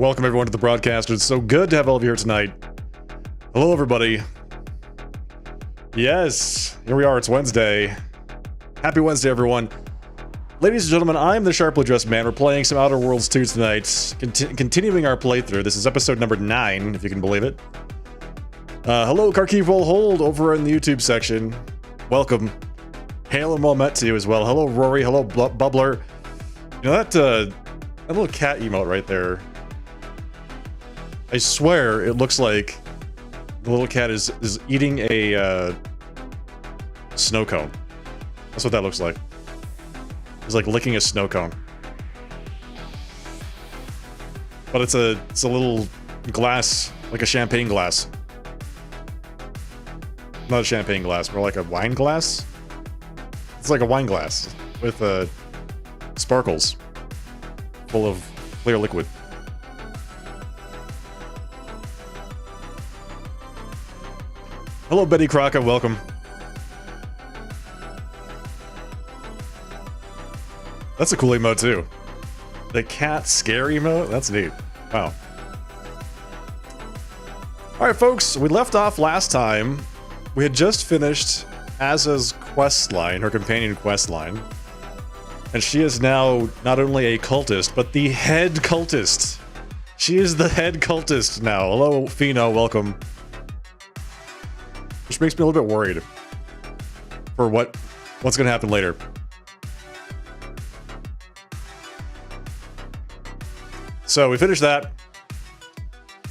Welcome everyone to the broadcast. It's so good to have all of you here tonight. Hello everybody. Yes, here we are, it's Wednesday. Happy Wednesday everyone. Ladies and gentlemen, I'm the Sharply Dressed Man. We're playing some Outer Worlds 2 tonight. Continuing our playthrough. This is episode number 9, if you can believe it. Hello Kharkiv Will Hold over in the YouTube section. Welcome. Hail and well met to you as well. Hello Rory, hello Bubbler. You know that little cat emote right there, I swear it looks like the little cat is eating a snow cone. That's what that looks like. It's like licking a snow cone. But it's a little glass, like a champagne glass. Not a champagne glass, more like a wine glass. It's like a wine glass with sparkles full of clear liquid. Hello, Betty Crocker, welcome. That's a cool emote, too. The cat scare emote? That's neat. Wow. Alright, folks, we left off last time. We had just finished Aza's quest line, her companion quest line. And she is now not only a cultist, but the head cultist. She is the head cultist now. Hello, Fino, welcome. Which makes me a little bit worried for what's gonna happen later. So we finished that.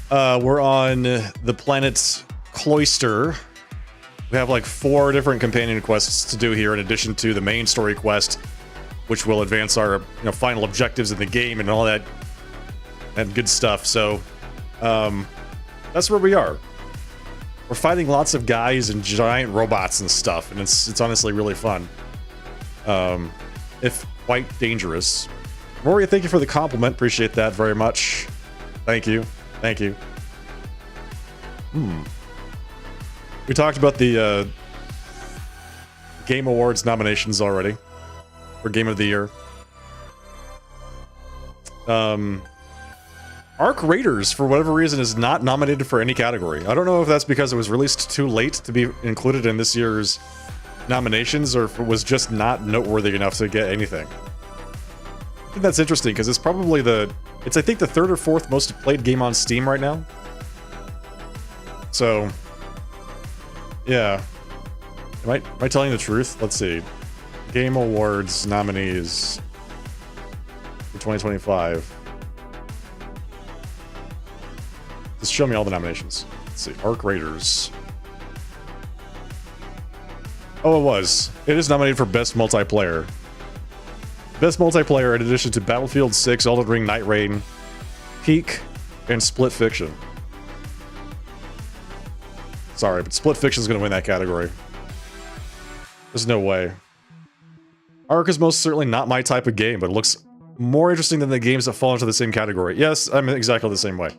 We're on the planet Cloister. We have like 4 different companion quests to do here in addition to the main story quest, which will advance our final objectives in the game and all that and good stuff. So that's where we are. We're fighting lots of guys and giant robots and stuff, and it's honestly really fun. If quite dangerous. Rory, thank you for the compliment. Appreciate that very much. Thank you. Thank you. We talked about the Game Awards nominations already for Game of the Year. Arc Raiders, for whatever reason, is not nominated for any category. I don't know if that's because it was released too late to be included in this year's nominations, or if it was just not noteworthy enough to get anything. I think that's interesting, because it's probably I think the 3rd or 4th most played game on Steam right now. So, yeah. Am I telling the truth? Let's see. Game Awards nominees for 2025. Just show me all the nominations. Let's see. Arc Raiders. Oh, it was. It is nominated for Best Multiplayer. Best Multiplayer in addition to Battlefield 6, Elden Ring, Night Rain, Peak, and Split Fiction. Sorry, but Split Fiction is going to win that category. There's no way. Arc is most certainly not my type of game, but it looks more interesting than the games that fall into the same category. Yes, I'm exactly the same way.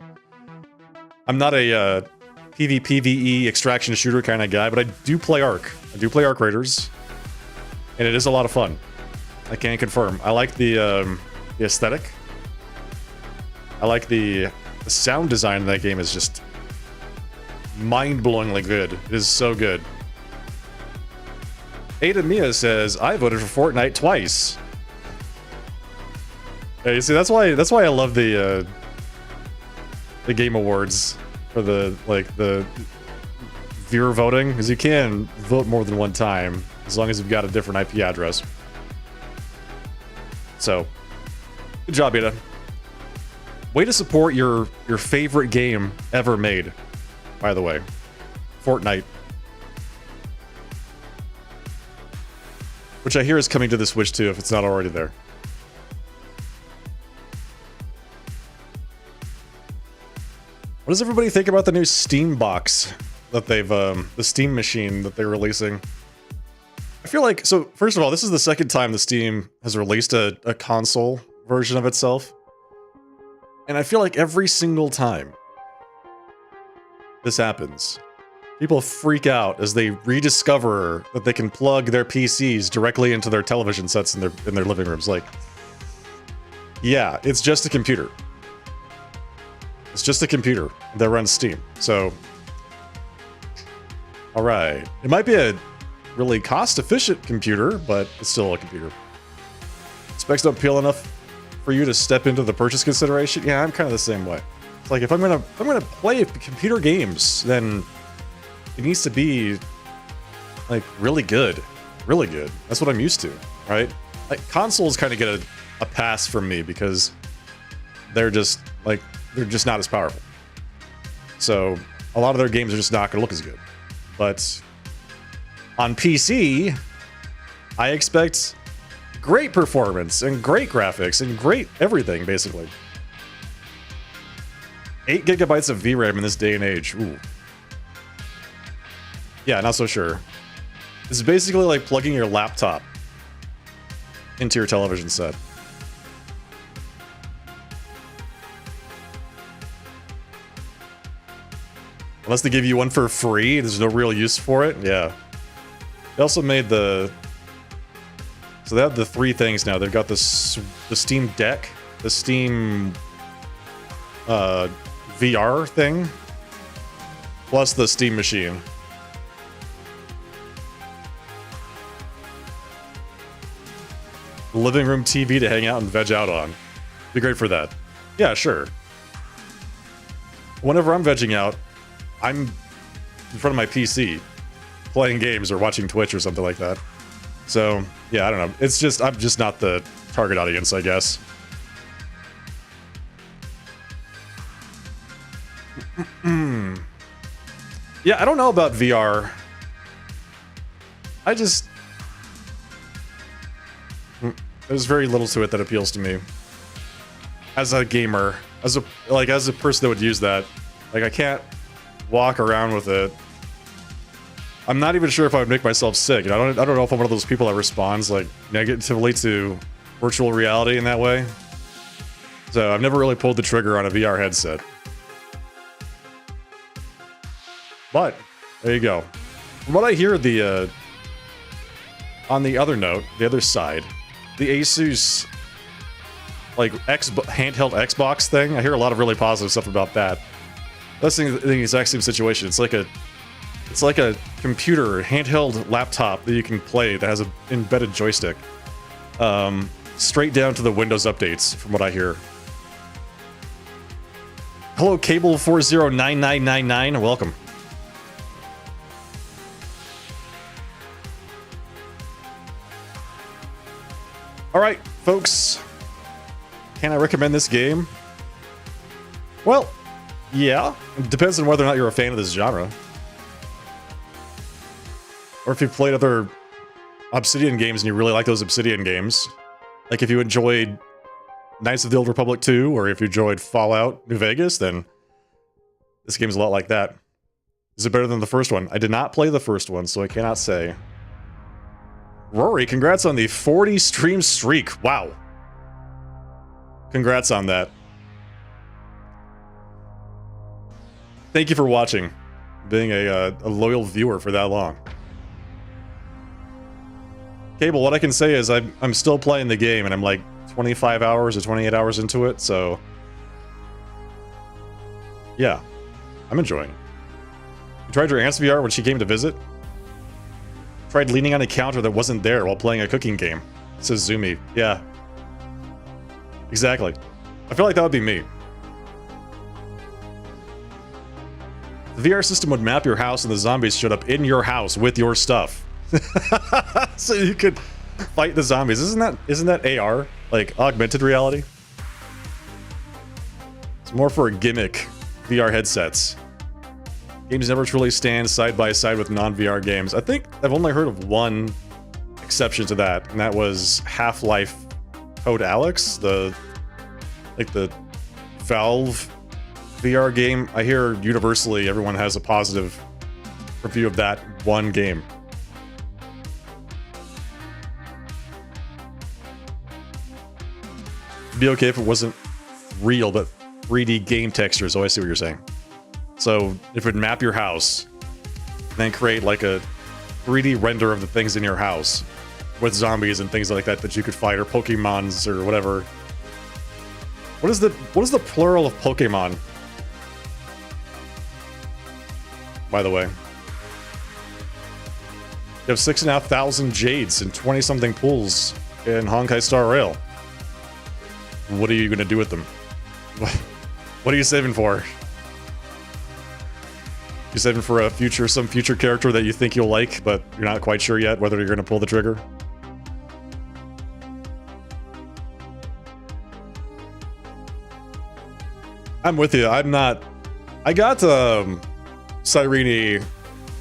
I'm not a PvPvE extraction shooter kind of guy, but I do play Arc. I do play Arc Raiders, and it is a lot of fun. I can confirm. I like the aesthetic. I like the sound design in that game is just mind-blowingly good. It is so good. Ada Mia says, I voted for Fortnite twice. Yeah, you see, that's why I love the Game Awards for the viewer voting, because you can vote more than one time as long as you've got a different IP address. So, good job, Ada. Way to support your favorite game ever made, by the way. Fortnite. Which I hear is coming to the Switch too, if it's not already there. What does everybody think about the new Steam box that they've, the Steam machine that they're releasing? I feel like, so first of all, this is the second time the Steam has released a console version of itself. And I feel like every single time this happens, people freak out as they rediscover that they can plug their PCs directly into their television sets in their living rooms. Like, yeah, it's just a computer. It's just a computer that runs Steam. So, all right. It might be a really cost-efficient computer, but it's still a computer. Specs don't appeal enough for you to step into the purchase consideration. Yeah, I'm kind of the same way. It's like if I'm gonna play computer games, then it needs to be like really good, really good. That's what I'm used to, right? Like consoles kind of get a pass from me because they're just not as powerful. So a lot of their games are just not gonna look as good. But on PC, I expect great performance and great graphics and great everything, basically. 8 gigabytes of VRAM in this day and age. Ooh. Yeah, not so sure. It's basically like plugging your laptop into your television set. Unless they give you one for free, there's no real use for it. Yeah. They also made the... So they have the 3 things now. They've got the Steam Deck, the Steam VR thing, plus the Steam Machine. Living room TV to hang out and veg out on. Be great for that. Yeah, sure. Whenever I'm vegging out, I'm in front of my PC playing games or watching Twitch or something like that. So, yeah, I don't know. It's just, I'm just not the target audience, I guess. Yeah, I don't know about VR. There's very little to it that appeals to me. As a gamer, as a person that would use that, like I can't walk around with it. I'm not even sure if I would make myself sick. I don't know if I'm one of those people that responds like negatively to virtual reality in that way. So I've never really pulled the trigger on a VR headset. But there you go. From what I hear, on the other note, the other side, the Asus like handheld Xbox thing, I hear a lot of really positive stuff about that. That's the exact same situation. It's like a computer handheld laptop that you can play that has an embedded joystick. Straight down to the Windows updates, from what I hear. Hello, Cable409999. Welcome. All right, folks. Can I recommend this game? Well, yeah. It depends on whether or not you're a fan of this genre. Or if you've played other Obsidian games and you really like those Obsidian games. Like if you enjoyed Knights of the Old Republic 2, or if you enjoyed Fallout New Vegas, then this game's a lot like that. Is it better than the first one? I did not play the first one, so I cannot say. Rory, congrats on the 40 stream streak. Wow. Congrats on that. Thank you for watching, being a loyal viewer for that long. Cable, what I can say is I'm still playing the game, and I'm like 25 hours or 28 hours into it, so... Yeah, I'm enjoying it. You tried your aunt's VR when she came to visit? Tried leaning on a counter that wasn't there while playing a cooking game. Says Zoomy. Yeah. Exactly. I feel like that would be me. The VR system would map your house and the zombies showed up in your house with your stuff. So you could fight the zombies. Isn't that AR? Like augmented reality? It's more for a gimmick VR headsets. Games never truly stand side by side with non-VR games. I think I've only heard of one exception to that, and that was Half-Life Code Alex, the Valve VR game. I hear universally everyone has a positive review of that one game. It'd be okay if it wasn't real, but 3D game textures. Oh, I see what you're saying. So if it would map your house, then create like a 3D render of the things in your house with zombies and things like that that you could fight, or Pokemons or whatever. What is the plural of Pokemon? by the way. You have 6,500 Jades and 20-something pools in Honkai Star Rail. What are you going to do with them? What are you saving for? You saving for some future character that you think you'll like, but you're not quite sure yet whether you're going to pull the trigger? I'm with you. I got Cyrene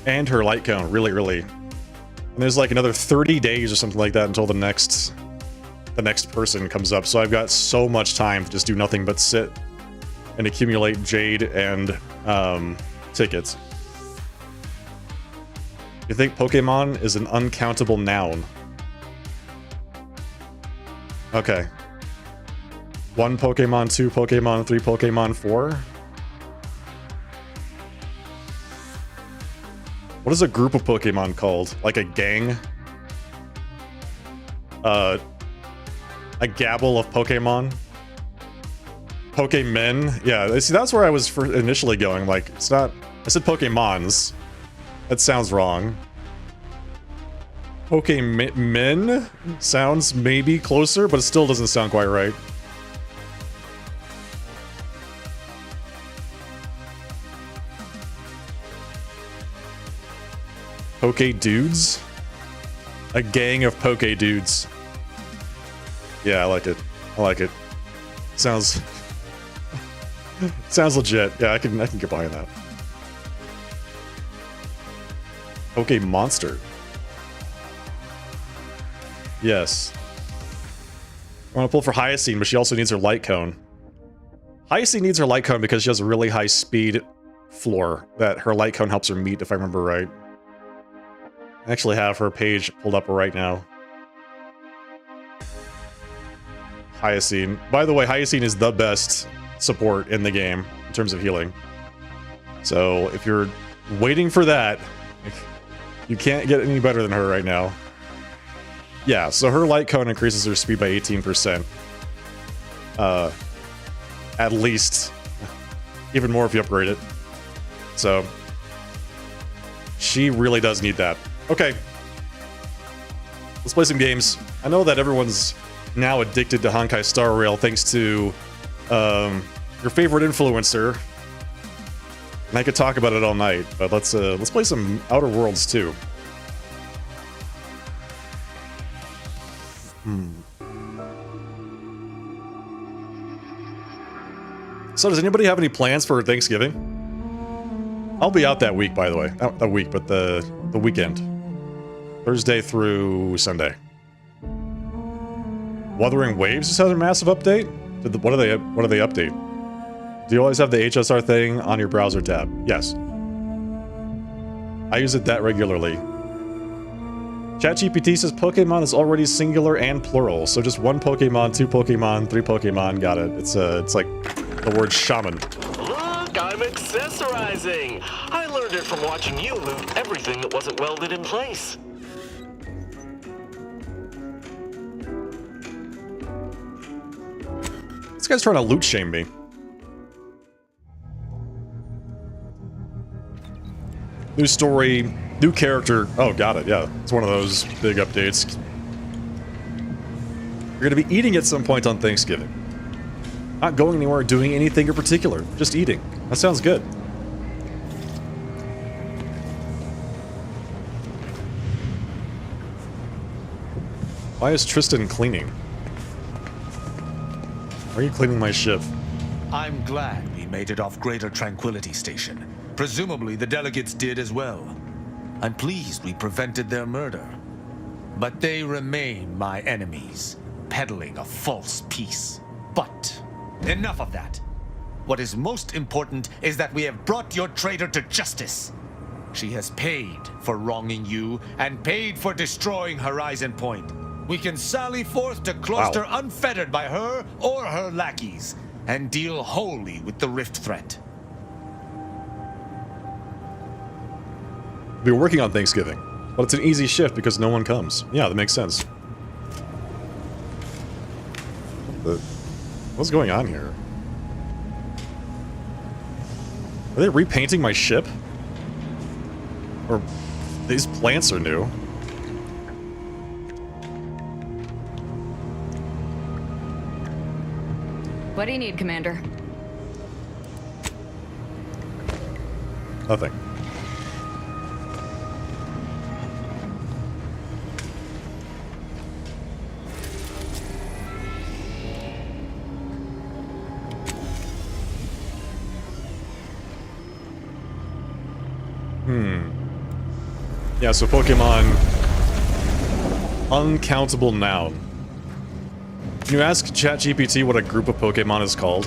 and her light cone really early. And there's like another 30 days or something like that until the next person comes up. So I've got so much time to just do nothing but sit and accumulate Jade and tickets. You think Pokemon is an uncountable noun? Okay. 1 Pokemon, 2 Pokemon, 3 Pokemon, 4? What is a group of Pokemon called? Like a gang? A gabble of Pokemon? Pokemen? Yeah, see, that's where I was initially going. Like, it's not... I said Pokemons. That sounds wrong. Pokemen sounds maybe closer, but it still doesn't sound quite right. Poke dudes? A gang of poke dudes. Yeah, I like it. I like it. Sounds... sounds legit. Yeah, I can get behind that. Poke monster. Yes. I want to pull for Hyacine, but she also needs her light cone. Hyacine needs her light cone because she has a really high speed floor that her light cone helps her meet, if I remember right. I actually have her page pulled up right now. Hyacine. By the way, Hyacine is the best support in the game in terms of healing. So if you're waiting for that, you can't get any better than her right now. Yeah, so her light cone increases her speed by 18%. At least. Even more if you upgrade it. So she really does need that. Okay. Let's play some games. I know that everyone's now addicted to Honkai Star Rail thanks to your favorite influencer. And I could talk about it all night, but let's play some Outer Worlds too. So does anybody have any plans for Thanksgiving? I'll be out that week, by the way. Not that week, but the weekend. Thursday through Sunday. Wuthering Waves just has a massive update? What do they update? Do you always have the HSR thing on your browser tab? Yes. I use it that regularly. ChatGPT says Pokemon is already singular and plural, so just 1 Pokemon, 2 Pokemon, 3 Pokemon, got it. It's like the word shaman. Look, I'm accessorizing! I learned it from watching you loot everything that wasn't welded in place. This guy's trying to loot shame me. New story, new character. Oh, got it. Yeah, it's one of those big updates. You're going to be eating at some point on Thanksgiving. Not going anywhere, doing anything in particular. Just eating. That sounds good. Why is Tristan cleaning? Why are you cleaning my ship? I'm glad we made it off Greater Tranquility Station. Presumably the delegates did as well. I'm pleased we prevented their murder. But they remain my enemies, peddling a false peace. But enough of that. What is most important is that we have brought your traitor to justice. She has paid for wronging you and paid for destroying Horizon Point. We can sally forth to Cloister unfettered by her or her lackeys and deal wholly with the Rift threat. We're working on Thanksgiving, but it's an easy shift because no one comes. Yeah, that makes sense. What's going on here? Are they repainting my ship? Or these plants are new. What do you need, Commander? Nothing. Yeah, so Pokemon uncountable noun. Can you ask ChatGPT what a group of Pokemon is called?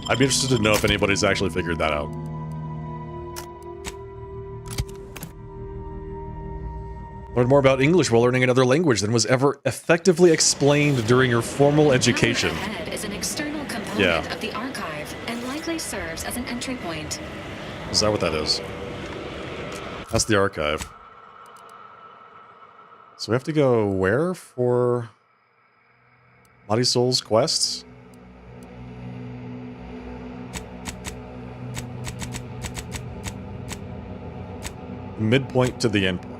I'd be interested to know if anybody's actually figured that out. Learn more about English while learning another language than was ever effectively explained during your formal education. Ahead is an external component Yeah. of the archive and likely serves as an entry point. Is that what that is? That's the archive. So we have to go where for Mighty Souls quests? Midpoint to the end point.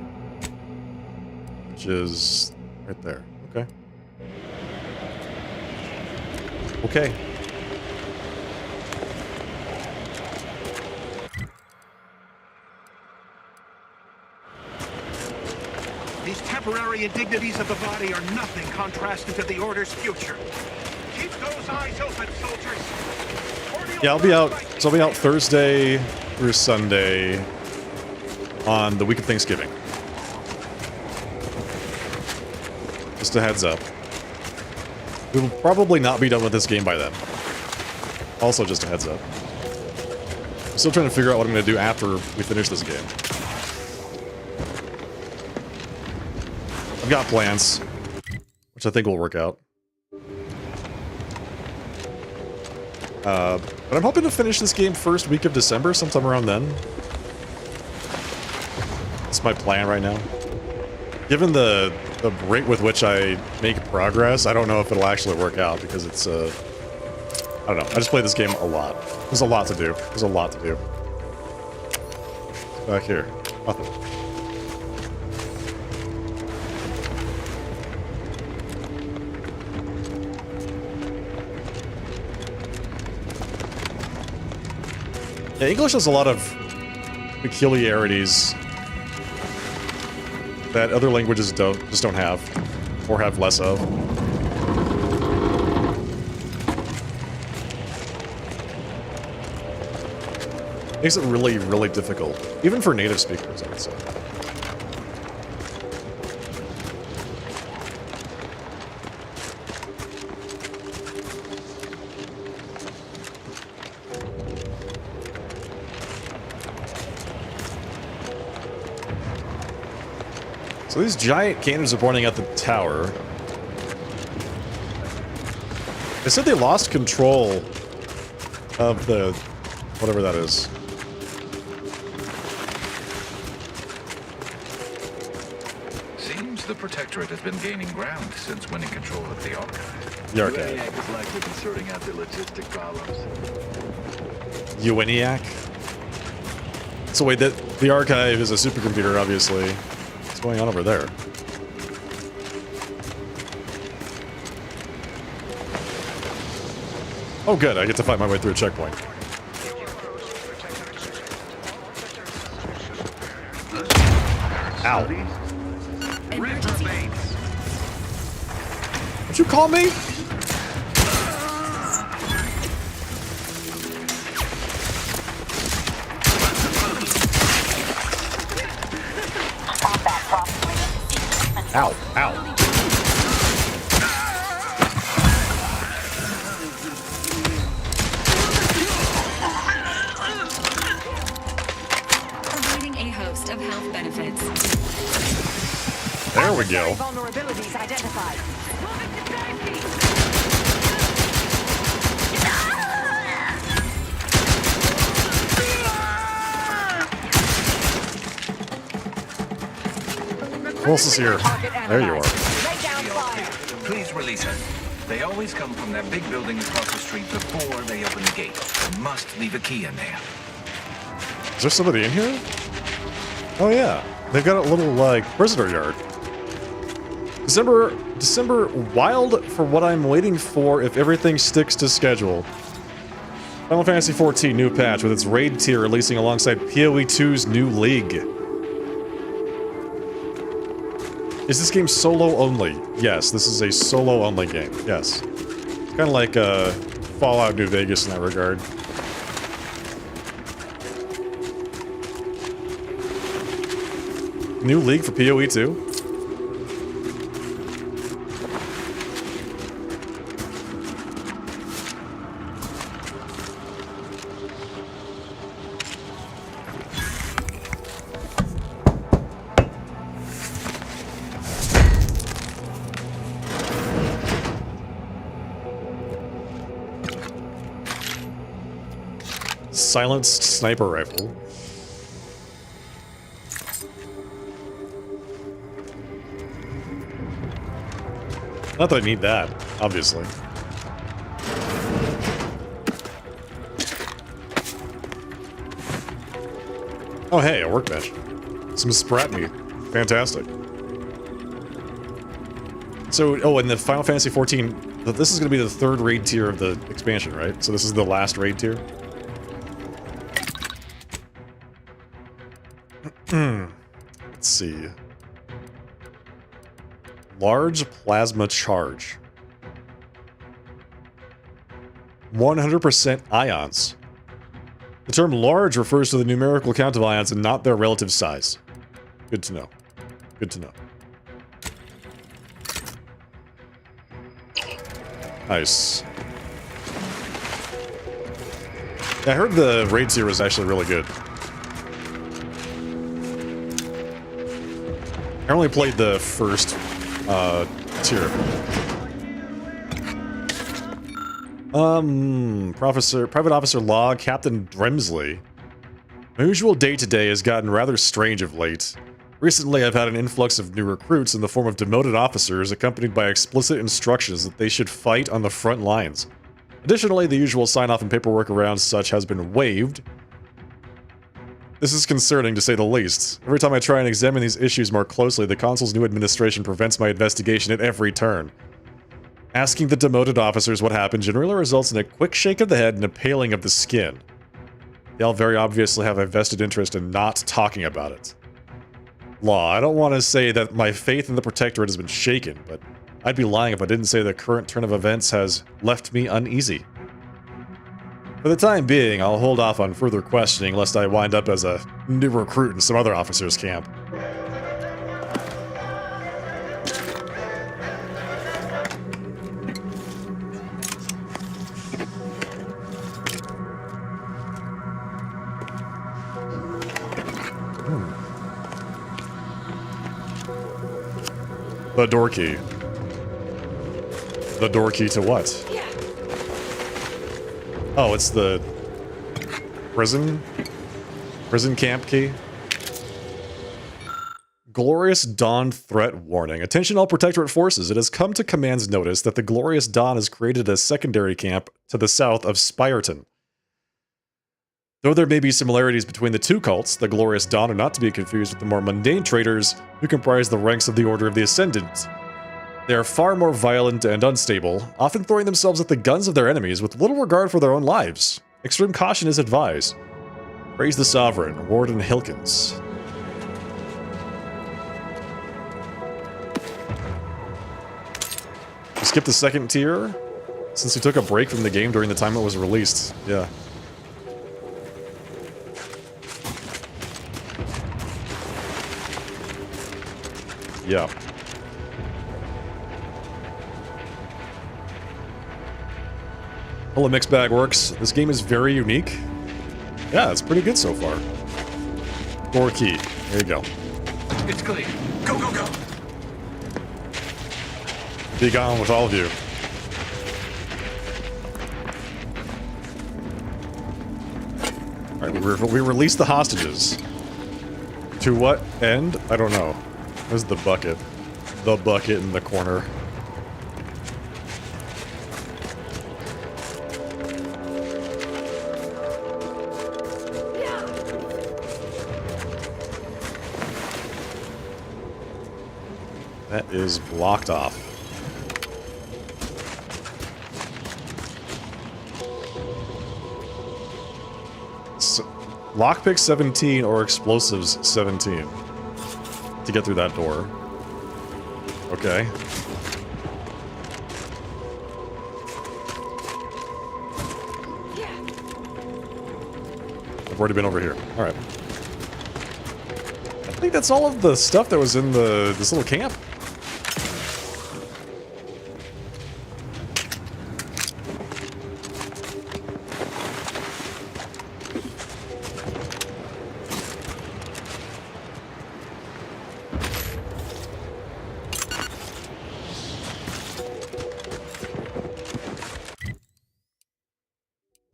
Which is right there. Okay. Okay. These temporary indignities of the body are nothing contrasted to the Order's future. Keep those eyes open, soldiers. Yeah, I'll be out. So I'll be out Thursday through Sunday on the week of Thanksgiving. Just a heads up. We will probably not be done with this game by then. Also, just a heads up. I'm still trying to figure out what I'm going to do after we finish this game. I've got plans, which I think will work out. But I'm hoping to finish this game first week of December, sometime around then. That's my plan right now. Given the rate with which I make progress, I don't know if it'll actually work out because it's I don't know. I just play this game a lot. There's a lot to do. There's a lot to do. Back here. Nothing. Yeah, English has a lot of peculiarities that other languages just don't have, or have less of. Makes it really, really difficult, even for native speakers, I would say. So these giant cannons are pointing at the tower. They said they lost control of the... whatever that is. Seems the Protectorate has been gaining ground since winning control of the archive. The archive. Ueniac is likely been sorting out the logistic problems. Ueniac? So wait, the archive is a supercomputer, obviously. What's going on over there? Oh good, I get to fight my way through a checkpoint. Ow. Did you call me? Ow, ow. Providing a host of health benefits. There we go. Vulnerabilities identified. Who else is here? There you are. Please release us. They always come from that big building across the street before they open the gate. You must leave a key in there. Is there somebody in here? Oh yeah, they've got a little, like, prisoner yard. December, wild for what I'm waiting for if everything sticks to schedule. Final Fantasy XIV new patch with its raid tier releasing alongside PoE 2's new league. Is this game solo only? Yes, this is a solo only game. Yes. It's kind of like Fallout New Vegas in that regard. New league for PoE 2? Silenced sniper rifle. Not that I need that, obviously. Oh hey, a workbench. Some sprat meat. Fantastic. So, oh, and the Final Fantasy XIV, this is going to be the third raid tier of the expansion, right? So this is the last raid tier? Let's see. Large plasma charge. 100% ions. The term large refers to the numerical count of ions and not their relative size. Good to know. Good to know. Nice. I heard the raid tier was actually really good. I only played the first tier. Private Officer Law, Captain Dremsley. My usual day-to-day has gotten rather strange of late. Recently, I've had an influx of new recruits in the form of demoted officers accompanied by explicit instructions that they should fight on the front lines. Additionally, the usual sign-off and paperwork around such has been waived. This is concerning, to say the least. Every time I try and examine these issues more closely, the Consul's new administration prevents my investigation at every turn. Asking the demoted officers what happened generally results in a quick shake of the head and a paling of the skin. They all very obviously have a vested interest in not talking about it. Law, I don't want to say that my faith in the Protectorate has been shaken, but I'd be lying if I didn't say the current turn of events has left me uneasy. For the time being, I'll hold off on further questioning lest I wind up as a new recruit in some other officer's camp. The door key. The door key to what? Oh, it's the prison camp key. Glorious Dawn threat warning. Attention all Protectorate forces. It has come to Command's notice that the Glorious Dawn has created a secondary camp to the south of Spyreton. Though there may be similarities between the two cults, the Glorious Dawn are not to be confused with the more mundane traitors who comprise the ranks of the Order of the Ascendant. They are far more violent and unstable, often throwing themselves at the guns of their enemies with little regard for their own lives. Extreme caution is advised. Praise the Sovereign, Warden Hilkins. We skipped the second tier, since we took a break from the game during the time it was released. Yeah. Yeah. Well, the mixed bag works. This game is very unique. Yeah, it's pretty good so far. Door key. There you go. It's clear. Go, go, go! Be gone with all of you. Alright, we released the hostages. To what end? I don't know. Where's the bucket? The bucket in the corner. That is blocked off. So, lockpick 17 or explosives 17 to get through that door. Okay. I've already been over here. All right. I think that's all of the stuff that was in this little camp.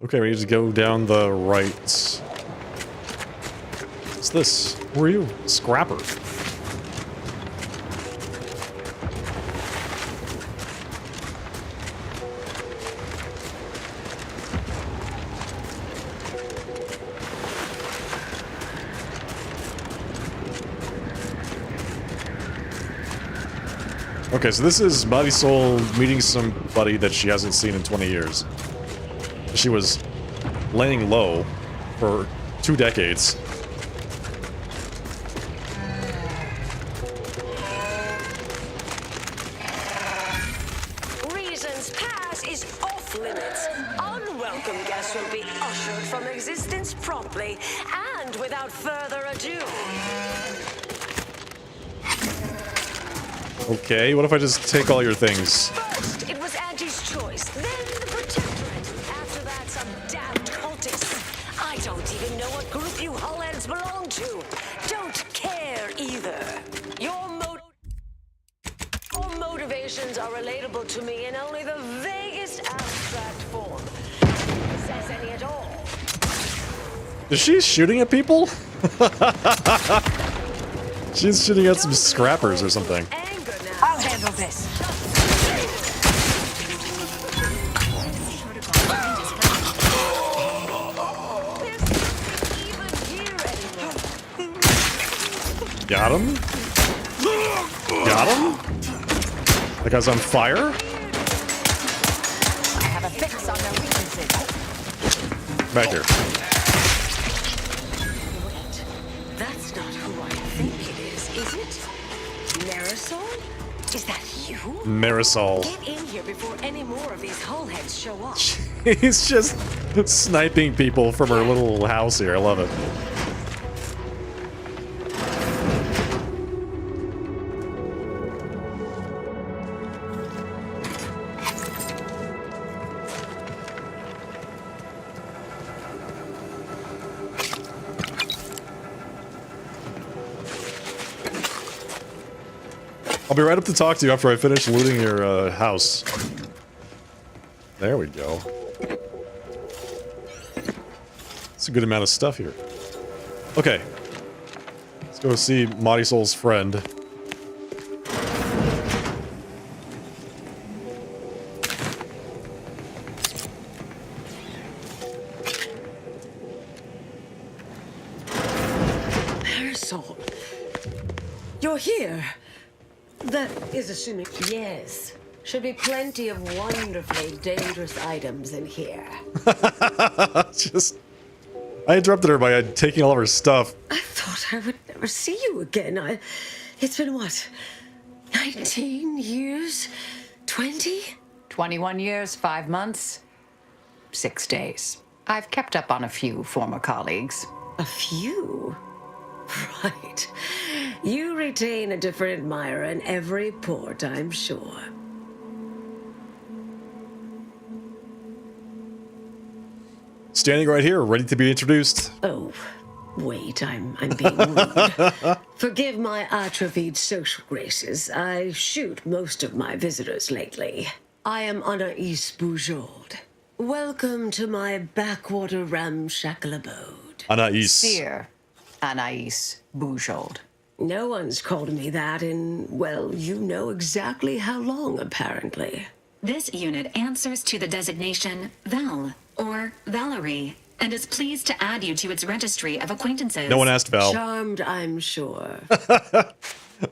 Okay, we need to go down the right. What's this? Who are you? Scrapper. Okay, so this is Marisol meeting somebody that she hasn't seen in 20 years. She was laying low for 2 decades. Reason's past is off limits. Unwelcome guests will be ushered from existence promptly and without further ado. Okay, what if I just take all your things? First, it was Angie's choice, then the Protectorate. After that, some damned cultists. I don't even know what group you hullheads belong to. Don't care either. Your motivations are relatable to me in only the vaguest abstract form. If you possess any at all. Is she shooting at people? She's shooting at some scrappers or something. I'll handle this. Got him? Got him? That guy's on fire? I have a fix on their weaknesses. Back here. Wait, that's not who I think it is it? Marisol? Is that you? Marisol. Get in here before any more of these hullheads show up. He's just sniping people from her little house here. I love it. I'll be right up to talk to you after I finish looting your house. There we go. It's a good amount of stuff here. Okay. Let's go see Marisol's friend. Marisol, you're here. That is assuming. Yes. Should be plenty of wonderfully dangerous items in here. I interrupted her by taking all of her stuff. I thought I would never see you again. It's been what? 19 years? 20? 21 years, 5 months, 6 days. I've kept up on a few former colleagues. A few? Right. You retain a different admirer in every port, I'm sure. Standing right here, ready to be introduced. Oh, wait, I'm being rude. Forgive my atrophied social graces. I shoot most of my visitors lately. I am Anais Bujold. Welcome to my backwater ramshackle abode. Anais. Seer Anais Bujold. No one's called me that in, well, you know exactly how long, apparently. This unit answers to the designation Val, or Valerie, and is pleased to add you to its registry of acquaintances. No one asked Val. Charmed, I'm sure.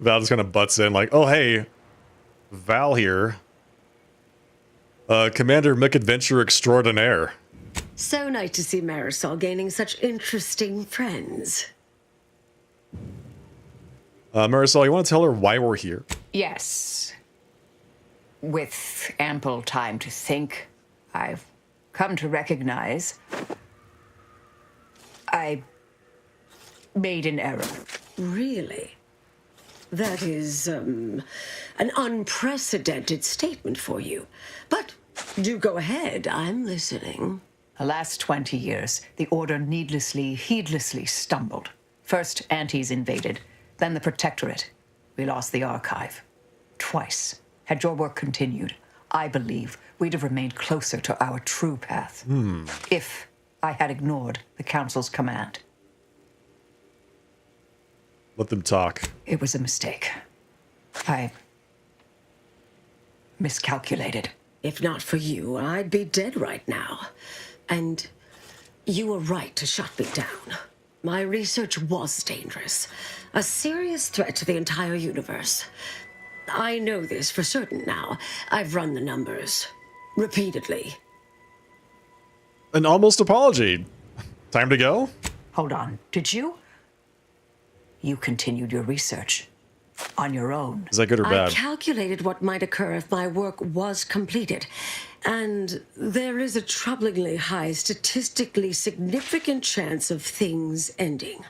Val just kind of butts in like, oh, hey, Val here. Commander McAdventure Extraordinaire. So nice to see Marisol gaining such interesting friends. Marisol, you want to tell her why we're here? Yes. With ample time to think, I've come to recognize I made an error. Really? That is, an unprecedented statement for you. But do go ahead, I'm listening. The last 20 years, the Order heedlessly stumbled. First, Antes invaded, then the Protectorate. We lost the Archive. Twice. Had your work continued, I believe we'd have remained closer to our true path. If I had ignored the Council's command. Let them talk. It was a mistake. I miscalculated. If not for you, I'd be dead right now. And you were right to shut me down. My research was dangerous. A serious threat to the entire universe. I know this for certain now. I've run the numbers. Repeatedly. An almost apology. Time to go? Hold on. Did you? You continued your research. On your own. Is that good or I bad? calculated what might occur if my work was completed. And there is a troublingly high, statistically significant chance of things ending.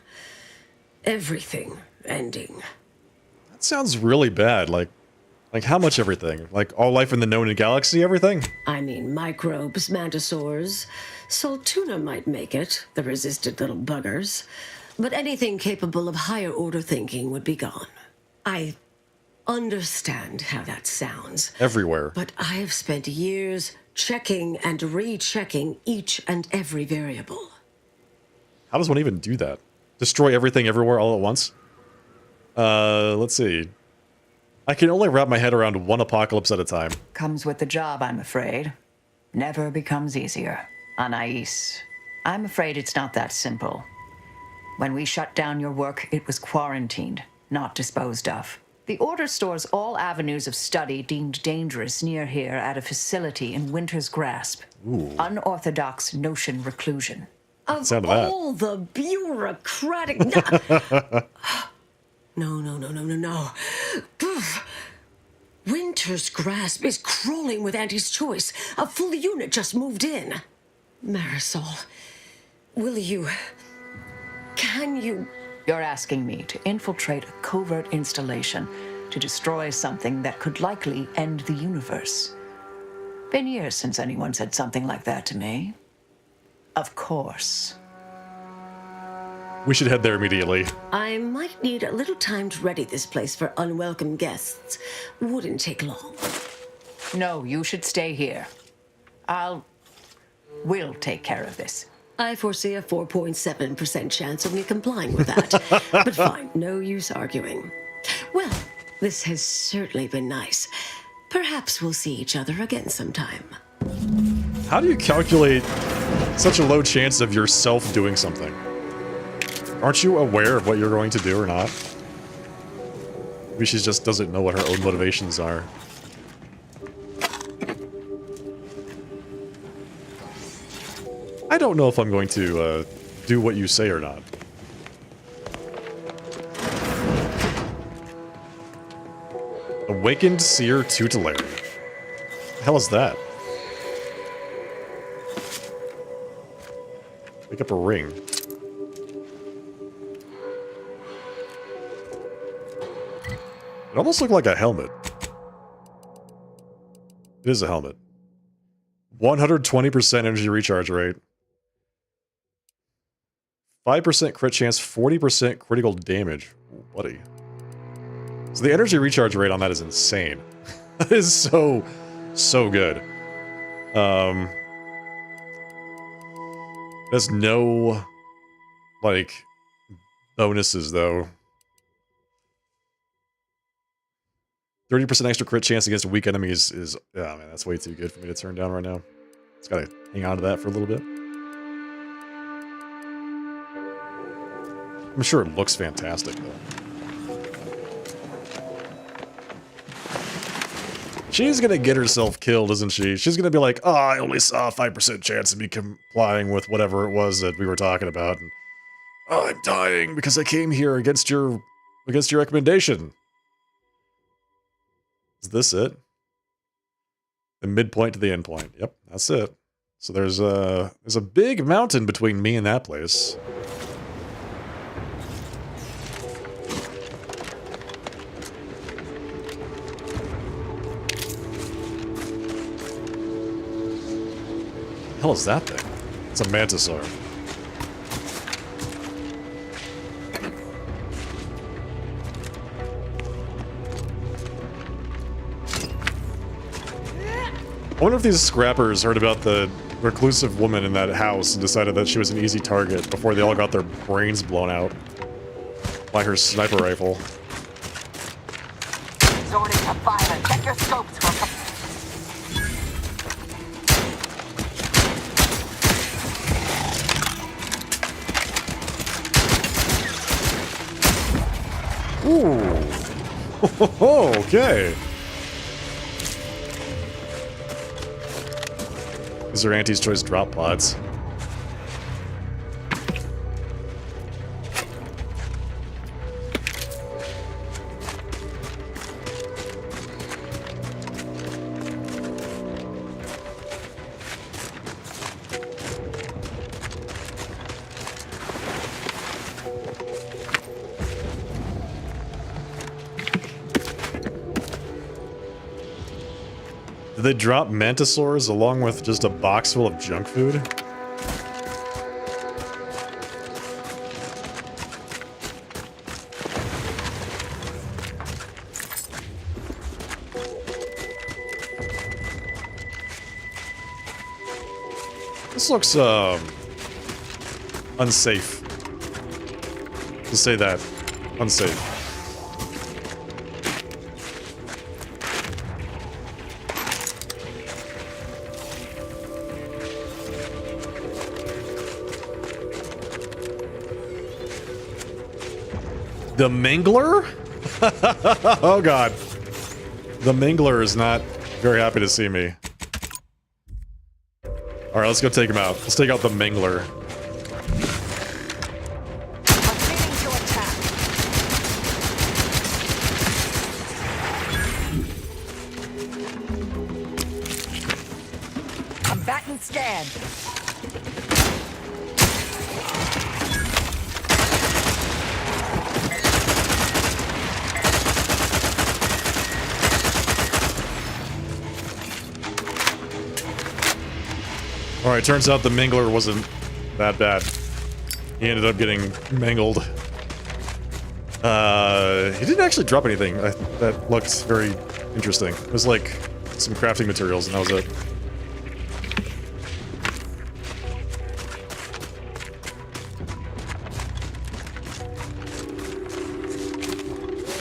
Everything ending. That sounds really bad. Like how much everything? Like all life in the known galaxy, everything? I mean, microbes, mantisaurs. Soltuna might make it, the resistant little buggers. But anything capable of higher order thinking would be gone. I understand how that sounds. Everywhere. But I have spent years checking and rechecking each and every variable. How does one even do that? Destroy everything everywhere all at once? Let's see. I can only wrap my head around one apocalypse at a time. Comes with the job, I'm afraid. Never becomes easier. Anais, I'm afraid it's not that simple. When we shut down your work, it was quarantined, not disposed of. The Order stores all avenues of study deemed dangerous near here at a facility in Winter's Grasp. Ooh. Unorthodox notion reclusion. Of Sound of that. all the bureaucratic... No. Winter's Grasp is crawling with Auntie's choice. A full unit just moved in. Marisol, will you... Can you... You're asking me to infiltrate a covert installation to destroy something that could likely end the universe. Been years since anyone said something like that to me. Of course. We should head there immediately. I might need a little time to ready this place for unwelcome guests. Wouldn't take long. No, you should stay here. We'll take care of this. I foresee a 4.7% chance of me complying with that. But fine, no use arguing. Well, this has certainly been nice. Perhaps we'll see each other again sometime. How do you calculate such a low chance of yourself doing something? Aren't you aware of what you're going to do or not? Maybe she just doesn't know what her own motivations are. I don't know if I'm going to do what you say or not. Awakened Seer Tutelary. The hell is that? Pick up a ring. It almost looked like a helmet. It is a helmet. 120% energy recharge rate. 5% crit chance, 40% critical damage. Ooh, buddy. So the energy recharge rate on that is insane. That is so good. There's no, like, bonuses, though. 30% extra crit chance against weak enemies is... Yeah, man, that's way too good for me to turn down right now. Just gotta hang on to that for a little bit. I'm sure it looks fantastic, though. She's gonna get herself killed, isn't she? She's gonna be like, oh, I only saw a 5% chance of me complying with whatever it was that we were talking about. And, oh, I'm dying because I came here against your recommendation. Is this it? The midpoint to the end point. Yep, that's it. So there's a big mountain between me and that place. What the hell is that thing? It's a mantisaur. I wonder if these scrappers heard about the reclusive woman in that house and decided that she was an easy target before they all got their brains blown out by her sniper rifle. Resorting to violence. Check your scopes for... Ooh. Okay. These are Auntie's Choice drop pods. Did they drop mantisaurs along with just a box full of junk food? This looks, unsafe. To say that. Unsafe. The Mingler? Oh god. The Mingler is not very happy to see me. Alright, let's go take him out. Let's take out the Mingler. Proceeding to attack. Combatant scanned. Alright, turns out the Mingler wasn't that bad. He ended up getting mangled. He didn't actually drop anything that looked very interesting. It was like some crafting materials and that was it.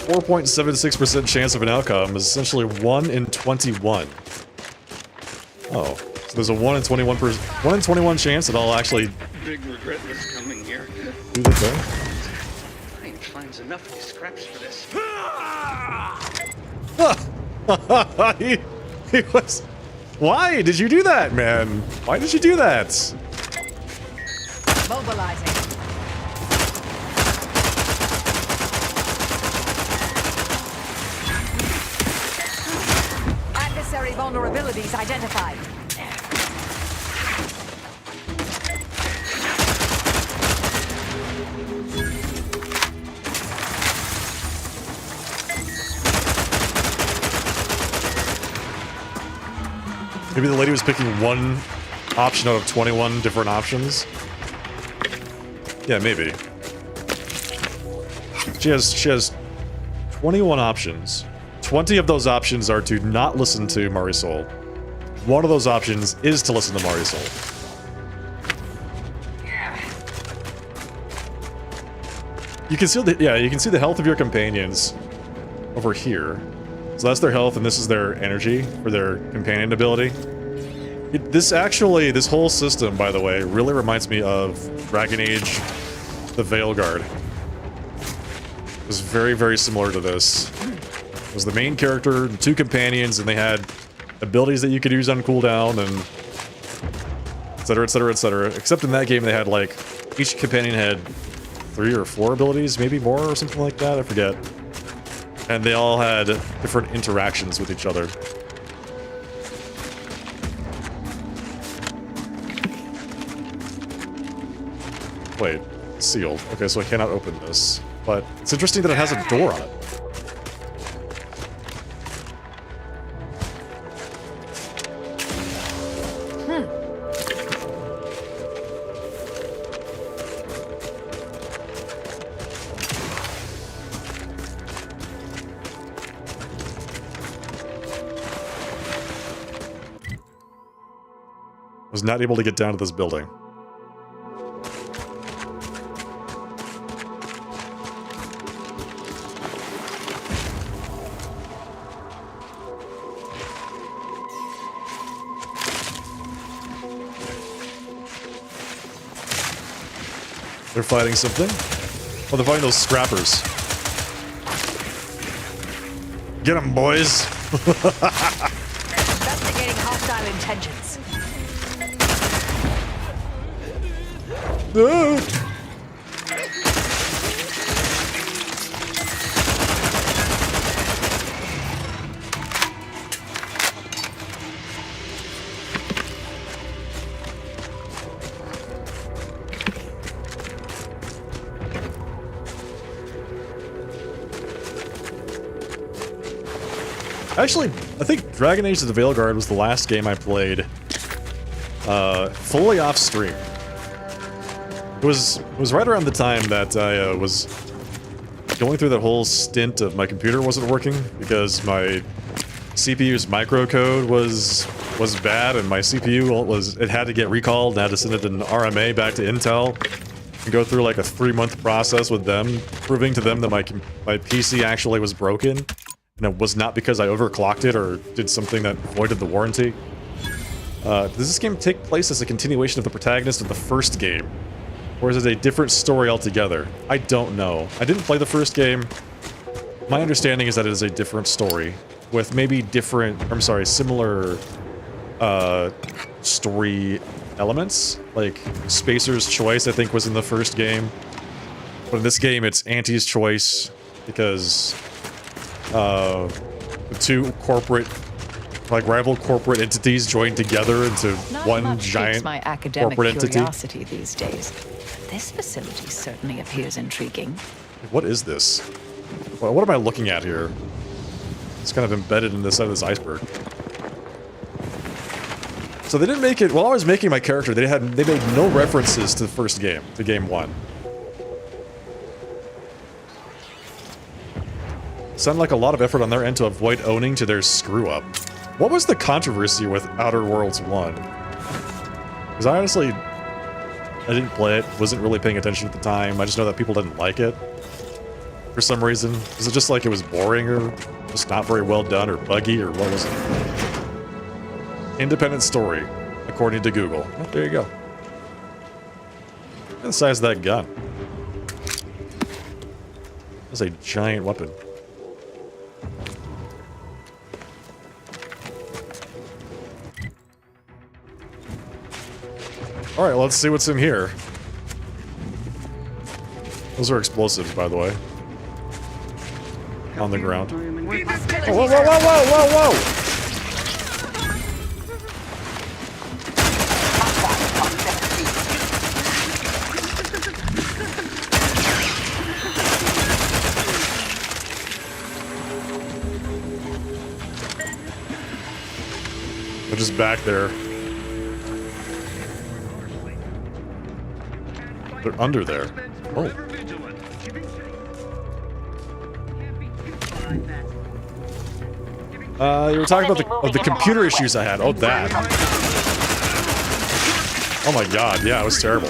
.76% chance of an outcome is essentially 1 in 21. Oh. There's a 1 in 21 chance that I'll actually big regret this coming here. do the thing. Fine finds enough of these scraps for this. he was. Why did you do that, man? Why did you do that? Mobilizing. Adversary vulnerabilities identified. Maybe the lady was picking one option out of 21 different options. Yeah, maybe. She has 21 options. 20 of those options are to not listen to Marisol. One of those options is to listen to Marisol. You can see you can see the health of your companions over here. So that's their health, and this is their energy for their companion ability. This whole system, by the way, really reminds me of Dragon Age: The Veilguard. It was very, very similar to this. was the main character and 2 companions, and they had abilities that you could use on cooldown, and etc, etc, etc. Except in that game, they had, like, each companion had 3 or 4 abilities, maybe more or something like that, I forget. And they all had different interactions with each other. Wait, sealed. Okay, so I cannot open this. But it's interesting that it has a door on it. Was not able to get down to this building. They're fighting something. Oh, they're fighting those scrappers. Get them, boys. Investigating hostile intentions. Actually, I think Dragon Age of the Veilguard was the last game I played fully off stream. It was right around the time that I was going through that whole stint of my computer wasn't working because my CPU's microcode was bad, and my CPU it had to get recalled and I had to send it an RMA back to Intel and go through like a 3-month process with them, proving to them that my PC actually was broken, and it was not because I overclocked it or did something that voided the warranty. Does this game take place as a continuation of the protagonist of the first game? Or is it a different story altogether? I don't know. I didn't play the first game. My understanding is that it is a different story with maybe similar story elements. Like Spacer's Choice, I think, was in the first game. But in this game, it's Auntie's Choice because the 2 corporate, like rival corporate entities joined together into Not one much giant piques my academic corporate entity. curiosity these days. This facility certainly appears intriguing. What is this? What am I looking at here? It's kind of embedded in the side of this iceberg. So they didn't make it. While I was making my character, they made no references to the first game, to game 1. Sounded like a lot of effort on their end to avoid owning to their screw up. What was the controversy with Outer Worlds 1? Because I honestly, I didn't play it, wasn't really paying attention at the time. I just know that people didn't like it for some reason. Was it just like it was boring or just not very well done or buggy or what was it? Independent story, according to Google. Oh, there you go. Look at the size of that gun. That's a giant weapon. Alright, let's see what's in here. Those are explosives, by the way. On the ground. Oh, whoa, whoa, whoa, whoa, whoa, whoa! They're just back there. They're under there. Oh. You were talking about the computer issues I had. Oh, that. Oh my god, yeah, it was terrible.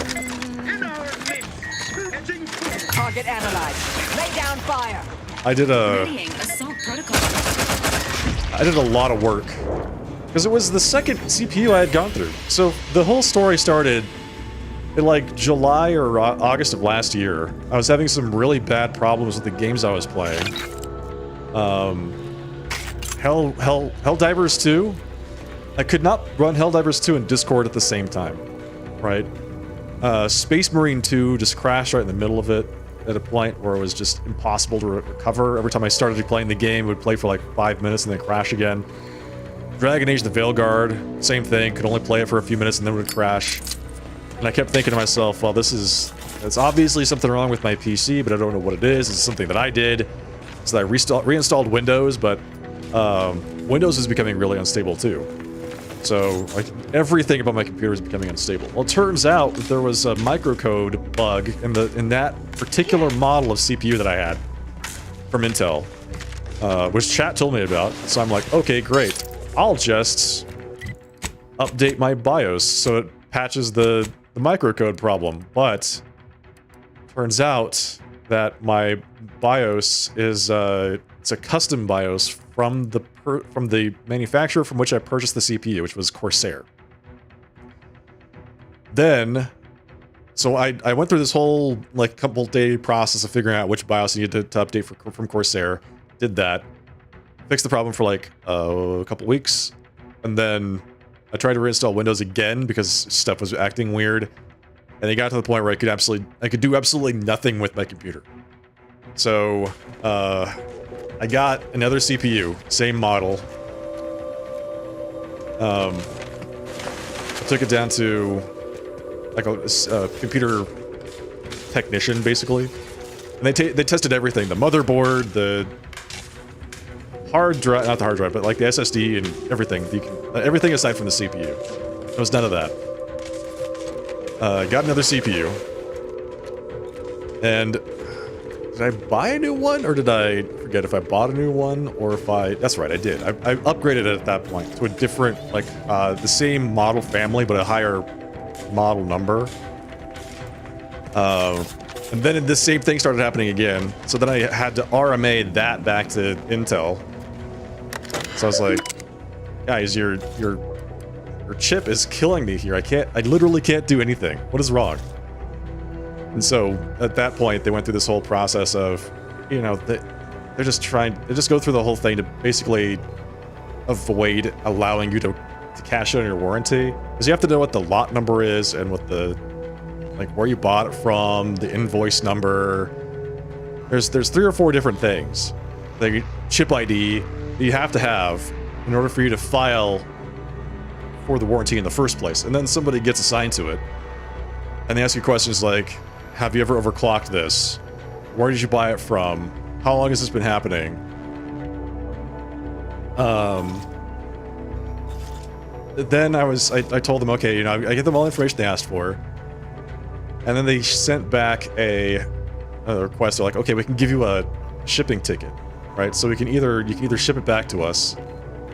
Target analyzed. Lay down fire. I did a lot of work. Because it was the second CPU I had gone through. So the whole story started in like July or August of last year. I was having some really bad problems with the games I was playing. Helldivers 2. I could not run Helldivers 2 in Discord at the same time, right? Space Marine 2 just crashed right in the middle of it at a point where it was just impossible to recover. Every time I started playing the game, it would play for like 5 minutes and then crash again. Dragon Age the Veilguard, same thing, could only play it for a few minutes and then it would crash. And I kept thinking to myself, well, it's obviously something wrong with my PC, but I don't know what it is. It's something that I did. So I reinstalled Windows, but Windows is becoming really unstable too. So like everything about my computer is becoming unstable. Well, it turns out that there was a microcode bug in that particular model of CPU that I had from Intel, which chat told me about. So I'm like, okay, great. I'll just update my BIOS so it patches the microcode problem. But turns out that my BIOS is it's a custom BIOS from the manufacturer from which I purchased the CPU, which was Corsair. Then, so I went through this whole like couple day process of figuring out which BIOS I needed to update from Corsair. Did that, fixed the problem for like a couple weeks, and then I tried to reinstall Windows again because stuff was acting weird, and it got to the point where I could do absolutely nothing with my computer. So I got another CPU, same model. I took it down to like a computer technician, basically, and they tested everything: the motherboard, the hard drive, not the hard drive, but like the SSD and everything. Everything aside from the CPU. There was none of that. Got another CPU, and did I buy a new one, or did I forget if I bought a new one, or if I... That's right, I did. I upgraded it at that point to a different, like, the same model family, but a higher model number. And then the same thing started happening again, so then I had to RMA that back to Intel. So I was like, guys, your chip is killing me here. I literally can't do anything. What is wrong? And so at that point, they went through this whole process of, you know, they just go through the whole thing to basically avoid allowing you to cash in on your warranty. Because you have to know what the lot number is and what the, like, where you bought it from, the invoice number. There's 3 or 4 different things. The chip ID that you have to have in order for you to file for the warranty in the first place. And then somebody gets assigned to it. And they ask you questions like, have you ever overclocked this? Where did you buy it from? How long has this been happening? Then I told them, okay, you know, I get them all the information they asked for. And then they sent back a request. They're like, okay, we can give you a shipping ticket, right? So you can either ship it back to us,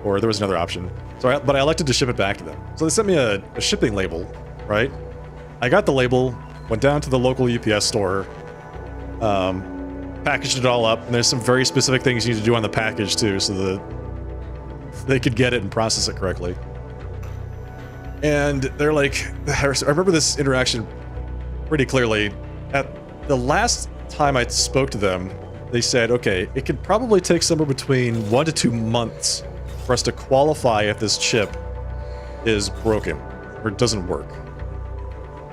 or there was another option. But I elected to ship it back to them. So they sent me a shipping label, right? I got the label, went down to the local UPS store, packaged it all up, and there's some very specific things you need to do on the package too, so that they could get it and process it correctly. And they're like, I remember this interaction pretty clearly. At the last time I spoke to them, they said, okay, it could probably take somewhere between 1 to 2 months for us to qualify if this chip is broken or doesn't work.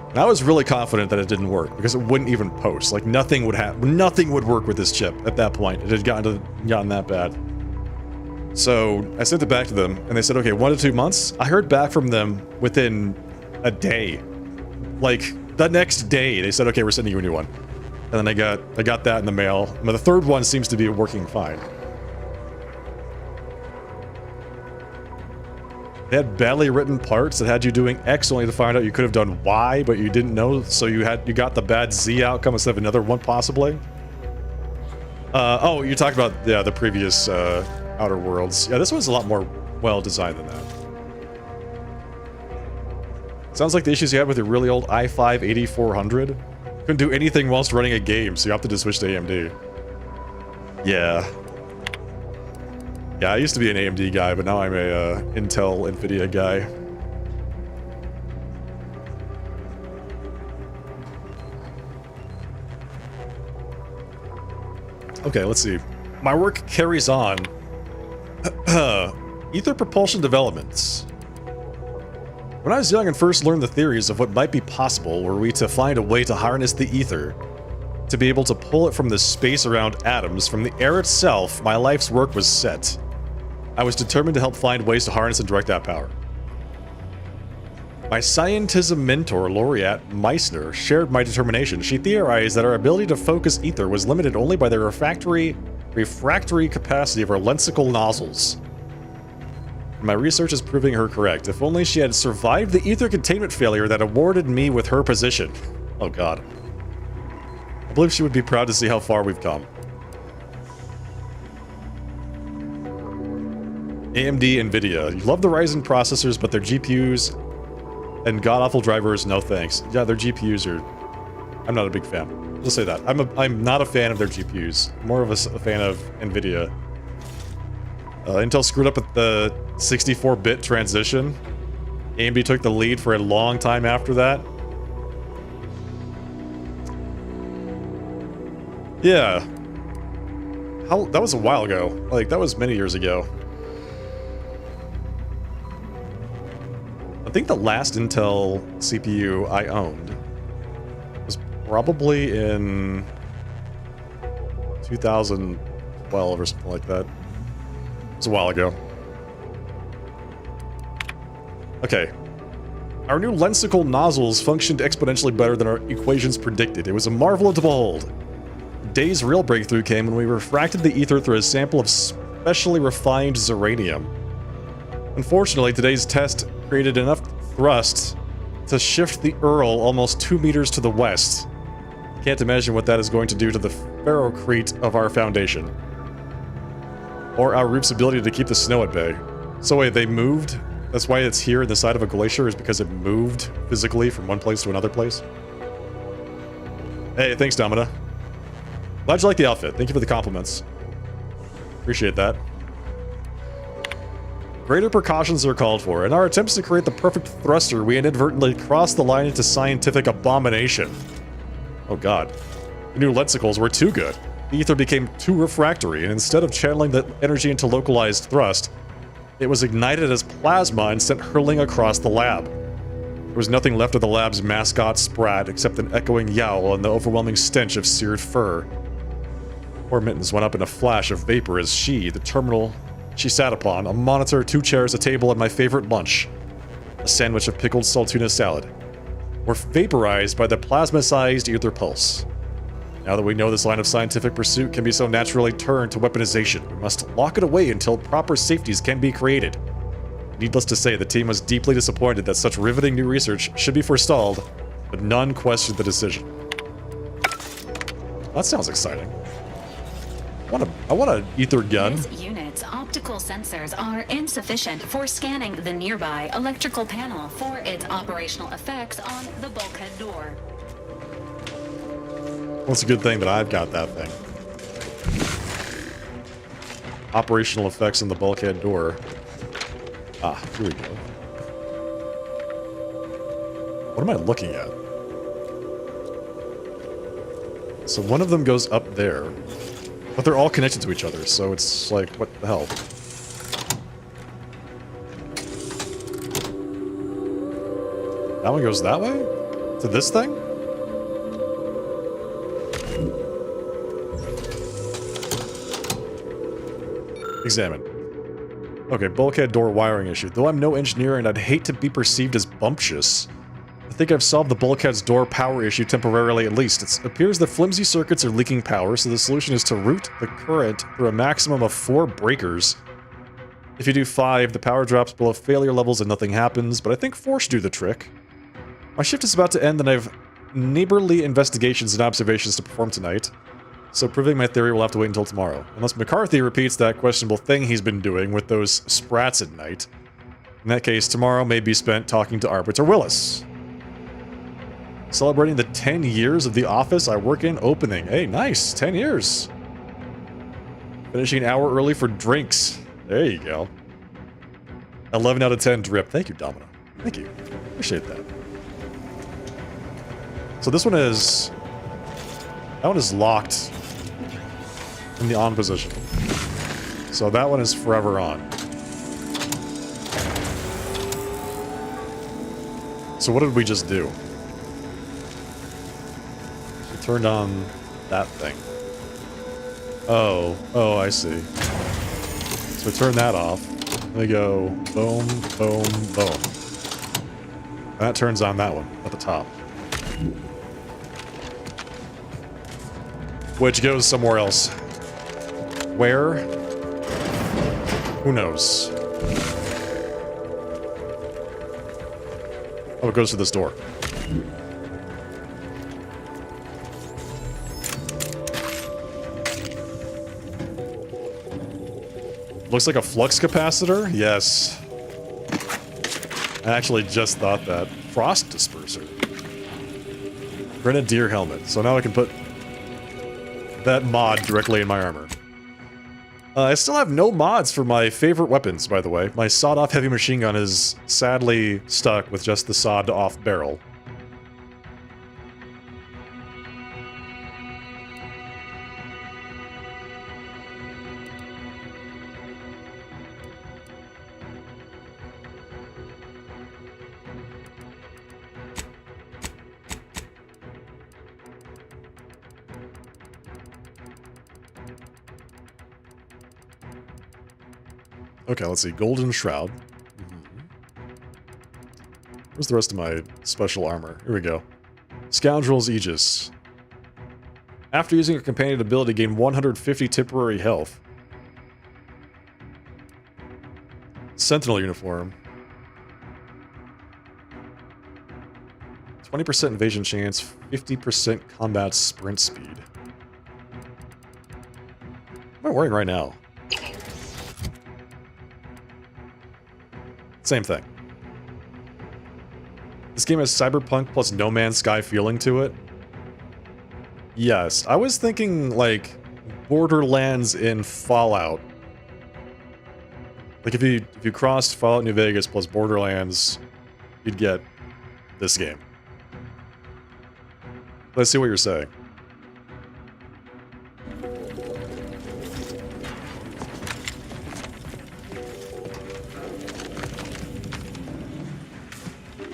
And I was really confident that it didn't work because it wouldn't even post. Like nothing would work with this chip at that point. It had gotten that bad. So I sent it back to them and they said, okay, 1 to 2 months. I heard back from them within a day. Like the next day, they said, okay, we're sending you a new one. And then I got that in the mail. But the third one seems to be working fine. They had badly written parts that had you doing X only to find out you could have done Y, but you didn't know, so you got the bad Z outcome instead of another one possibly. Oh, you talked about the previous Outer Worlds. Yeah, this one's a lot more well designed than that. Sounds like the issues you had with your really old i5-8400. Couldn't do anything whilst running a game, so you opted to switch to AMD. Yeah. Yeah, I used to be an AMD guy, but now I'm a Intel Nvidia guy. Okay, let's see. My work carries on. Ether propulsion developments. When I was young and first learned the theories of what might be possible were we to find a way to harness the ether, to be able to pull it from the space around atoms, from the air itself, my life's work was set. I was determined to help find ways to harness and direct that power. My scientism mentor, Laureate Meissner, shared my determination. She theorized that our ability to focus ether was limited only by the refractory capacity of our lensical nozzles. My research is proving her correct. If only she had survived the ether containment failure that awarded me with her position. Oh god. I believe she would be proud to see how far we've come. AMD, Nvidia. You love the Ryzen processors, but their GPUs and god-awful drivers, no thanks. Yeah, their GPUs are... I'm not a big fan. We'll say that. I'm not a fan of their GPUs. More of a fan of Nvidia. Intel screwed up with the 64-bit transition. AMD took the lead for a long time after that. Yeah. That was a while ago. Like, that was many years ago. I think the last Intel CPU I owned was probably in 2012 or something like that. It was a while ago. Okay. Our new lensical nozzles functioned exponentially better than our equations predicted. It was a marvel to behold. The day's real breakthrough came when we refracted the ether through a sample of specially refined zirconium. Unfortunately, today's test created enough thrust to shift the Earl almost 2 meters to the west. Can't imagine what that is going to do to the ferrocrete of our foundation. Or our roof's ability to keep the snow at bay. So wait, they moved? That's why it's here in the side of a glacier, is because it moved physically from one place to another place? Hey, thanks, Domina. Glad you like the outfit. Thank you for the compliments. Appreciate that. Greater precautions are called for. In our attempts to create the perfect thruster, we inadvertently crossed the line into scientific abomination. Oh god. The new lensicles were too good. The ether became too refractory, and instead of channeling the energy into localized thrust, it was ignited as plasma and sent hurling across the lab. There was nothing left of the lab's mascot Sprat except an echoing yowl and the overwhelming stench of seared fur. Poor Mittens went up in a flash of vapor as the terminal she sat upon, a monitor, 2 chairs, a table, and my favorite lunch, a sandwich of pickled saltuna salad, were vaporized by the plasma-sized ether pulse. Now that we know this line of scientific pursuit can be so naturally turned to weaponization, we must lock it away until proper safeties can be created. Needless to say, the team was deeply disappointed that such riveting new research should be forestalled, but none questioned the decision. That sounds exciting. I want an ether gun. This unit's optical sensors are insufficient for scanning the nearby electrical panel for its operational effects on the bulkhead door. Well, it's a good thing that I've got that thing. Operational effects in the bulkhead door. Ah, here we go. What am I looking at? So one of them goes up there, but they're all connected to each other, so it's like, what the hell? That one goes that way? To this thing? Examine. Okay, bulkhead door wiring issue. Though I'm no engineer and I'd hate to be perceived as bumptious, I think I've solved the bulkhead's door power issue temporarily at least. It appears the flimsy circuits are leaking power, so the solution is to route the current through a maximum of 4 breakers. If you do 5, the power drops below failure levels and nothing happens, but I think 4 should do the trick. My shift is about to end and I have neighborly investigations and observations to perform tonight, so proving my theory will have to wait until tomorrow. Unless McCarthy repeats that questionable thing he's been doing with those sprats at night. In that case, tomorrow may be spent talking to Arbiter Willis. Celebrating the 10 years of the office I work in opening. Hey, nice, 10 years. Finishing an hour early for drinks. There you go. 11 out of 10 drip. Thank you, Domino. Thank you. Appreciate that. So this one is... That one is locked in the on position. So that one is forever on. So what did we just do? We turned on that thing. Oh, I see. So turn that off. We go boom, boom, boom. That turns on that one at the top. Which goes somewhere else. Where? Who knows? Oh, it goes to this door. Looks like a flux capacitor? Yes. I actually just thought that. Frost disperser. Grenadier helmet. So now I can put that mod directly in my armor. I still have no mods for my favorite weapons, by the way. My sawed-off heavy machine gun is sadly stuck with just the sawed-off barrel. Okay, let's see. Golden Shroud. Where's the rest of my special armor? Here we go. Scoundrel's Aegis. After using a companion ability, gain 150 temporary health. Sentinel uniform. 20% invasion chance, 50% combat sprint speed. What am I wearing right now? Same thing. This game has Cyberpunk plus No Man's Sky feeling to it. Yes, I was thinking like Borderlands in Fallout. Like if you crossed Fallout New Vegas plus Borderlands, you'd get this game. Let's see what you're saying.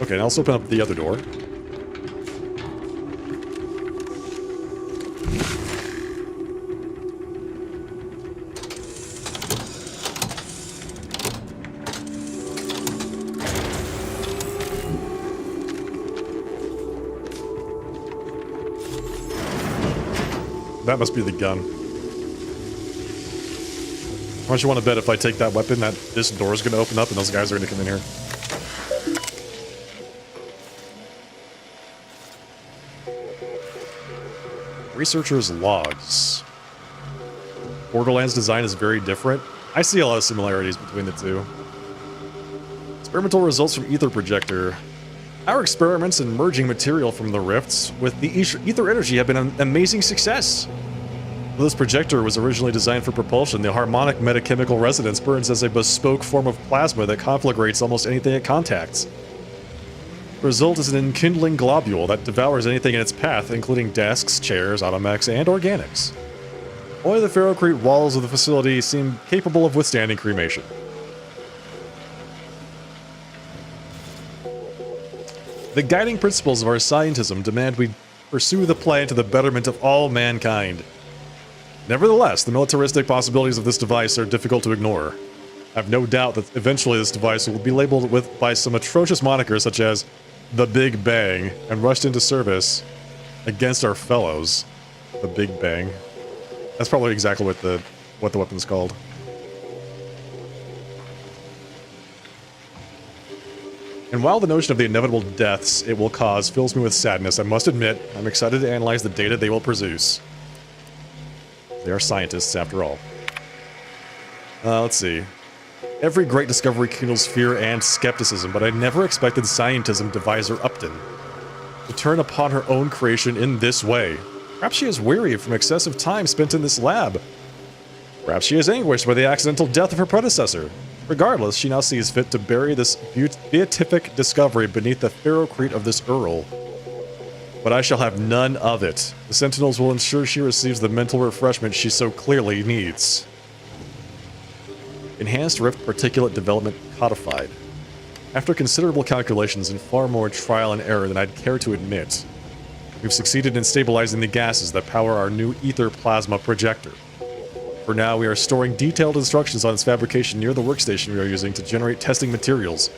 Okay, now let's open up the other door. That must be the gun. How much you want to bet if I take that weapon that this door is going to open up and those guys are going to come in here? Researcher's logs. Borderlands design is very different. I see a lot of similarities between the two. Experimental results from Ether Projector. Our experiments in merging material from the rifts with the ether energy have been an amazing success. Though this projector was originally designed for propulsion, the harmonic metachemical resonance burns as a bespoke form of plasma that conflagrates almost anything it contacts. The result is an enkindling globule that devours anything in its path, including desks, chairs, automechs, and organics. Only the ferrocrete walls of the facility seem capable of withstanding cremation. The guiding principles of our scientism demand we pursue the plan to the betterment of all mankind. Nevertheless, the militaristic possibilities of this device are difficult to ignore. I have no doubt that eventually this device will be labeled by some atrocious monikers such as the Big Bang and rushed into service against our fellows. The Big Bang. That's probably exactly what the weapon's called. And while the notion of the inevitable deaths it will cause fills me with sadness, I must admit I'm excited to analyze the data they will produce. They are scientists, after all. Let's see. Every great discovery kindles fear and skepticism, but I never expected scientism deviser Upton to turn upon her own creation in this way. Perhaps she is weary from excessive time spent in this lab. Perhaps she is anguished by the accidental death of her predecessor. Regardless, she now sees fit to bury this beatific discovery beneath the ferrocrete of this Earl. But I shall have none of it. The Sentinels will ensure she receives the mental refreshment she so clearly needs. Enhanced Rift Particulate Development Codified. After considerable calculations and far more trial and error than I'd care to admit, we've succeeded in stabilizing the gases that power our new ether plasma projector. For now, we are storing detailed instructions on its fabrication near the workstation we are using to generate testing materials.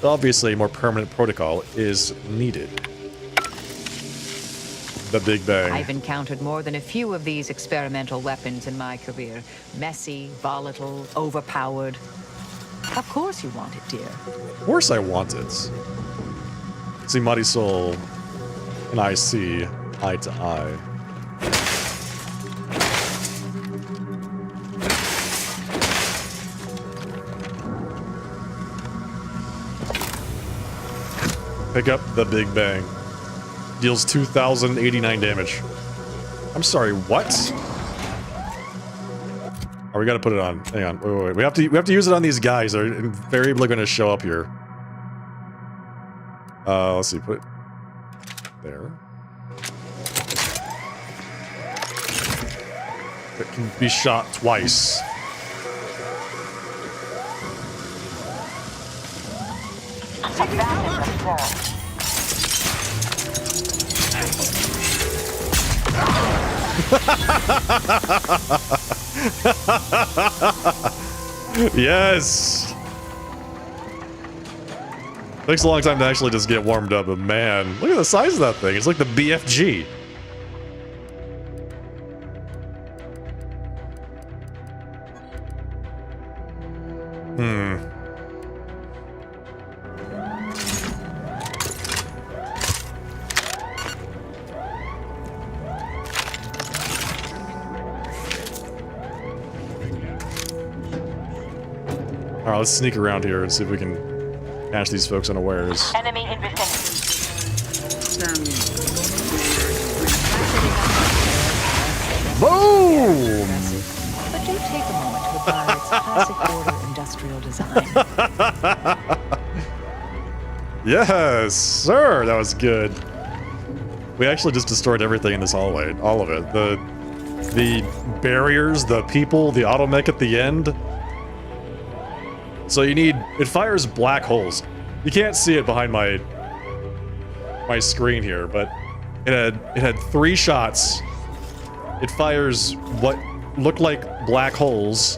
Obviously, a more permanent protocol is needed. The Big Bang. I've encountered more than a few of these experimental weapons in my career. Messy, volatile, overpowered. Of course you want it, dear. Of course I want it. See, Marisol and I see eye to eye. Pick up the Big Bang. Deals 2,089 damage. I'm sorry, what? Oh, we gotta put it on. Hang on, wait. We have to use it on these guys. They're invariably gonna show up here. Let's see, put it there. It can be shot twice. Yes! Takes a long time to actually just get warmed up, but man, look at the size of that thing. It's like the BFG. Alright, let's sneak around here and see if we can catch these folks unawares. Enemy in vicinity. Boom! But do take a moment to admire its classic order industrial design. Yes, sir! That was good. We actually just destroyed everything in this hallway. All of it. The barriers, the people, the automech at the end. So it fires black holes. You can't see it behind my screen here, but it had 3 shots. It fires what looked like black holes,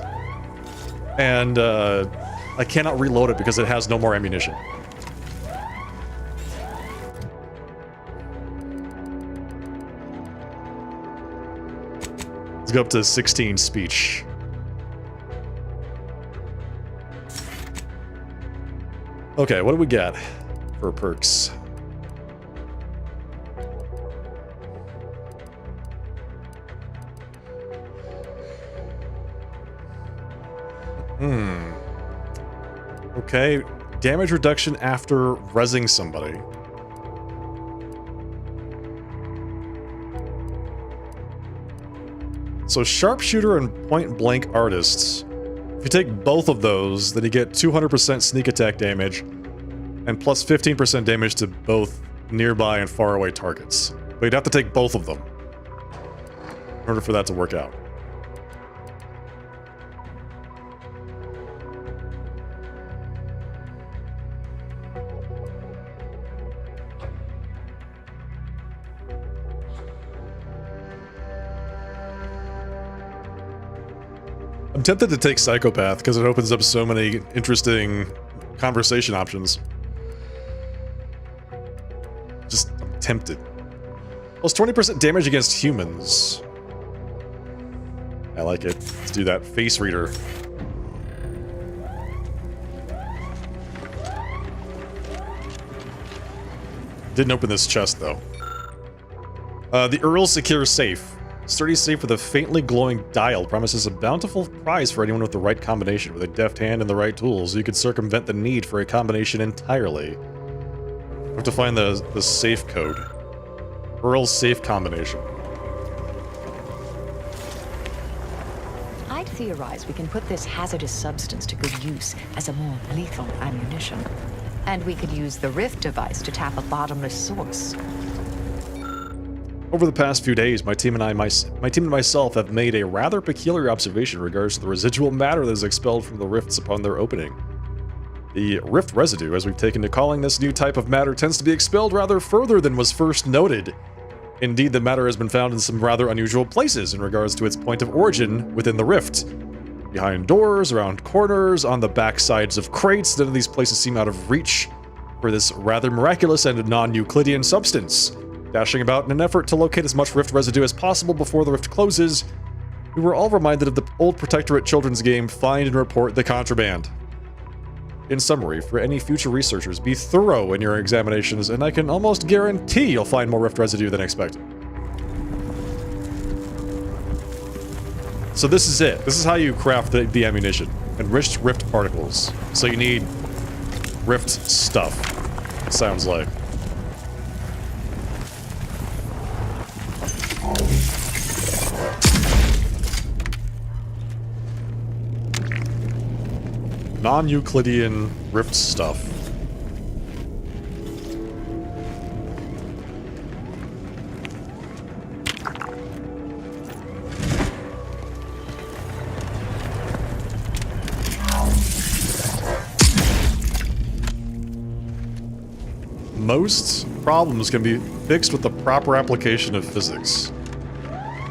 and I cannot reload it because it has no more ammunition. Let's go up to 16 speech. Okay, what do we got for perks? Okay, damage reduction after rezzing somebody. So sharpshooter and point blank artists. If you take both of those, then you get 200% sneak attack damage and plus 15% damage to both nearby and far away targets. But you'd have to take both of them in order for that to work out. I'm tempted to take Psychopath because it opens up so many interesting conversation options. Just I'm tempted. Plus 20% damage against humans. I like it. Let's do that. Face reader. Didn't open this chest though. The Earl Secure Safe. Sturdy safe with a faintly glowing dial promises a bountiful prize for anyone with the right combination. With a deft hand and the right tools, you could circumvent the need for a combination entirely. We have to find the safe code. Earl's safe combination. I'd theorize we can put this hazardous substance to good use as a more lethal ammunition. And we could use the Rift device to tap a bottomless source. Over the past few days, my team and myself have made a rather peculiar observation in regards to the residual matter that is expelled from the rifts upon their opening. The rift residue, as we've taken to calling this new type of matter, tends to be expelled rather further than was first noted. Indeed, the matter has been found in some rather unusual places in regards to its point of origin within the rift. Behind doors, around corners, on the back sides of crates, none of these places seem out of reach for this rather miraculous and non-Euclidean substance. Dashing about in an effort to locate as much rift residue as possible before the rift closes, we were all reminded of the old Protectorate children's game, Find and Report the Contraband. In summary, for any future researchers, be thorough in your examinations, and I can almost guarantee you'll find more rift residue than expected. So this is it. This is how you craft the ammunition. Enriched rift particles. So you need rift stuff, it sounds like. Non-Euclidean rift stuff. Most problems can be fixed with the proper application of physics.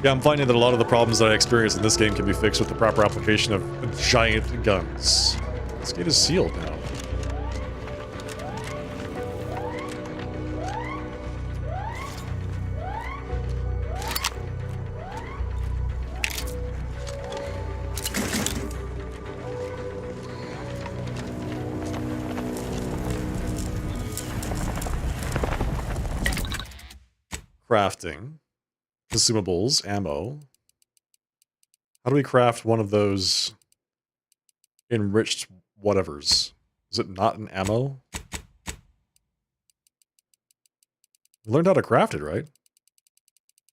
Yeah, I'm finding that a lot of the problems that I experience in this game can be fixed with the proper application of giant guns. This gate is sealed now. Crafting. Consumables, ammo. How do we craft one of those enriched whatevers? Is it not an ammo? We learned how to craft it, right?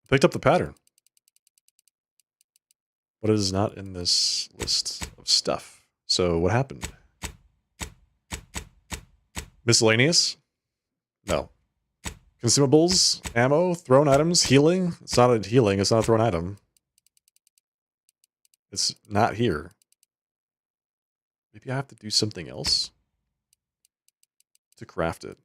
Picked up the pattern. But it is not in this list of stuff. So what happened? Miscellaneous? No. Consumables, ammo, thrown items, healing. It's not a healing, it's not a thrown item. It's not here. Maybe I have to do something else to craft it.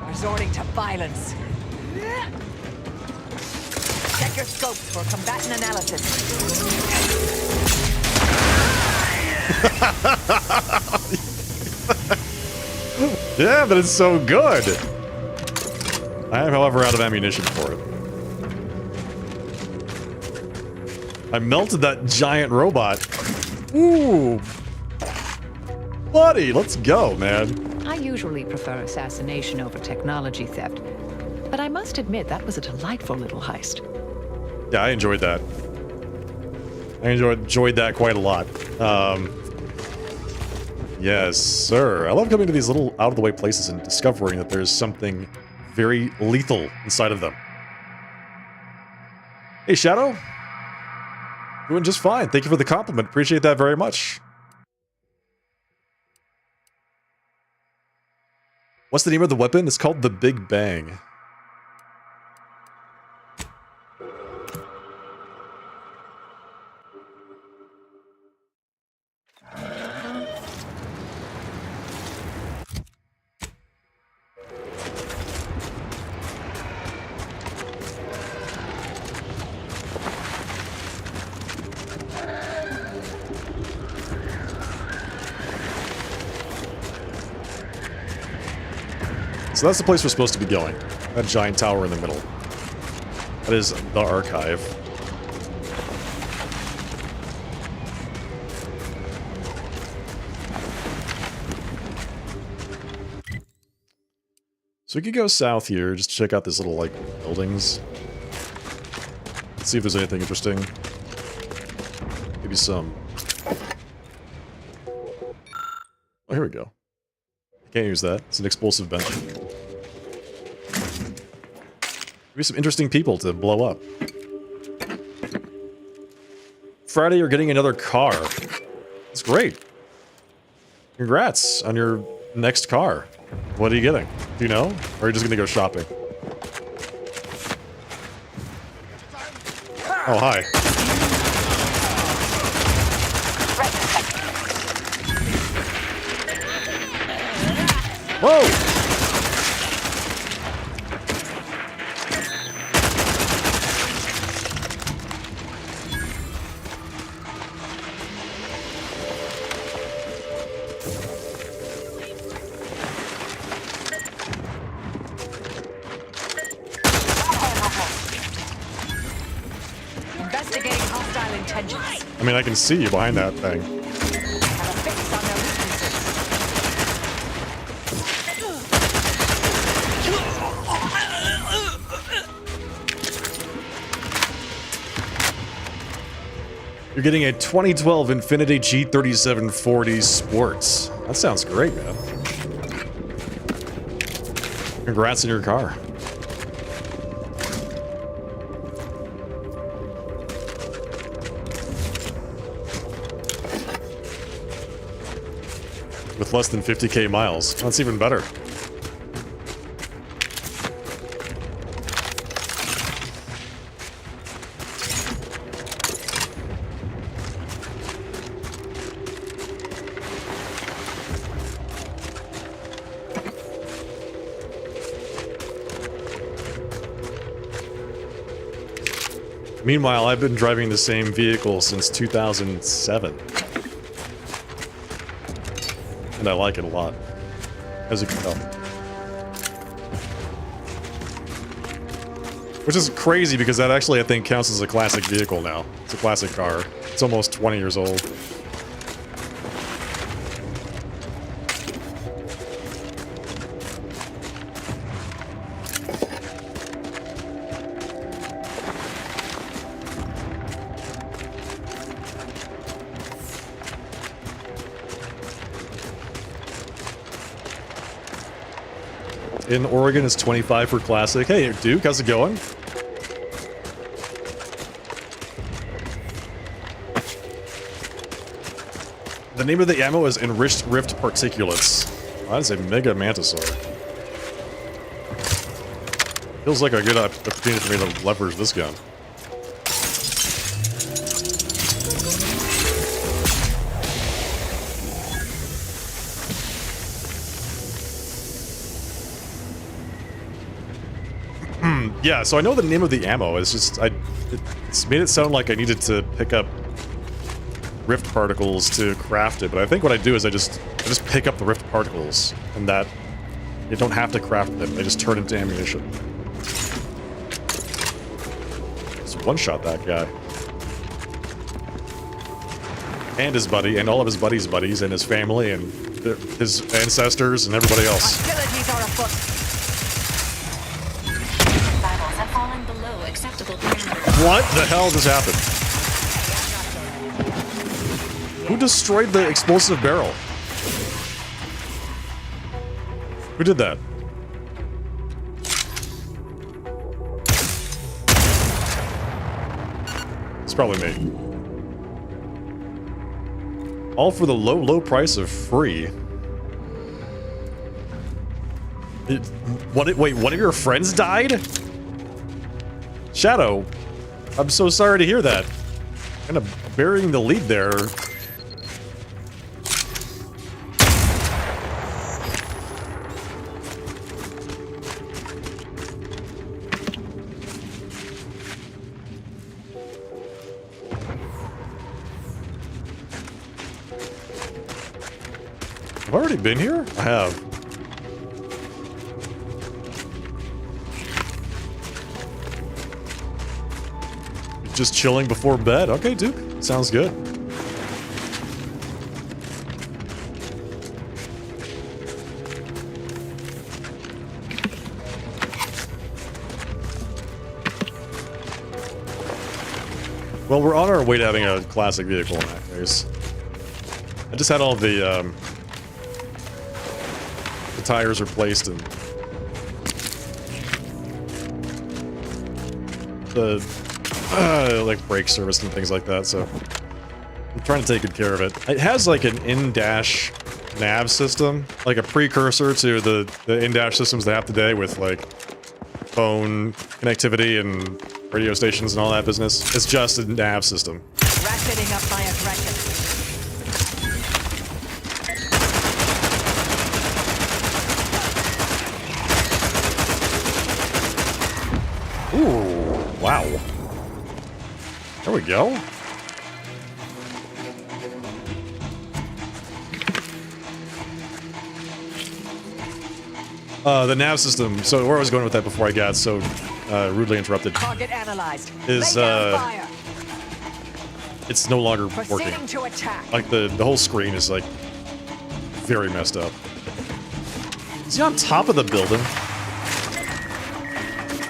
Resorting to violence. Check your scopes for combatant analysis. Yeah, but it's so good. I am, however, out of ammunition for it. I melted that giant robot. Ooh. Buddy, let's go, man. I usually prefer assassination over technology theft, but I must admit that was a delightful little heist. Yeah, I enjoyed that. I enjoyed that quite a lot. Yes, sir. I love coming to these little out-of-the-way places and discovering that there's something very lethal inside of them. Hey, Shadow. Doing just fine. Thank you for the compliment. Appreciate that very much. What's the name of the weapon? It's called the Big Bang. So that's the place we're supposed to be going. That giant tower in the middle. That is the archive. So we could go south here, just to check out these little, like, buildings. Let's see if there's anything interesting. Maybe some Oh, here we go. Can't use that. It's an explosive bench. Maybe some interesting people to blow up. Friday, you're getting another car. That's great. Congrats on your next car. What are you getting? Do you know? Or are you just gonna go shopping? Oh, hi. Whoa! Investigating hostile intentions. I mean, I can see you behind that thing. Have a fix on their weaknesses. You're getting a 2012 Infiniti G3740 Sports. That sounds great, man. Congrats on your car. With less than 50k miles. That's even better. Meanwhile, I've been driving the same vehicle since 2007. And I like it a lot, as you can tell. Which is crazy because that actually, I think, counts as a classic vehicle now. It's a classic car. It's almost 20 years old. In Oregon, it's 25 for classic. Hey, Duke, how's it going? The name of the ammo is Enriched Rift Particulates. That is a Mega Mantisaur. Feels like a good opportunity for me to leverage this gun. Yeah, so I know the name of the ammo. It's just it's made it sound like I needed to pick up rift particles to craft it, but I think what I do is I just pick up the rift particles, and that you don't have to craft them. They just turn into ammunition. Just one-shot that guy. And his buddy, and all of his buddies' buddies, and his family, and his ancestors, and everybody else. Hostilities are afoot. What the hell just happened? Who destroyed the explosive barrel? Who did that? It's probably me. All for the low, low price of free. Wait, one of your friends died? Shadow, I'm so sorry to hear that. Kind of burying the lead there. Have I already been here? I have. Just chilling before bed. Okay, Duke. Sounds good. Well, we're on our way to having a classic vehicle in that case. I just had all the tires replaced and the like brake service and things like that, so I'm trying to take good care of it. It has like an in-dash nav system, like a precursor to the in-dash systems they have today with like phone connectivity and radio stations and all that business. It's just a nav system. Ratcheting up my aggression. Ooh, wow. There we go. The nav system, so where I was going with that before I got so rudely interrupted, Target analyzed. is Lay down fire. it's no longer Proceeding working. to attack. Like the whole screen is like very messed up. Is he on top of the building?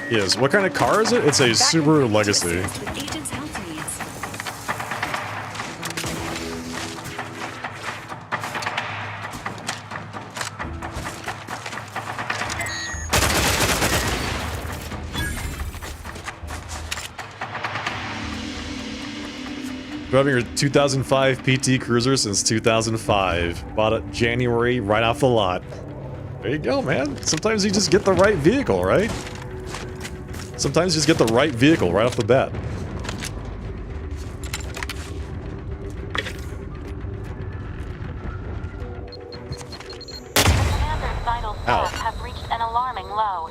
He is. What kind of car is it? It's a Subaru Legacy. With agent's health needs. Driving your 2005 PT Cruiser since 2005. Bought it January right off the lot. There you go, man. Sometimes you just get the right vehicle, right? Sometimes you just get the right vehicle right off the bat. Commander's vital Ow. stats have reached an alarming low.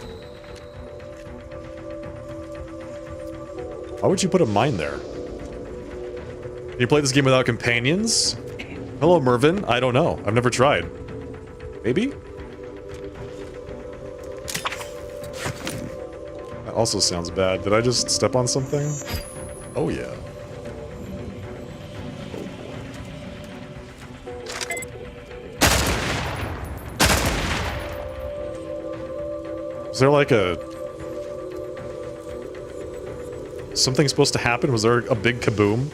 Why would you put a mine there? Can you play this game without companions? Hello, Mervin. I don't know. I've never tried. Maybe? That also sounds bad. Did I just step on something? Oh, yeah. Is there like a... something supposed to happen? Was there a big kaboom?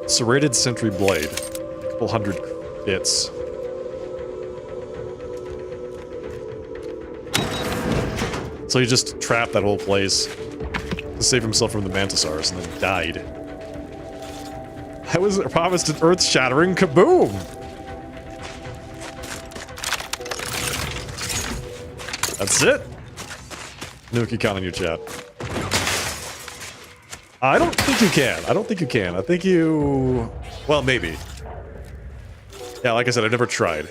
Serrated Sentry Blade. A couple hundred bits. So he just trapped that whole place to save himself from the Mantisaurs and then died. I was promised an earth-shattering kaboom! That's it! Nuki count on your chat. I don't think you can. I don't think you can. I think you... well, maybe. Yeah, like I said, I've never tried.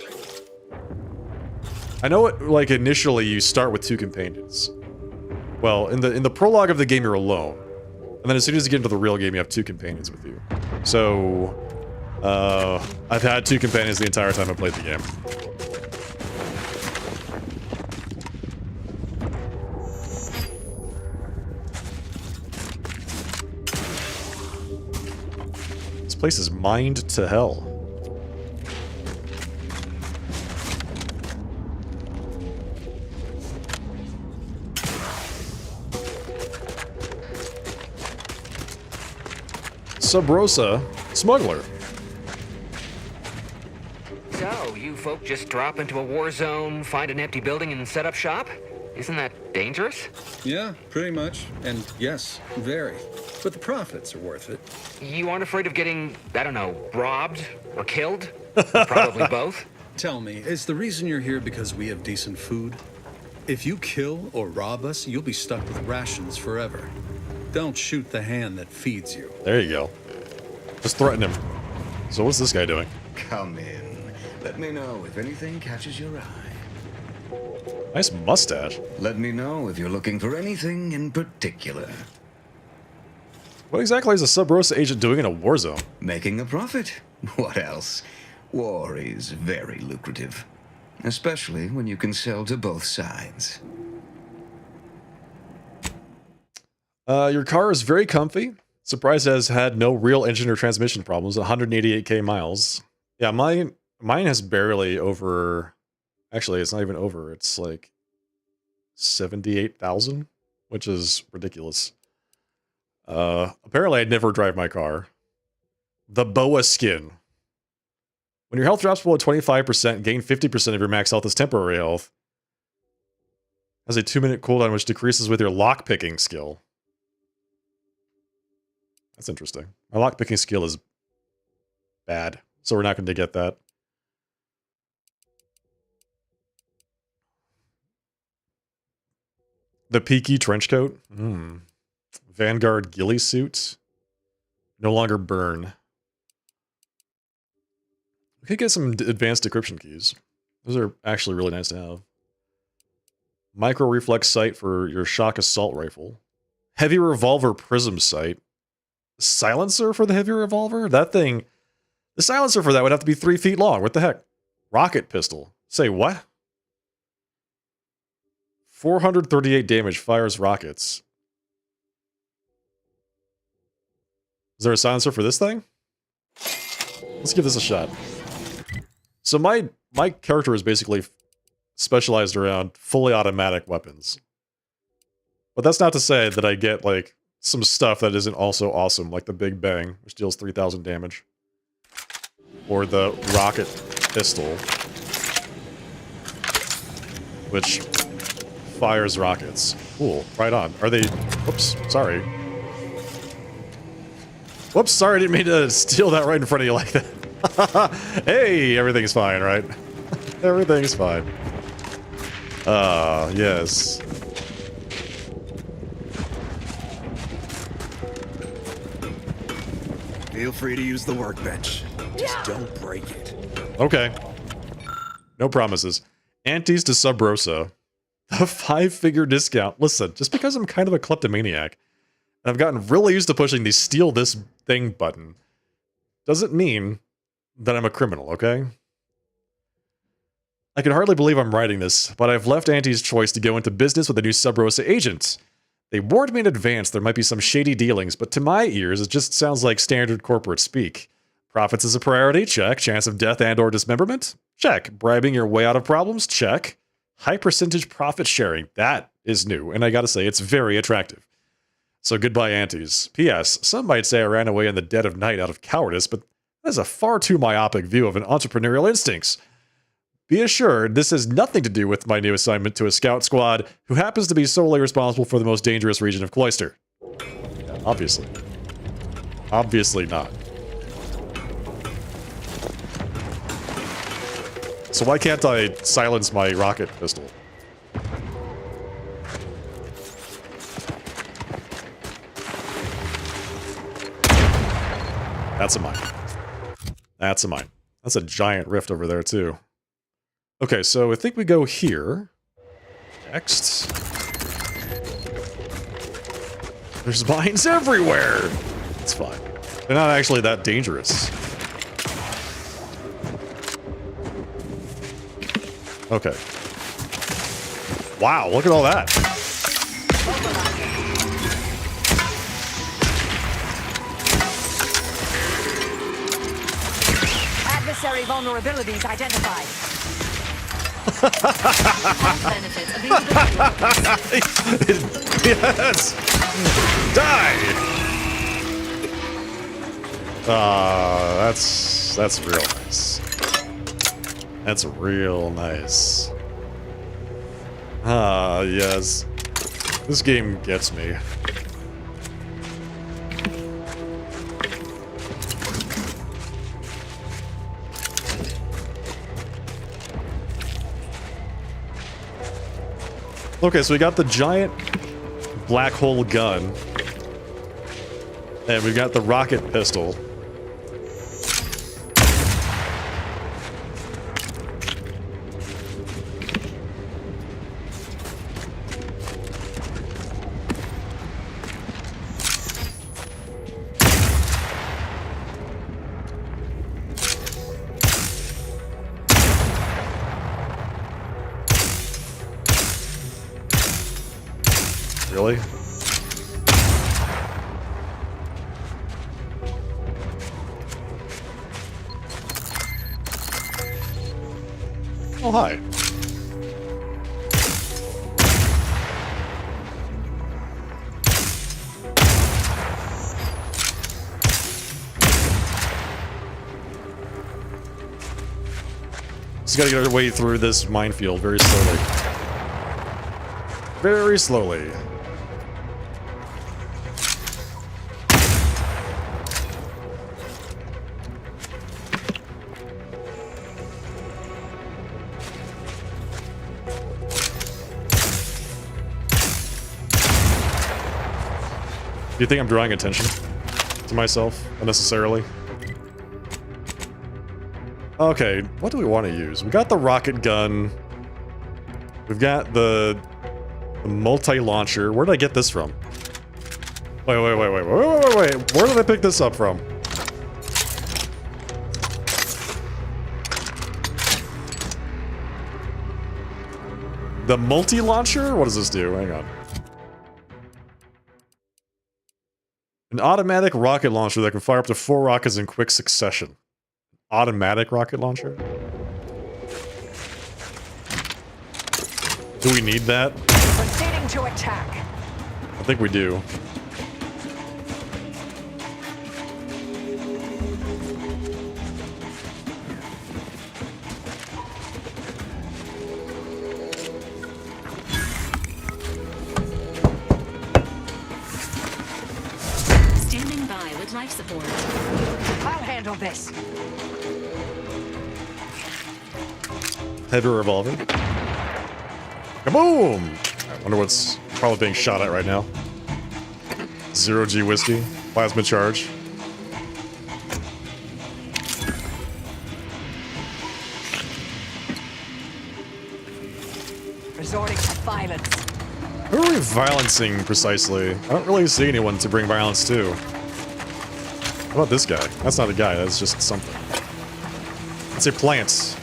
I know it, like, initially you start with 2 companions. Well, in the prologue of the game, you're alone. And then as soon as you get into the real game, you have 2 companions with you. So... I've had 2 companions the entire time I played the game. This place is mined to hell. Sub Rosa, smuggler. So, you folk just drop into a war zone, find an empty building, and set up shop? Isn't that dangerous? Yeah, pretty much. And yes, very. But the profits are worth it. You aren't afraid of getting, I don't know, robbed or killed? Probably both. Tell me, is the reason you're here because we have decent food? If you kill or rob us, you'll be stuck with rations forever. Don't shoot the hand that feeds you. There you go. Just threaten him. So what's this guy doing? Come in. Let me know if anything catches your eye. Nice mustache. Let me know if you're looking for anything in particular. What exactly is a Sub Rosa agent doing in a war zone? Making a profit. What else? War is very lucrative. Especially when you can sell to both sides. Your car is very comfy. Surprised it has had no real engine or transmission problems. 188k miles. Yeah, mine has barely over... actually, it's not even over. It's like 78,000, which is ridiculous. Apparently I'd never drive my car. The Boa skin. When your health drops below 25%, gain 50% of your max health as temporary health. Has a 2-minute cooldown which decreases with your lockpicking skill. That's interesting. My lockpicking skill is bad, so we're not going to get that. The Peaky trenchcoat. Vanguard ghillie suit. No longer burn. We could get some advanced decryption keys. Those are actually really nice to have. Micro reflex sight for your shock assault rifle. Heavy revolver prism sight. Silencer for the heavy revolver? That thing... The silencer for that would have to be 3 feet long. What the heck? Rocket pistol. Say what? 438 damage, fires rockets. Is there a silencer for this thing? Let's give this a shot. So my character is basically specialized around fully automatic weapons. But that's not to say that I get, like, some stuff that isn't also awesome, like the Big Bang, which deals 3,000 damage. Or the rocket pistol, which fires rockets. Cool, right on. Are they... Whoops, sorry. Whoops, sorry, I didn't mean to steal that right in front of you like that. Hey, everything's fine, right? Everything's fine. Yes. Feel free to use the workbench. Just don't break it. Okay. No promises. Antes to Sub Rosa. A 5-figure discount. Listen, just because I'm kind of a kleptomaniac, and I've gotten really used to pushing the steal this thing button, doesn't mean that I'm a criminal, okay? I can hardly believe I'm writing this, but I've left Auntie's choice to go into business with a new Sub Rosa agent. They warned me in advance there might be some shady dealings, but to my ears, it just sounds like standard corporate speak. Profits is a priority? Check. Chance of death and or dismemberment? Check. Bribing your way out of problems? Check. High percentage profit sharing? That is new, and I gotta say, it's very attractive. So goodbye, Aunties. P.S. Some might say I ran away in the dead of night out of cowardice, but that's a far too myopic view of an entrepreneurial instincts. Be assured, this has nothing to do with my new assignment to a scout squad, who happens to be solely responsible for the most dangerous region of Cloister. Yeah, obviously. Obviously not. So why can't I silence my rocket pistol? That's a mine. That's a mine. That's a giant rift over there, too. Okay, so I think we go here. Next. There's mines everywhere! It's fine. They're not actually that dangerous. Okay. Wow, look at all that. Adversary vulnerabilities identified. Yes! Die! That's real nice. That's real nice. Ah, yes. This game gets me. Okay, so we got the giant black hole gun. And we've got the rocket pistol. Really? Oh, hi. Just gotta get our way through this minefield very slowly. Very slowly. Do you think I'm drawing attention to myself unnecessarily? Okay, what do we want to use? We got the rocket gun. We've got the multi-launcher. Where did I get this from? Wait. Where did I pick this up from? The multi-launcher? What does this do? Hang on. An automatic rocket launcher that can fire up to 4 rockets in quick succession. Automatic rocket launcher? Do we need that? Proceeding to attack. I think we do. Standing by with life support. I'll handle this. Heavy revolver. Kaboom! I wonder what's probably being shot at right now. 0G whiskey. Plasma charge. Resorting to violence. Who are we violencing precisely? I don't really see anyone to bring violence to. How about this guy? That's not a guy, that's just something. Let's say plants.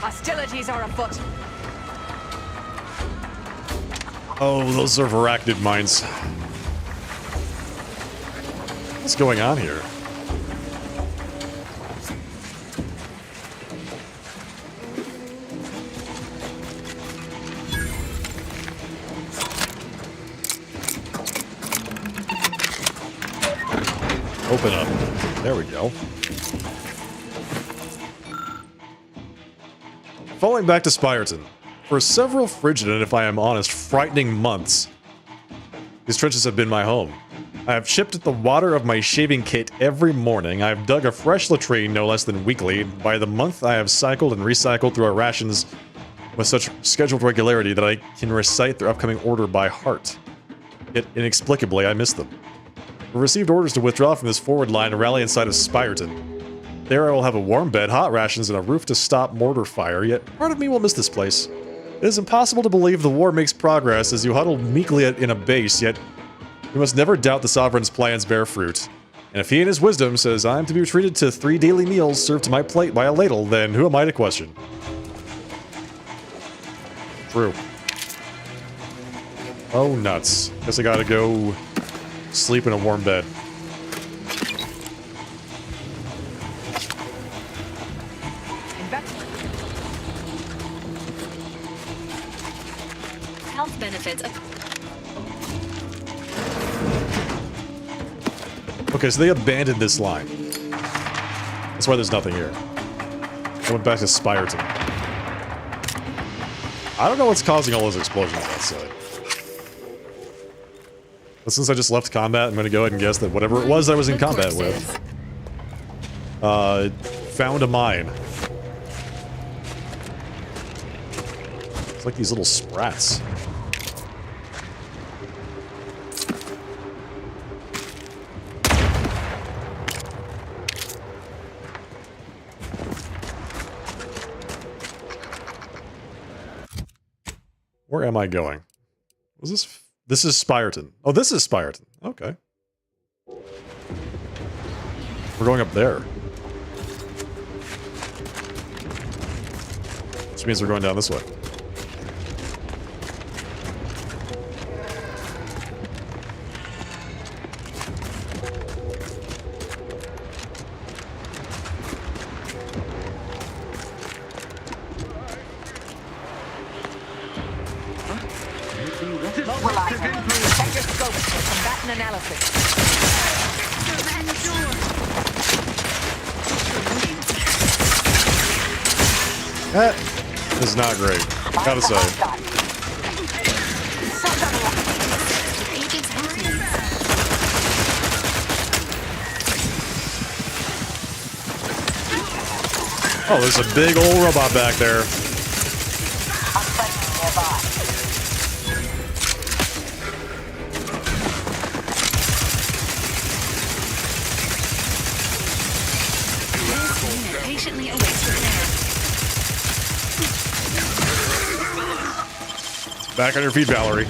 Hostilities are afoot. Oh, those are arachnid mines. What's going on here? Open up. There we go. Falling back to Spyreton. For several frigid and, if I am honest, frightening months, these trenches have been my home. I have chipped at the water of my shaving kit every morning. I have dug a fresh latrine no less than weekly. By the month, I have cycled and recycled through our rations with such scheduled regularity that I can recite their upcoming order by heart. Yet, inexplicably, I miss them. We received orders to withdraw from this forward line and rally inside of Spyreton. There I will have a warm bed, hot rations, and a roof to stop mortar fire, yet part of me will miss this place. It is impossible to believe the war makes progress as you huddle meekly in a base, yet you must never doubt the Sovereign's plans bear fruit. And if he in his wisdom says I am to be treated to 3 daily meals served to my plate by a ladle, then who am I to question? True. Oh, nuts. Guess I gotta go sleep in a warm bed. Health benefits. Okay, so they abandoned this line. That's why there's nothing here. I went back to Spyreton. I don't know what's causing all those explosions on that side. But since I just left combat, I'm gonna go ahead and guess that whatever it was I was in combat with found a mine. It's like these little sprats. Where am I going? Was this? This is Spyreton. Oh, this is Spyreton. Okay. We're going up there. Which means we're going down this way. Mobilizing. Check your scopes for combatant analysis. That is not great. Gotta say. Oh, there's a big old robot back there. Patiently awaits repair. Back on your feet, Valerie.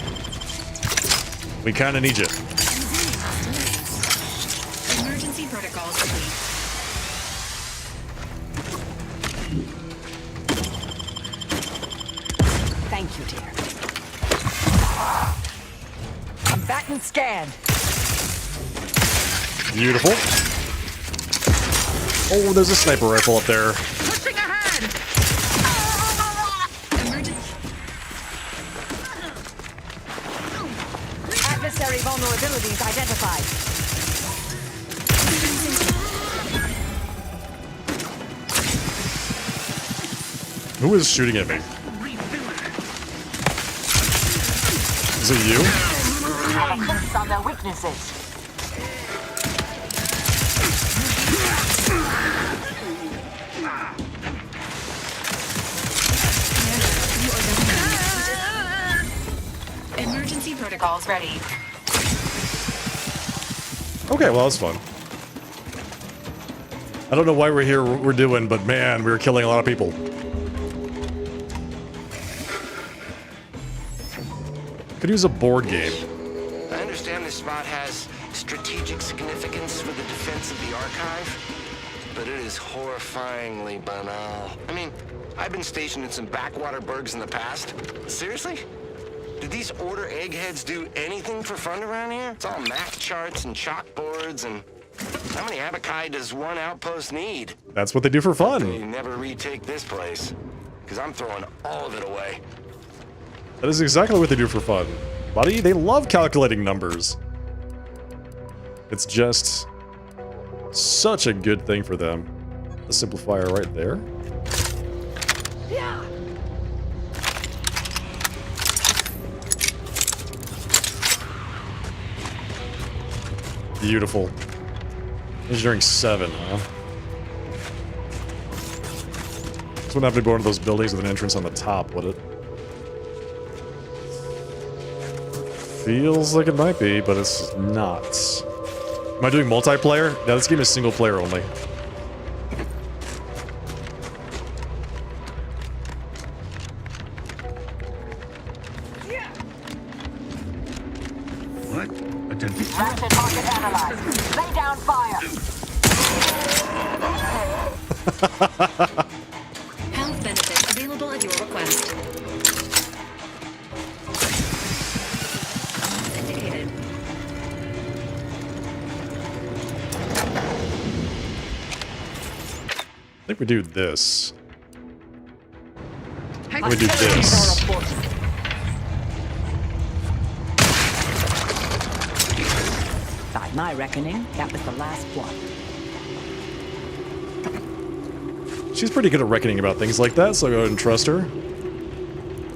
We kind of need you. Emergency protocols complete. Thank you, dear. Combatant scanned. Beautiful. Oh, there's a sniper rifle up there. Pushing ahead. Adversary vulnerabilities identified. Who is shooting at me? Is it you? Have a focus on their weaknesses. Emergency protocols ready. Okay, well, that was fun. I don't know why we're doing, but man, we were killing a lot of people. Could use a board game. I understand this spot has strategic significance for the defense of the archive, but it is horrifyingly banal. I mean, I've been stationed in some backwater burgs in the past. Seriously? Did these Order eggheads do anything for fun around here? It's all math charts and chalkboards, and how many Abakai does one outpost need? That's what they do for fun. They never retake this place, because I'm throwing all of it away. That is exactly what they do for fun. Buddy, they love calculating numbers. It's just such a good thing for them. The simplifier right there. Beautiful. Engineering 7, huh? This wouldn't have to go into those buildings with an entrance on the top, would it? Feels like it might be, but it's not. Am I doing multiplayer? Yeah, this game is single player only. What? Rapid target analyzed. Lay down fire. Health benefits available at your request. Indicated. I think we do this. We do this. By my reckoning, that was the last one. She's pretty good at reckoning about things like that, so I'll go ahead and trust her.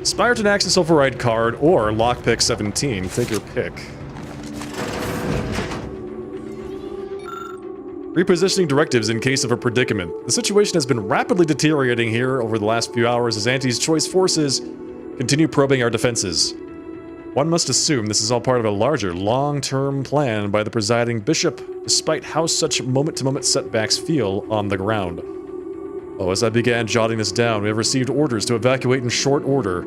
Spyreton Axis Override card or Lockpick 17. Take your pick. Repositioning directives in case of a predicament. The situation has been rapidly deteriorating here over the last few hours as Auntie's choice forces continue probing our defenses. One must assume this is all part of a larger, long-term plan by the presiding bishop, despite how such moment-to-moment setbacks feel on the ground. Oh, as I began jotting this down, we have received orders to evacuate in short order.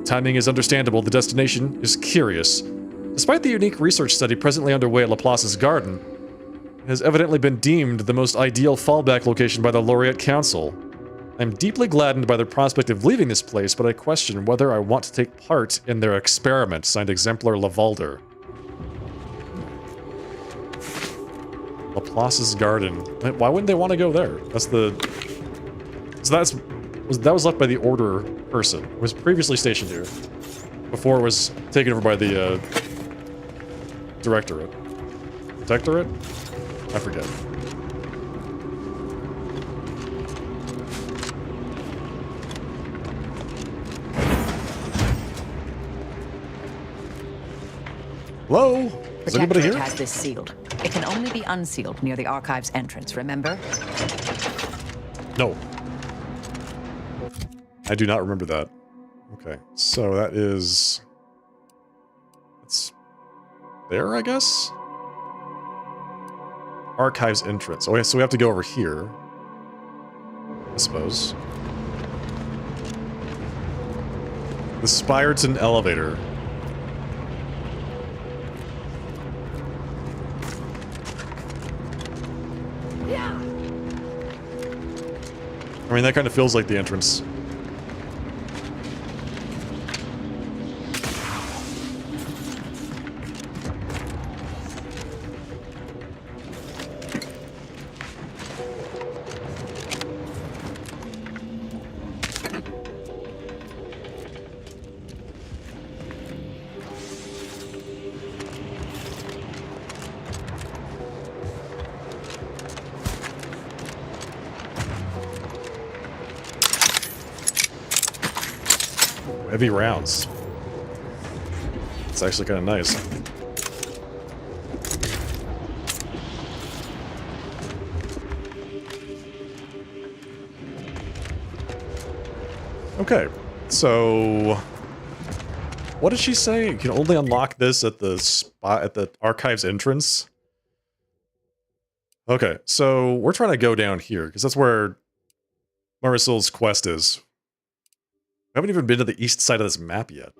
Timing is understandable, the destination is curious. Despite the unique research study presently underway at Laplace's garden, it has evidently been deemed the most ideal fallback location by the Laureate Council. I'm deeply gladdened by the prospect of leaving this place, but I question whether I want to take part in their experiment. Signed Exemplar Lavalder. Laplace's garden. Why wouldn't they want to go there? That's the... So that was left by the Order person. It was previously stationed here. Before it was taken over by the, Directorate. Protectorate? I forget. Hello? Is anybody Protectorate here? has this sealed. It can only be unsealed near the Archive's entrance, remember? No. I do not remember that. Okay, so that is... It's there, I guess? Archives entrance. Oh, yeah, so we have to go over here. I suppose. The Spirton elevator. Yeah. I mean, that kind of feels like the entrance. Heavy rounds. It's actually kind of nice. Okay, so what did she say? You can only unlock this at the spot at the archives entrance. Okay, so we're trying to go down here because that's where Marisol's quest is. I haven't even been to the east side of this map yet.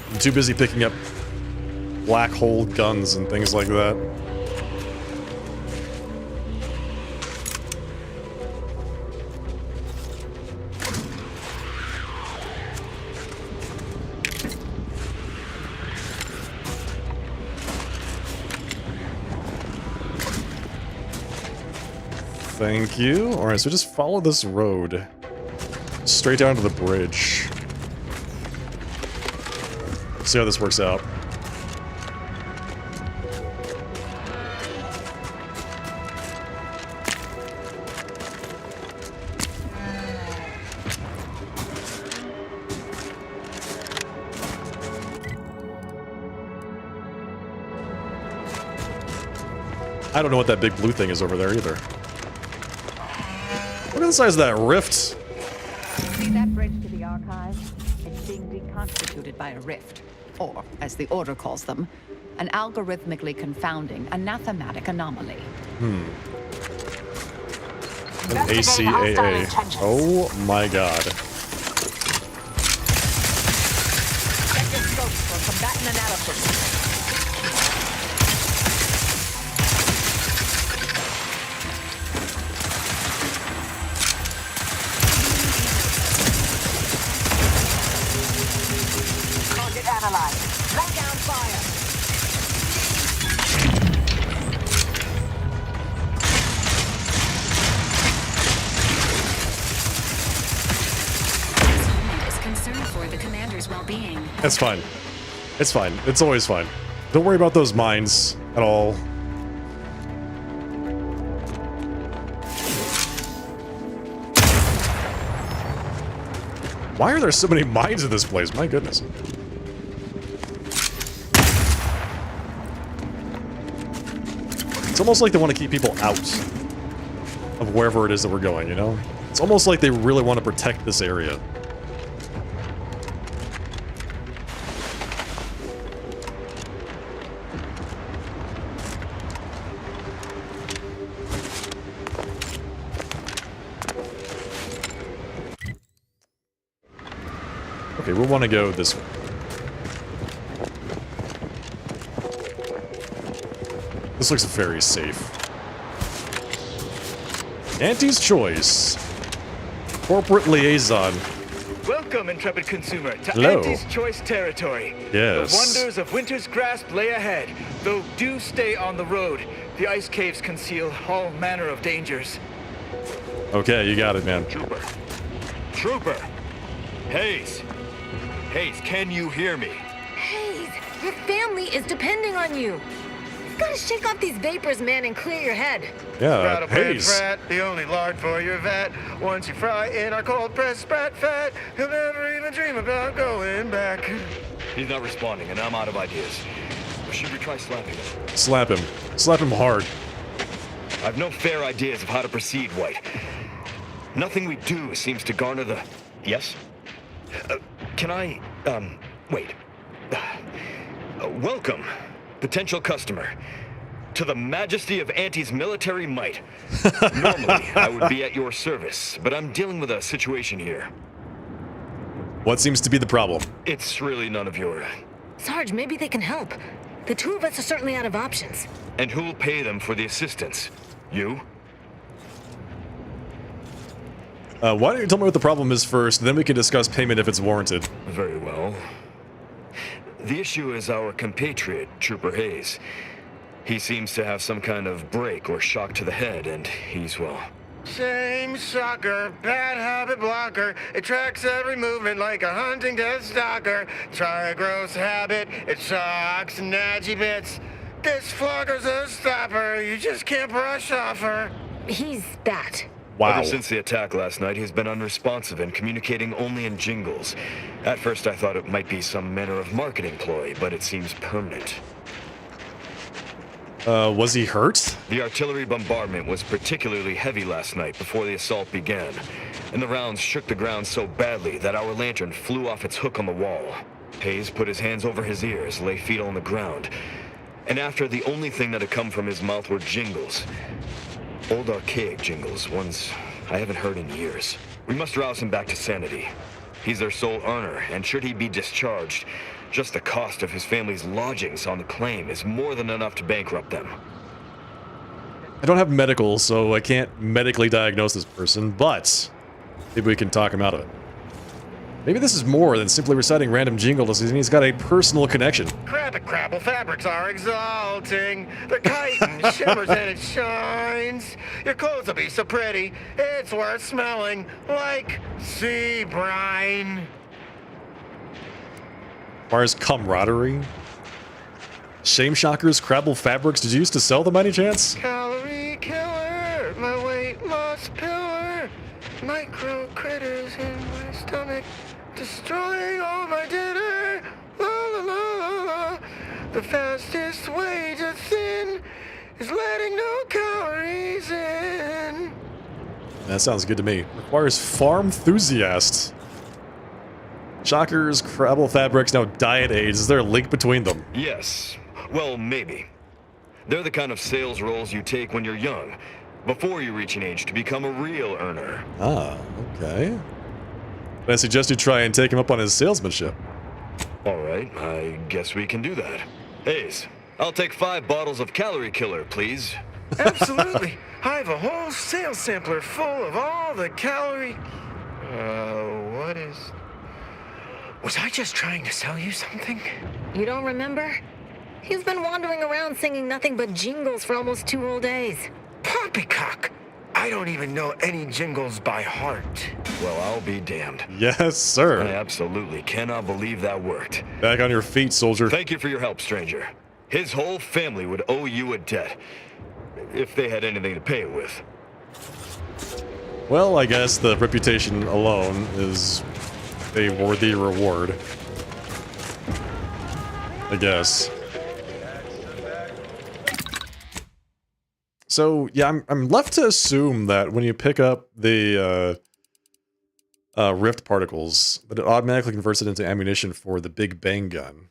I'm too busy picking up black hole guns and things like that. Thank you. Alright, so just follow this road. Straight down to the bridge. See how this works out. I don't know what that big blue thing is over there either. Look at the size of that rift. See that bridge to the Archive? It's being deconstituted by a rift. Or, as the Order calls them, an algorithmically confounding anathematic anomaly. An ACAA. Oh my god. Check your scopes for combatant analysis. Analyze. Lay down fire. Is concerned for the commander's well-being. It's fine. It's fine. It's always fine. Don't worry about those mines at all. Why are there so many mines in this place? My goodness. It's almost like they want to keep people out of wherever it is that we're going, you know? It's almost like they really want to protect this area. Okay, we'll want to go this way. This looks very safe. Auntie's Choice. Corporate Liaison. Welcome, intrepid consumer, to Hello. Auntie's Choice territory. Yes. The wonders of Winter's Grasp lay ahead, though do stay on the road. The ice caves conceal all manner of dangers. Okay, you got it, man. Trooper! Hayes! Hayes, can you hear me? Hayes, your family is depending on you. You've got to shake off these vapors, man, and clear your head. Yeah, Rattle bread Hayes. frat, the only lard for your vat. Once you fry in our cold pressed sprat fat, he'll never even dream about going back. He's not responding, and I'm out of ideas. Or should we try slapping him? Slap him. Slap him hard. I've no fair ideas of how to proceed, White. Nothing we do seems to garner the... Yes? Can I... wait. Welcome, potential customer, to the majesty of Auntie's military might. Normally, I would be at your service, but I'm dealing with a situation here. What seems to be the problem? It's really none of your... Sarge, maybe they can help. The two of us are certainly out of options. And who'll pay them for the assistance? You? Why don't you tell me what the problem is first, then we can discuss payment if it's warranted. Very well. The issue is our compatriot, Trooper Hayes. He seems to have some kind of break or shock to the head, and he's, well... Same sucker, bad habit blocker. It tracks every movement like a hunting death stalker. Try a gross habit, it shocks and nadgy bits. This flogger's a stopper, you just can't brush off her. He's that. Wow. Ever since the attack last night, he's been unresponsive and communicating only in jingles. At first I thought it might be some manner of marketing ploy, but it seems permanent. Was he hurt? The artillery bombardment was particularly heavy last night before the assault began, and the rounds shook the ground so badly that our lantern flew off its hook on the wall. Hayes put his hands over his ears, lay feet on the ground, and after the only thing that had come from his mouth were jingles. Old archaic jingles, ones I haven't heard in years. We must rouse him back to sanity. He's their sole earner, and should he be discharged, just the cost of his family's lodgings on the claim is more than enough to bankrupt them. I don't have medical, so I can't medically diagnose this person, but maybe we can talk him out of it. Maybe this is more than simply reciting random jingles, and he's got a personal connection. Crabble fabrics are exalting. The chitin shimmers and it shines. Your clothes will be so pretty, it's worth smelling like sea brine. Requires camaraderie. Shame Shockers, Crabble Fabrics, did you used to sell them by any chance? Calorie killer, my weight loss pillar. Micro critters in my stomach, destroying all my dinner. La la la la la. The fastest way to thin is letting no calories in. That sounds good to me. Requires farm enthusiasts. Shockers, Crabble Fabrics, now diet aids. Is there a link between them? Yes. Well, maybe. They're the kind of sales roles you take when you're young, before you reach an age to become a real earner. Ah, okay. I suggest you try and take him up on his salesmanship. All right, I guess we can do that. Hayes, I'll take 5 bottles of Calorie Killer, please. Absolutely. I have a whole sales sampler full of all the calorie... what is... Was I just trying to sell you something? You don't remember? He's been wandering around singing nothing but jingles for almost 2 whole days. Poppycock! I don't even know any jingles by heart. Well, I'll be damned. Yes, sir. I absolutely cannot believe that worked. Back on your feet, soldier. Thank you for your help, stranger. His whole family would owe you a debt, if they had anything to pay it with. Well, I guess the reputation alone is a worthy reward. I guess. So, yeah, I'm left to assume that when you pick up the rift particles, that it automatically converts it into ammunition for the Big Bang gun.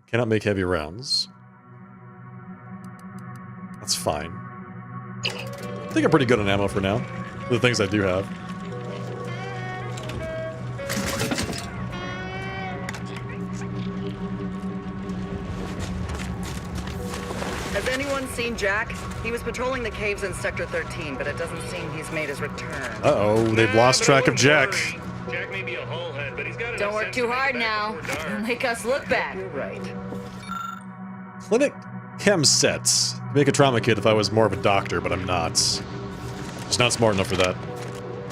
Cannot make heavy rounds. That's fine. I think I'm pretty good on ammo for now. The things I do have. Has anyone seen Jack? He was patrolling the caves in Sector 13, but it doesn't seem he's made his return. Uh-oh, they've lost track of Jack. Jack may be a hullhead, but he's got Don't work too hard now. You'll make us look bad. You're right. Clinic chem sets. Make a trauma kit if I was more of a doctor, but I'm not. Just not smart enough for that.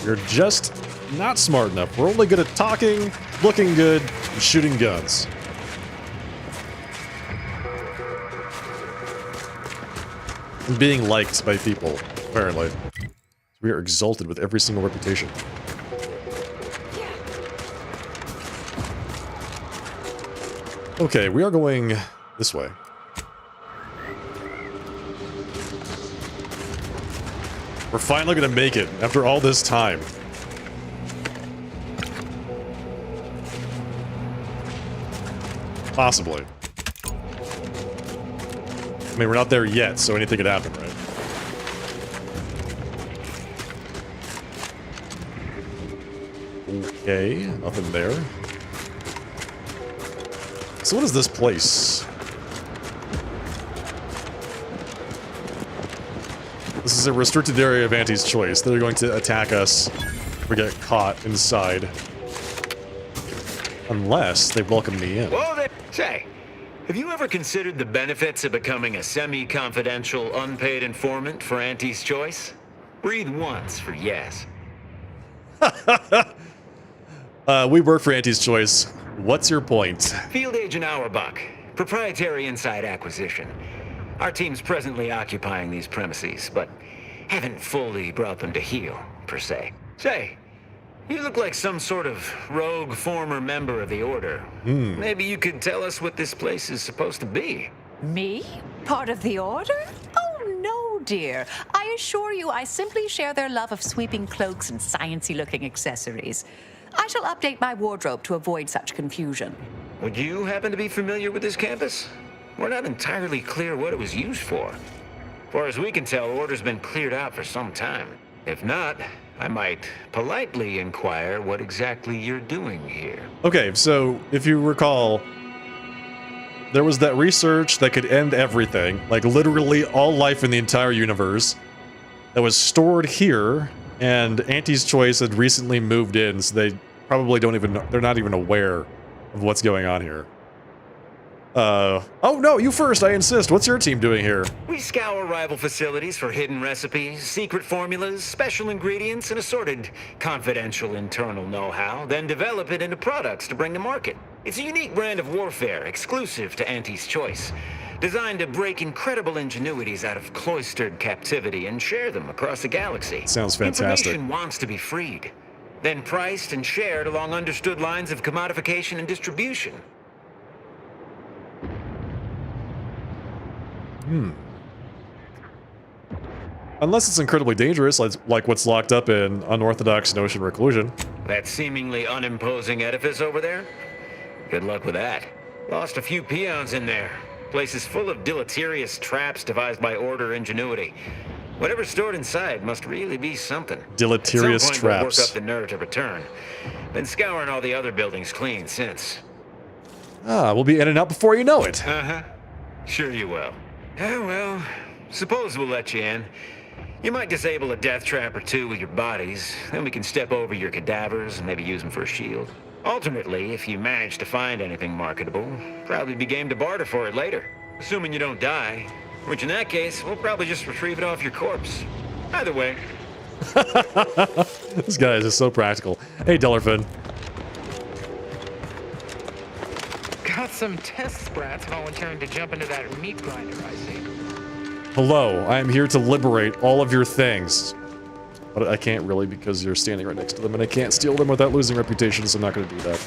You're just not smart enough. We're only good at talking, looking good, and shooting guns. and being liked by people, apparently. We are exalted with every single reputation. Okay, we are going this way. We're finally gonna make it after all this time. Possibly. I mean, we're not there yet, so anything could happen, right? Okay, nothing there. So what is this place? This is a restricted area of Auntie's choice. They're going to attack us if we get caught inside. Unless they welcome me in. Whoa there! Say, have you ever considered the benefits of becoming a semi-confidential, unpaid informant for Auntie's choice? Breathe once for yes. We work for Auntie's choice. What's your point? Field Agent Auerbach, proprietary inside acquisition. Our team's presently occupying these premises, but haven't fully brought them to heel, per se. Say, you look like some sort of rogue former member of the Order. Maybe you could tell us what this place is supposed to be. Me? Part of the Order? Oh, no, dear. I assure you I simply share their love of sweeping cloaks and sciencey-looking accessories. I shall update my wardrobe to avoid such confusion. Would you happen to be familiar with this campus? We're not entirely clear what it was used for. Far as we can tell, Order's been cleared out for some time. If not, I might politely inquire what exactly you're doing here. Okay, so if you recall, there was that research that could end everything, like literally all life in the entire universe, that was stored here, and Auntie's Choice had recently moved in, so they probably don't even know, they're not even aware of what's going on here. Oh no, you first, I insist. What's your team doing here? We scour rival facilities for hidden recipes, secret formulas, special ingredients, and assorted confidential internal know-how, then develop it into products to bring to market. It's a unique brand of warfare, exclusive to Auntie's Choice, designed to break incredible ingenuities out of cloistered captivity and share them across the galaxy. Sounds fantastic. Information wants to be freed, then priced and shared along understood lines of commodification and distribution. Unless it's incredibly dangerous, like what's locked up in unorthodox Notion reclusion. That seemingly unimposing edifice over there? Good luck with that. Lost a few peons in there. Place is full of deleterious traps devised by Order ingenuity. Whatever's stored inside must really be something. Deleterious At some point, we'll traps. work up the nerve to return. Been scouring all the other buildings clean since. Ah, we'll be in and out before you know it. Uh-huh. Sure you will. Oh, well, suppose we'll let you in. You might disable a death trap or two with your bodies, then we can step over your cadavers and maybe use them for a shield. Alternately, if you manage to find anything marketable, probably be game to barter for it later. Assuming you don't die, which in that case, we'll probably just retrieve it off your corpse. Either way. This guy is just so practical. Hey, Dellerfin. Got some test sprats volunteering to jump into that meat grinder, I see. Hello, I am here to liberate all of your things. But I can't really because you're standing right next to them, and I can't steal them without losing reputation, so I'm not going to do that.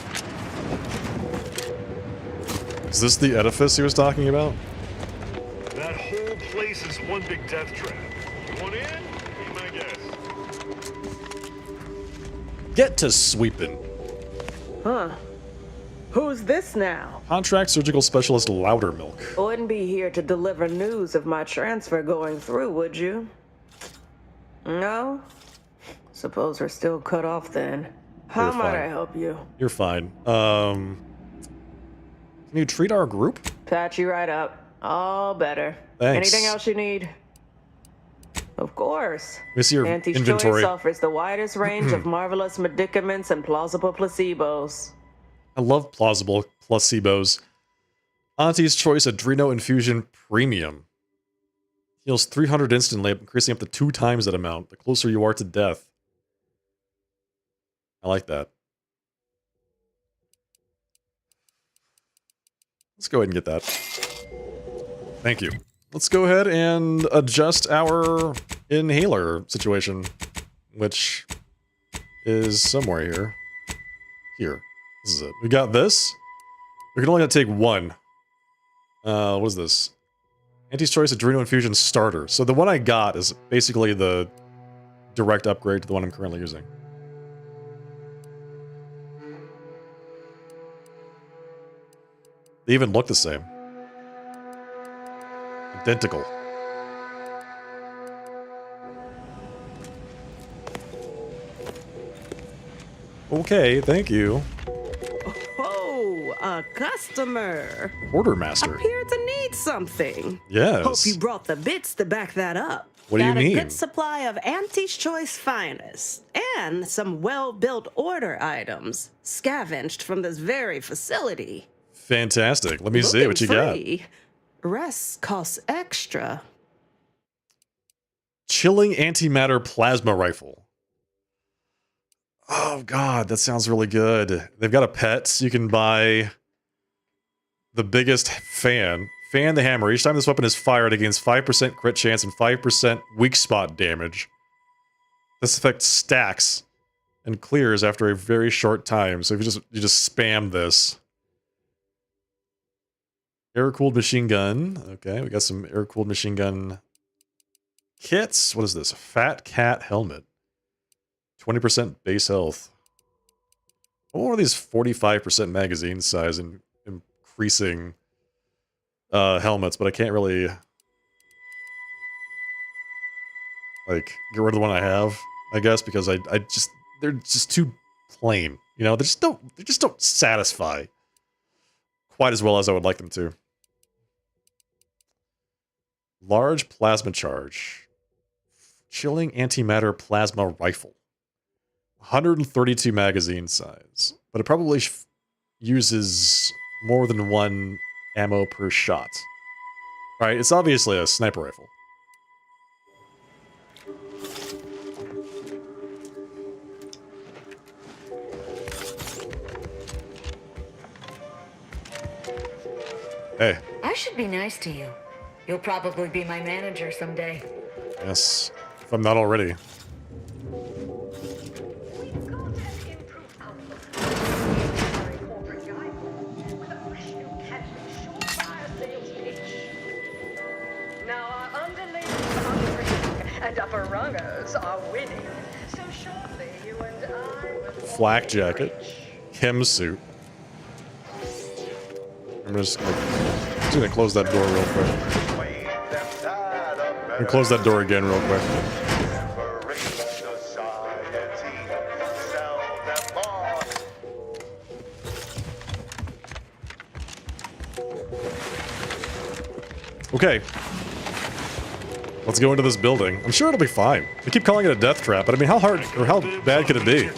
Is this the edifice he was talking about? That whole place is one big death trap. You want in? Be my guest. Get to sweeping. Huh. Who's this now? Contract surgical specialist Loudermilk. Wouldn't be here to deliver news of my transfer going through, would you? No? Suppose we're still cut off then. How You're might fine. I help you? You're fine. Can you treat our group? Patch you right up. All better. Thanks. Anything else you need? Of course. Let me see your Auntie's inventory. Choice offers the widest range of marvelous medicaments and plausible placebos. I love plausible placebos. Auntie's Choice Adreno Infusion Premium. Heals 300 instantly, increasing up to 2 times that amount, the closer you are to death. I like that. Let's go ahead and get that. Thank you. let's go ahead and adjust our inhaler situation, which is somewhere here. Here. This is it. We got this. We can only take one. What is this? Anti-Choice Adrenal Infusion Starter. So the one I got is basically the direct upgrade to the one I'm currently using. They even look the same. Identical. Okay, thank you. Oh, a customer. Quartermaster. Appear to need something. Yes. Hope you brought the bits to back that up. What do you mean? Got a good supply of Auntie's Choice finest and some well-built order items scavenged from this very facility. Fantastic. Let me see what you got. Rest costs extra. Chilling Antimatter Plasma Rifle. Oh god, that sounds really good. They've got a pet, so you can buy the biggest fan. Fan the hammer. Each time this weapon is fired, it gains 5% crit chance and 5% weak spot damage. This effect stacks and clears after a very short time, so if you just spam this. Air-cooled machine gun. Okay, we got some air-cooled machine gun kits. What is this? Fat Cat helmet. 20% base health. What are these 45% magazine size and increasing helmets? But I can't really like get rid of the one I have, I guess, because I just they're just too plain. You know, they just don't satisfy quite as well as I would like them to. Large plasma charge. Chilling antimatter plasma rifle. 132 magazine size, but it probably uses more than one ammo per shot. Right, it's obviously a sniper rifle. Hey. I should be nice to you. You'll probably be my manager someday. Yes, if I'm not already. Now our underlings are winning, and upper rungers are winning. So shortly, you and I will... Flak jacket. Chem suit. I'm just gonna close that door real quick. I'm gonna close that door again real quick. Okay. Let's go into this building. I'm sure it'll be fine. We keep calling it a death trap, but I mean, how hard or how bad could it be?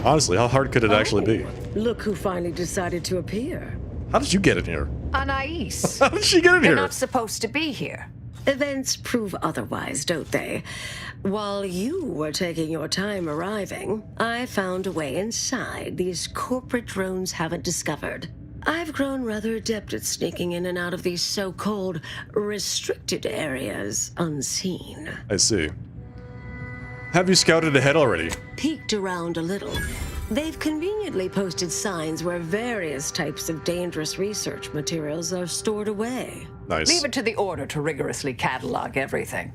Honestly, how hard could it actually be? Look who finally decided to appear. How did you get in here? Anais. How did she get in They're here? not supposed to be here. Events prove otherwise, don't they? While you were taking your time arriving, I found a way inside these corporate drones haven't discovered. I've grown rather adept at sneaking in and out of these so-called restricted areas unseen. I see. Have you scouted ahead already? Peeked around a little. They've conveniently posted signs where various types of dangerous research materials are stored away. Nice. Leave it to the Order to rigorously catalog everything.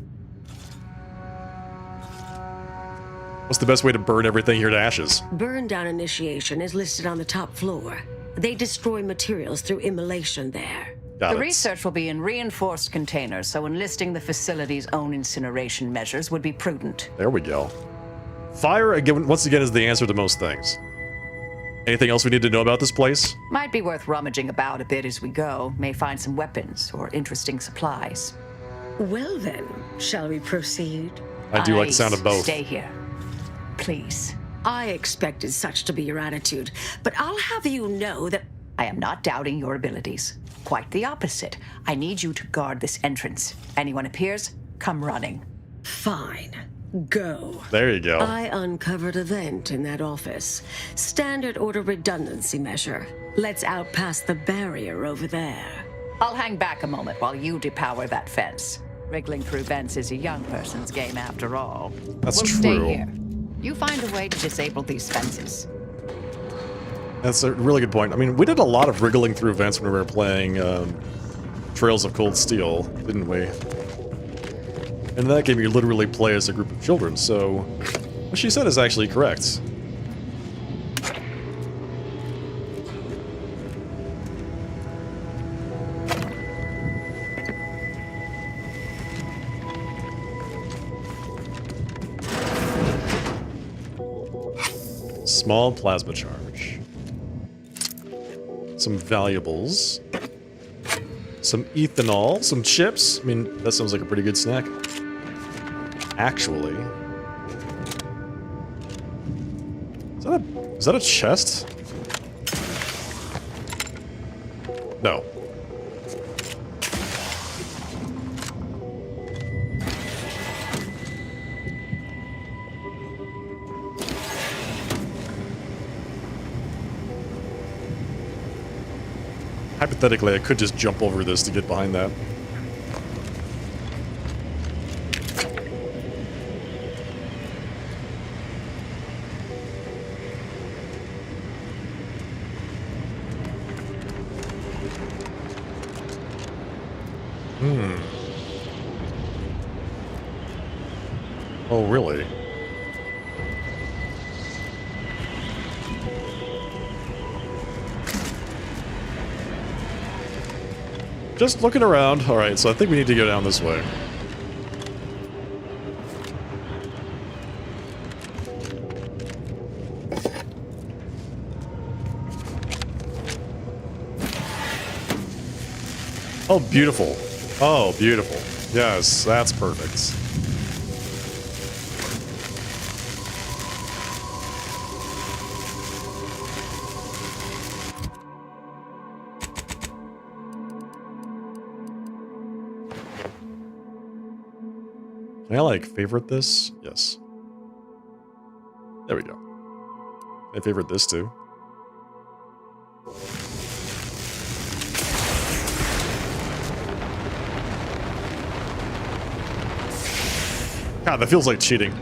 What's the best way to burn everything here to ashes? Burn down initiation is listed on the top floor. They destroy materials through immolation there. The research will be in reinforced containers, so enlisting the facility's own incineration measures would be prudent. There we go. Fire, again, once again, is the answer to most things. Anything else we need to know about this place? Might be worth rummaging about a bit as we go. May find some weapons or interesting supplies. Well then, shall we proceed? I do like the sound of both. Stay here. Please. I expected such to be your attitude, but I'll have you know that I am not doubting your abilities. Quite the opposite. I need you to guard this entrance. Anyone appears, come running. Fine. Go. There you go. I uncovered a vent in that office. Standard order redundancy measure. Let's outpass the barrier over there. I'll hang back a moment while you depower that fence. Wriggling through vents is a young person's game after all. That's we'll true. Stay here. You find a way to disable these fences. That's a really good point. I mean, we did a lot of wriggling through vents when we were playing Trails of Cold Steel, didn't we? And in that game, you literally play as a group of children, so what she said is actually correct. Small plasma charge. Some valuables. Some ethanol. Some chips. I mean, that sounds like a pretty good snack. Actually. Is that a chest? No. Hypothetically, I could just jump over this to get behind that. Oh, really? Just looking around. Alright, so I think we need to go down this way. Oh, beautiful. Oh, beautiful. Yes, that's perfect. Can I, like, favorite this? Yes. There we go. I favorite this, too. God, that feels like cheating.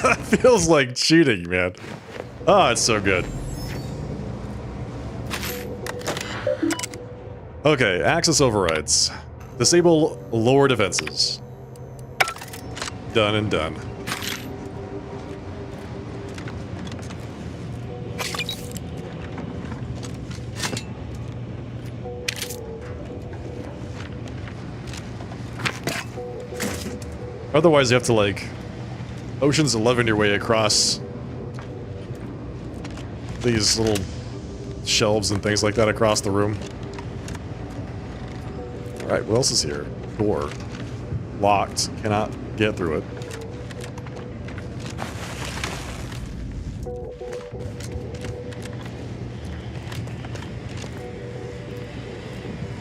That feels like cheating, man. Oh, it's so good. Okay, access overrides. Disable lower defenses. Done and done. Otherwise, you have to, like, Ocean's 11 your way across these little shelves and things like that across the room. Alright, what else is here? Door. Locked. Cannot get through it.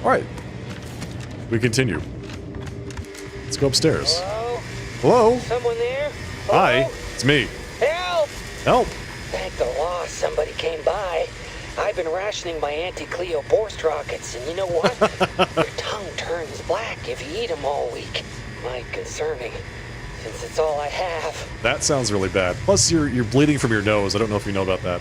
Alright. We continue. Let's go upstairs. Hello? Someone there? Hi, it's me. Help! Help! Thank the law somebody came by. I've been rationing my anti-Cleo Borst rockets, and you know what? Your tongue turns black if you eat them all week. Might concerning, since it's all I have. That sounds really bad. Plus, you're bleeding from your nose. I don't know if you know about that.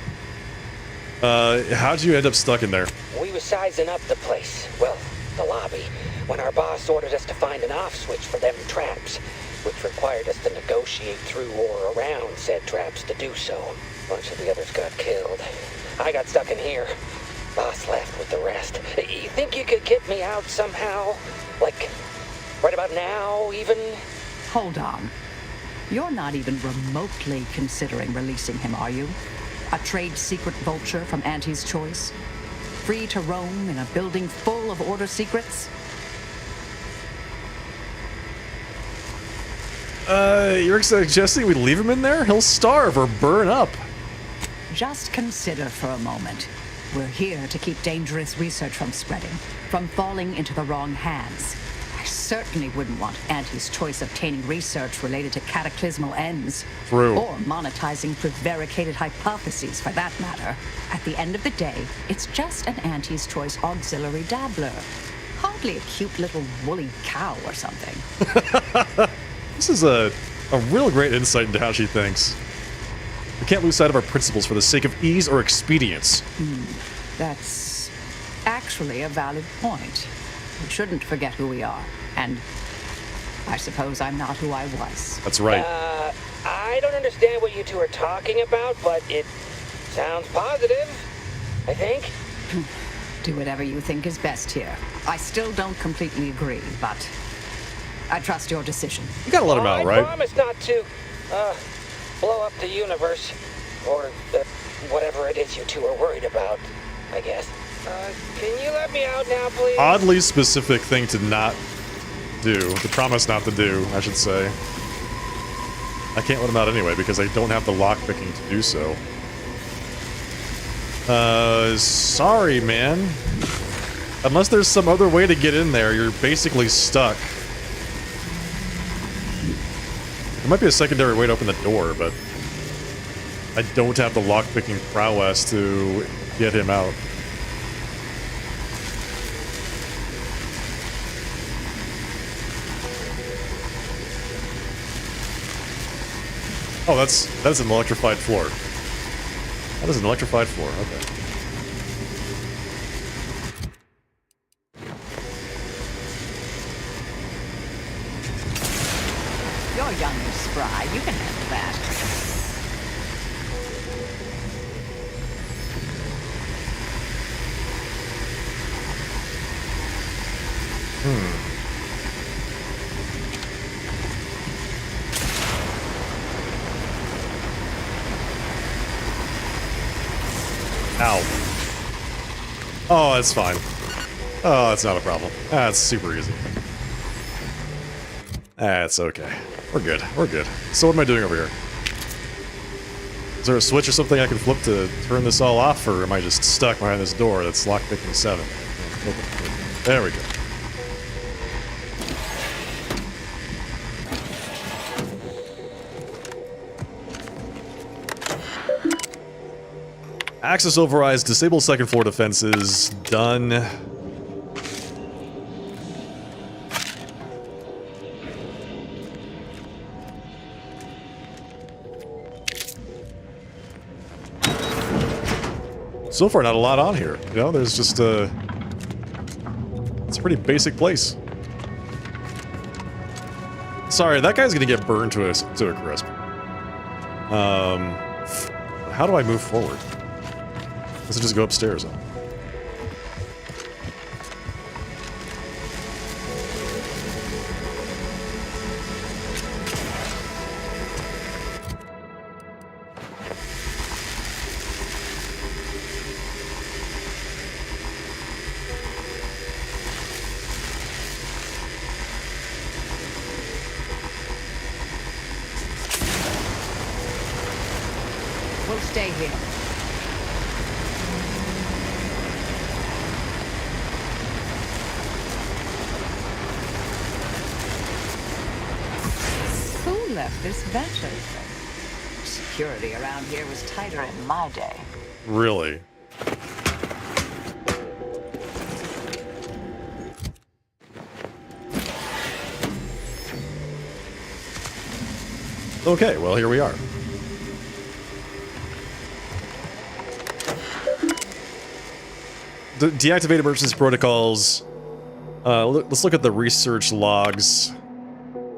How'd you end up stuck in there? We were sizing up the place. Well, the lobby. When our boss ordered us to find an off switch for them traps, which required us to negotiate through or around said traps to do so. A bunch of the others got killed. I got stuck in here. Boss left with the rest. You think you could get me out somehow? Like, right about now, even? Hold on. You're not even remotely considering releasing him, are you? A trade secret vulture from Auntie's choice? Free to roam in a building full of order secrets? You're suggesting we leave him in there? He'll starve or burn up. Just consider for a moment. We're here to keep dangerous research from spreading, from falling into the wrong hands. I certainly wouldn't want Auntie's choice obtaining research related to cataclysmal ends. True. Or monetizing prevaricated hypotheses, for that matter. At the end of the day, it's just an Auntie's choice auxiliary dabbler. Hardly a cute little woolly cow or something. This is a real great insight into how she thinks. We can't lose sight of our principles for the sake of ease or expedience. That's actually a valid point. We shouldn't forget who we are. And I suppose I'm not who I was. That's right. I don't understand what you two are talking about, but it sounds positive, I think. Do whatever you think is best here. I still don't completely agree, but I trust your decision. You gotta let him out, right? I promise not to, blow up the universe. Or, whatever it is you two are worried about, I guess. Can you let me out now, please? Oddly specific thing to not do. To promise not to do, I should say. I can't let him out anyway, because I don't have the lockpicking to do so. Sorry, man. Unless there's some other way to get in there, you're basically stuck. There might be a secondary way to open the door, but I don't have the lockpicking prowess to get him out. Oh, that's an electrified floor. That is an electrified floor, okay. You're young and spry. You can handle that. Ow. Oh, that's fine. Oh, that's not a problem. That's super easy. That's okay. We're good. We're good. So what am I doing over here? Is there a switch or something I can flip to turn this all off, or am I just stuck behind this door that's lockpicking 7? There we go. Access overrides, disable second floor defenses, done. So far, not a lot on here. You know, there's just a... It's a pretty basic place. Sorry, that guy's gonna get burned to a crisp. How do I move forward? Let's just go upstairs. We'll stay here. Who left this vent open? Security around here was tighter in my day. Really? Okay, well, here we are. Deactivate emergency protocols. Let's look at the research logs.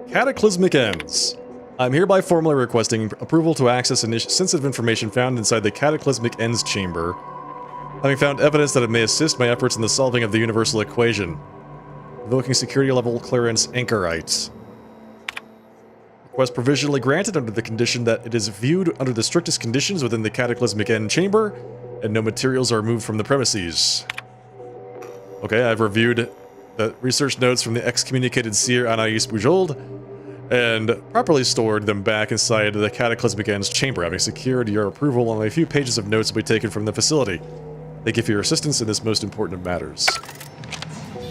Cataclysmic ends. I'm hereby formally requesting approval to access sensitive information found inside the Cataclysmic Ends chamber, having found evidence that it may assist my efforts in the solving of the universal equation. Invoking security level clearance Anchorite. Request provisionally granted under the condition that it is viewed under the strictest conditions within the Cataclysmic End chamber, and no materials are removed from the premises. Okay, I've reviewed the research notes from the excommunicated seer Anais Bujold, and properly stored them back inside the Cataclysmic Ends chamber, having secured your approval on a few pages of notes will be taken from the facility. Thank you for your assistance in this most important of matters.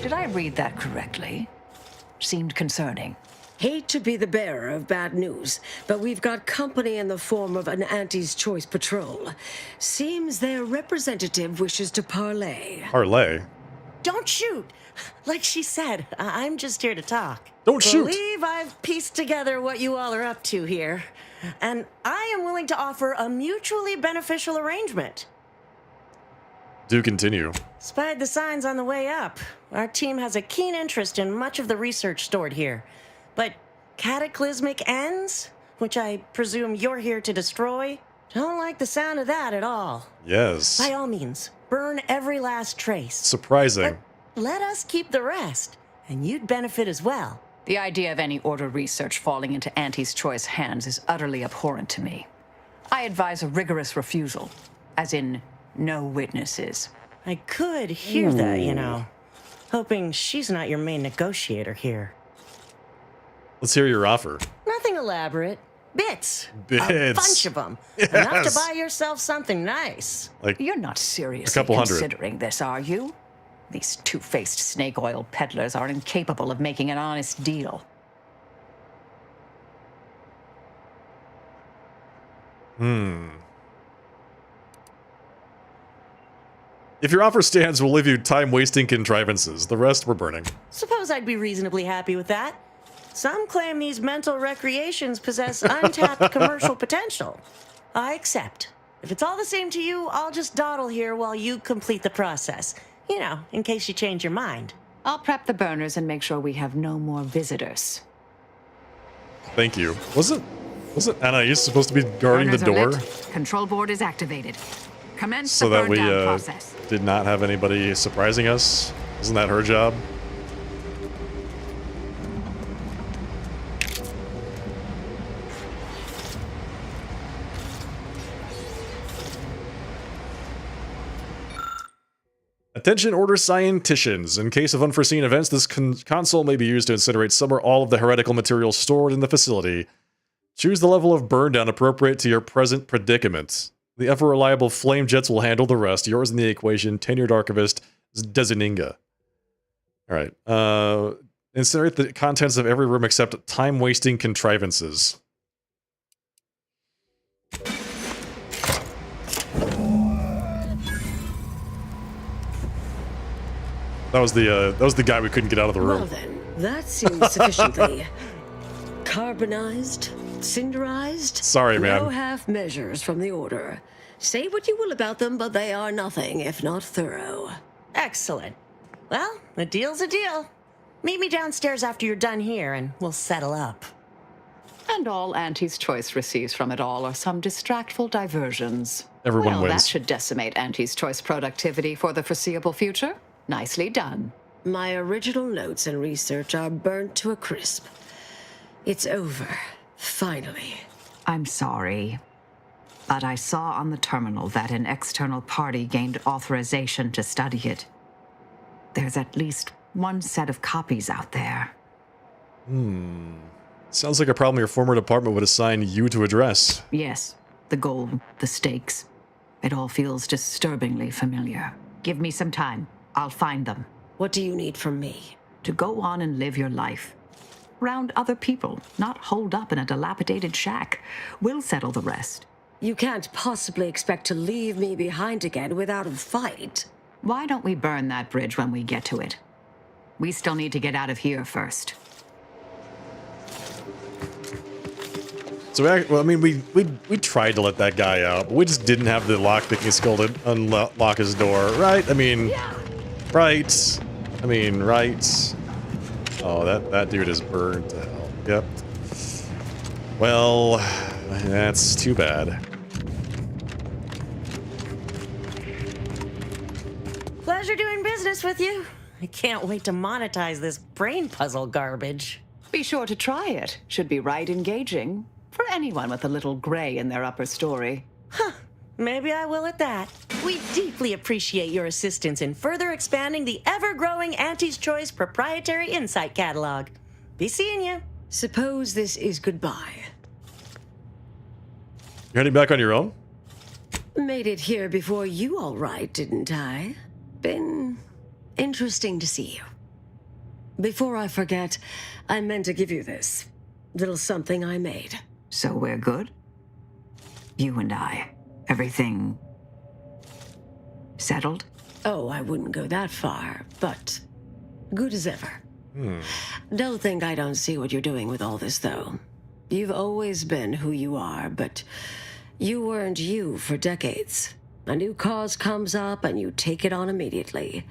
Did I read that correctly? Seemed concerning. Hate to be the bearer of bad news, but we've got company in the form of an Auntie's Choice patrol. Seems their representative wishes to parley. Parley? don't shoot. Like she said, I'm just here to talk. Don't shoot. I believe I've pieced together what you all are up to here. And I am willing to offer a mutually beneficial arrangement. Do continue. Spied the signs on the way up. Our team has a keen interest in much of the research stored here. But cataclysmic ends, which I presume you're here to destroy, don't like the sound of that at all. Yes. By all means, burn every last trace. Surprising. Let us keep the rest, and you'd benefit as well. The idea of any Order research falling into Auntie's Choice hands is utterly abhorrent to me. I advise a rigorous refusal, as in no witnesses. I could hear that, you know. Hoping she's not your main negotiator here. Let's hear your offer. Nothing elaborate. Bits. Bits. A bunch of them. Yes. Enough to buy yourself something nice. Like You're not seriously couple hundred. considering this, are you? These two-faced snake oil peddlers are incapable of making an honest deal. If your offer stands, we'll leave you time-wasting contrivances. The rest we're burning. Suppose I'd be reasonably happy with that. Some claim these mental recreations possess untapped commercial potential. I accept. If it's all the same to you, I'll just dawdle here while you complete the process. You know, in case you change your mind. I'll prep the burners and make sure we have no more visitors. Thank you. Wasn't Anais supposed to be guarding the Burners are door? lit. Control board is activated. Commence So the that burn we down process. did not have anybody surprising us? Isn't that her job? Attention Order scienticians. In case of unforeseen events, this console may be used to incinerate some or all of the heretical materials stored in the facility. Choose the level of burn down appropriate to your present predicament. The ever-reliable flame jets will handle the rest. Yours in the equation, tenured archivist, Dezininga. Alright. Incinerate the contents of every room except time-wasting contrivances. That was the guy we couldn't get out of the room. Well then, that seems sufficiently carbonized, cinderized. Sorry, man. No half measures from the Order. Say what you will about them, but they are nothing if not thorough. Excellent. Well, a deal's a deal. Meet me downstairs after you're done here, and we'll settle up. And all Auntie's Choice receives from it all are some distractful diversions. Everyone Well, wins. that should decimate Auntie's Choice productivity for the foreseeable future. Nicely done. My original notes and research are burnt to a crisp. It's over. Finally. I'm sorry, but I saw on the terminal that an external party gained authorization to study it. There's at least one set of copies out there. Sounds like a problem your former department would assign you to address. Yes, the goal, the stakes. It all feels disturbingly familiar. Give me some time. I'll find them. What do you need from me? To go on and live your life. Round other people, not holed up in a dilapidated shack. We'll settle the rest. You can't possibly expect to leave me behind again without a fight. Why don't we burn that bridge when we get to it? We still need to get out of here first. So, well, I mean, we tried to let that guy out, but we just didn't have the lockpicking skill to unlock his door, right? I mean, right? I mean, right? Oh, that dude is burned to hell. Yep. Well, that's too bad. Pleasure doing business with you. I can't wait to monetize this brain puzzle garbage. Be sure to try it. Should be right engaging. For anyone with a little gray in their upper story. Maybe I will at that. We deeply appreciate your assistance in further expanding the ever-growing Auntie's Choice proprietary insight catalog. Be seeing you. Suppose this is goodbye. You're heading back on your own? Made it here before you all right, didn't I? Been interesting to see you. Before I forget, I meant to give you this. Little something I made. So we're good? You and I. Everything settled? Oh, I wouldn't go that far, but good as ever. Don't think I don't see what you're doing with all this, though. You've always been who you are, but you weren't you for decades. A new cause comes up and you take it on immediately.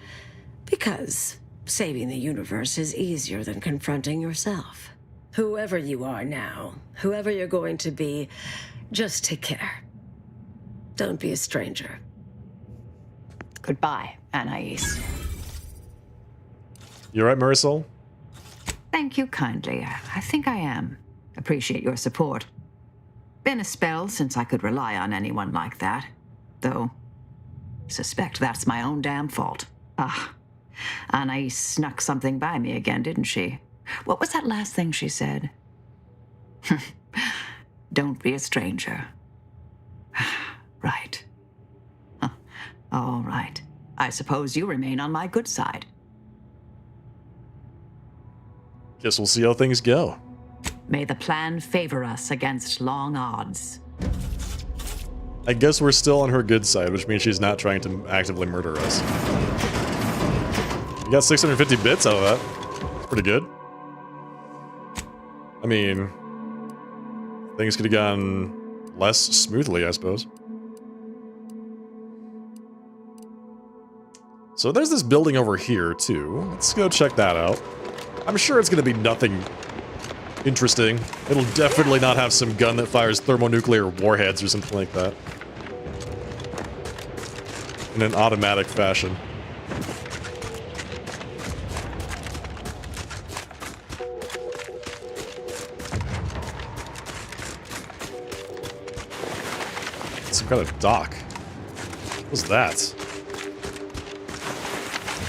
Because saving the universe is easier than confronting yourself. Whoever you are now, whoever you're going to be, just take care. Don't be a stranger. Goodbye, Anais. You all right, Marisol? Thank you kindly. I think I am. Appreciate your support. Been a spell since I could rely on anyone like that. Though, suspect that's my own damn fault. Anais snuck something by me again, didn't she? What was that last thing she said? Don't be a stranger. Right. All right. I suppose you remain on my good side. Guess we'll see how things go. May the plan favor us against long odds. I guess we're still on her good side, which means she's not trying to actively murder us. You got 650 bits out of that. Pretty good. I mean, things could have gone less smoothly, I suppose. So there's this building over here, too. Let's go check that out. I'm sure it's going to be nothing interesting. It'll definitely not have some gun that fires thermonuclear warheads or something like that. In an automatic fashion. Some kind of dock. What's that?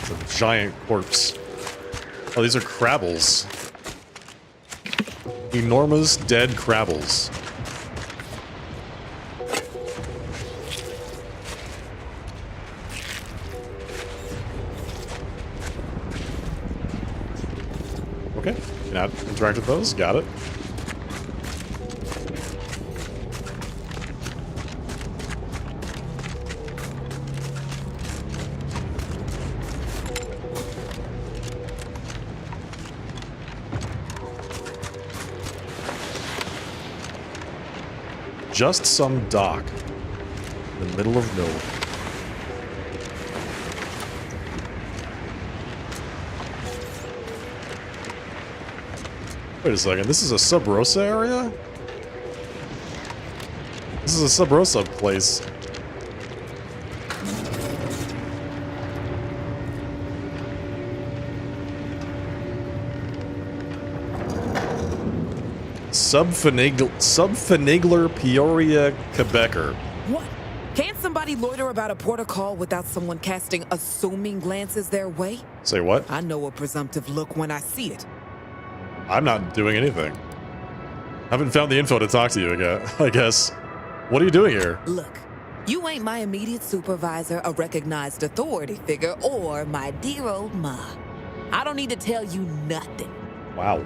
It's a giant corpse. Oh, these are crabbles. Enormous dead crabbles. Okay, can I interact with those? Got it. Just some dock in the middle of nowhere. Wait a second, this is a Sub Rosa area? This is a Sub Rosa place. Subfinagler Peoria Quebecer. What? Can't somebody loiter about a protocol without someone casting assuming glances their way? Say what? I know a presumptive look when I see it. I'm not doing anything. Haven't found the info to talk to you again, I guess. What are you doing here? Look, you ain't my immediate supervisor, a recognized authority figure, or my dear old ma. I don't need to tell you nothing. Wow.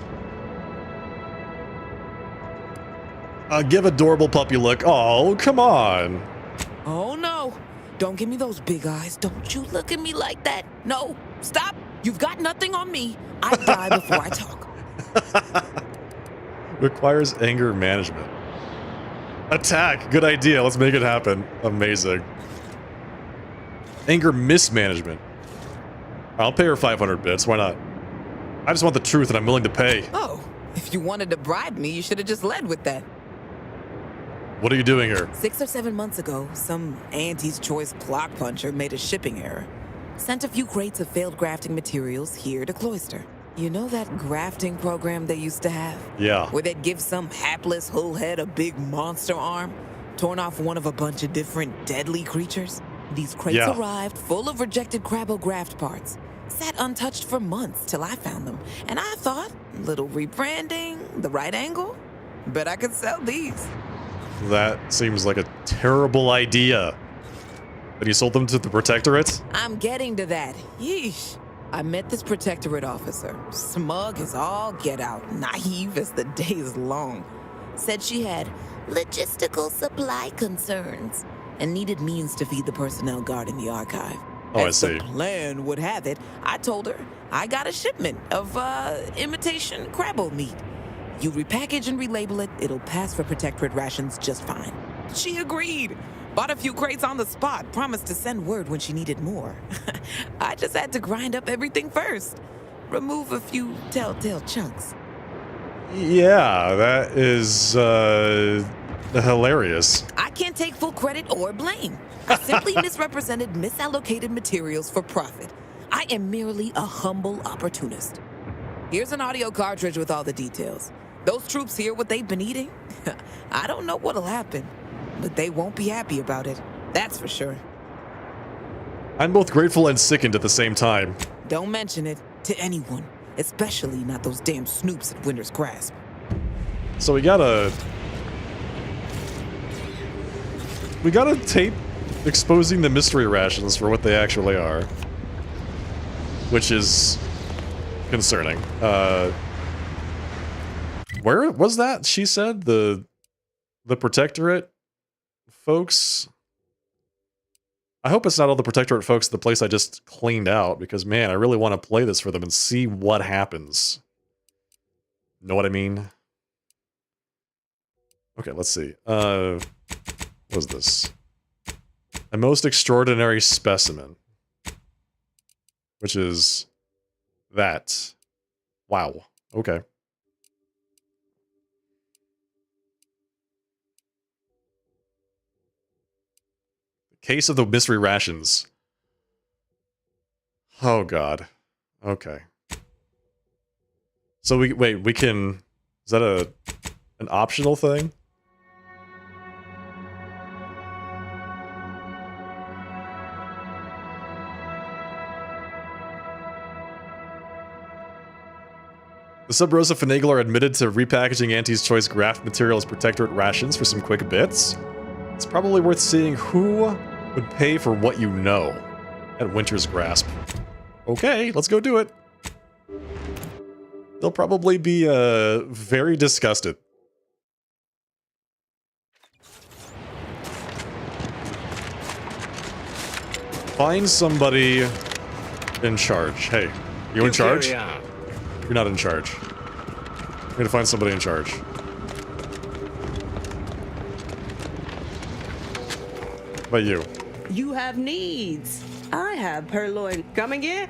Give adorable puppy look. Oh, come on. Oh, no. Don't give me those big eyes. Don't you look at me like that. No, stop. You've got nothing on me. I die before I talk. Requires anger management. Attack. Good idea. Let's make it happen. Amazing. Anger mismanagement. I'll pay her 500 bits. Why not? I just want the truth and I'm willing to pay. Oh, if you wanted to bribe me, you should have just led with that. What are you doing here? 6 or 7 months ago, some Auntie's Choice clock puncher made a shipping error. Sent a few crates of failed grafting materials here to Cloister. You know that grafting program they used to have? Yeah. Where they'd give some hapless hullhead a big monster arm, torn off one of a bunch of different deadly creatures? These crates arrived full of rejected Crabbo graft parts. Sat untouched for months till I found them. And I thought, little rebranding, the right angle? Bet I could sell these. That seems like a terrible idea. But you sold them to the Protectorate? I'm getting to that. Yeesh. I met this Protectorate officer. Smug as all get out, naive as the day is long. Said she had logistical supply concerns and needed means to feed the personnel guarding the archive. Oh, As I see. the plan would have it, I told her I got a shipment of imitation Crabble meat. You repackage and relabel it, it'll pass for Protectorate rations just fine. She agreed. Bought a few crates on the spot, promised to send word when she needed more. I just had to grind up everything first. Remove a few telltale chunks. Yeah, that is hilarious. I can't take full credit or blame. I simply misrepresented misallocated materials for profit. I am merely a humble opportunist. Here's an audio cartridge with all the details. Those troops hear what they've been eating? I don't know what'll happen, but they won't be happy about it. That's for sure. I'm both grateful and sickened at the same time. Don't mention it to anyone, especially not those damn snoops at Winter's Grasp. So we got a tape exposing the mystery rations for what they actually are, which is concerning. Where was that? She said the Protectorate folks. I hope it's not all the Protectorate folks at the place I just cleaned out, because man, I really want to play this for them and see what happens. Know what I mean? Okay, let's see. What is this? A most extraordinary specimen. Which is that. Wow. Okay. Case of the mystery rations. Oh god. Okay. So we can, is that an optional thing? The Sub Rosa Finagler admitted to repackaging Auntie's Choice graft material as Protectorate rations for some quick bits. It's probably worth seeing who would pay for what you know at Winter's Grasp. Okay, let's go do it. They'll probably be very disgusted. Find somebody in charge. Hey, you in charge? You're not in charge. We're gonna find somebody in charge. How about you? You have needs. I have purloin. Come again?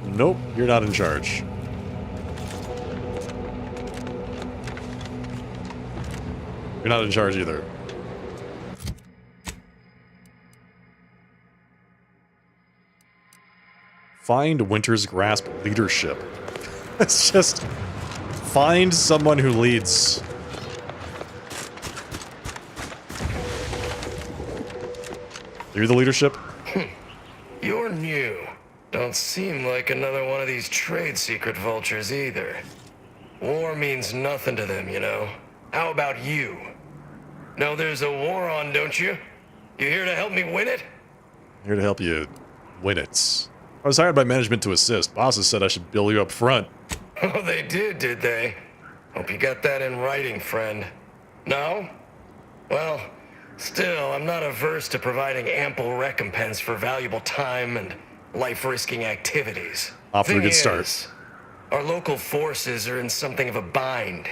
Nope, you're not in charge. You're not in charge either. Find Winter's Grasp leadership. It's just find someone who leads. You're the leadership? You're new. Don't seem like another one of these trade secret vultures either. War means nothing to them, you know. How about you? Know there's a war on, don't you? You here to help me win it? Here to help you win it. I was hired by management to assist. Bosses said I should bill you up front. Oh, they did they? Hope you got that in writing, friend. No? Well, still, I'm not averse to providing ample recompense for valuable time and life-risking activities. Off to a good start. Our local forces are in something of a bind.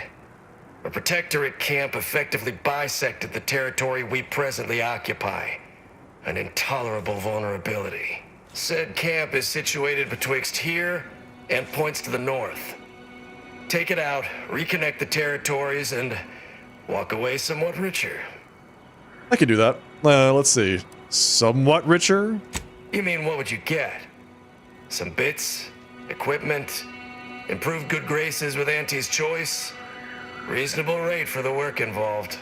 A Protectorate camp effectively bisected the territory we presently occupy. An intolerable vulnerability. Said camp is situated betwixt here and points to the north. Take it out, reconnect the territories, and walk away somewhat richer. I could do that. Let's see. Somewhat richer? You mean, what would you get? Some bits? Equipment? Improved good graces with Auntie's Choice? Reasonable rate for the work involved.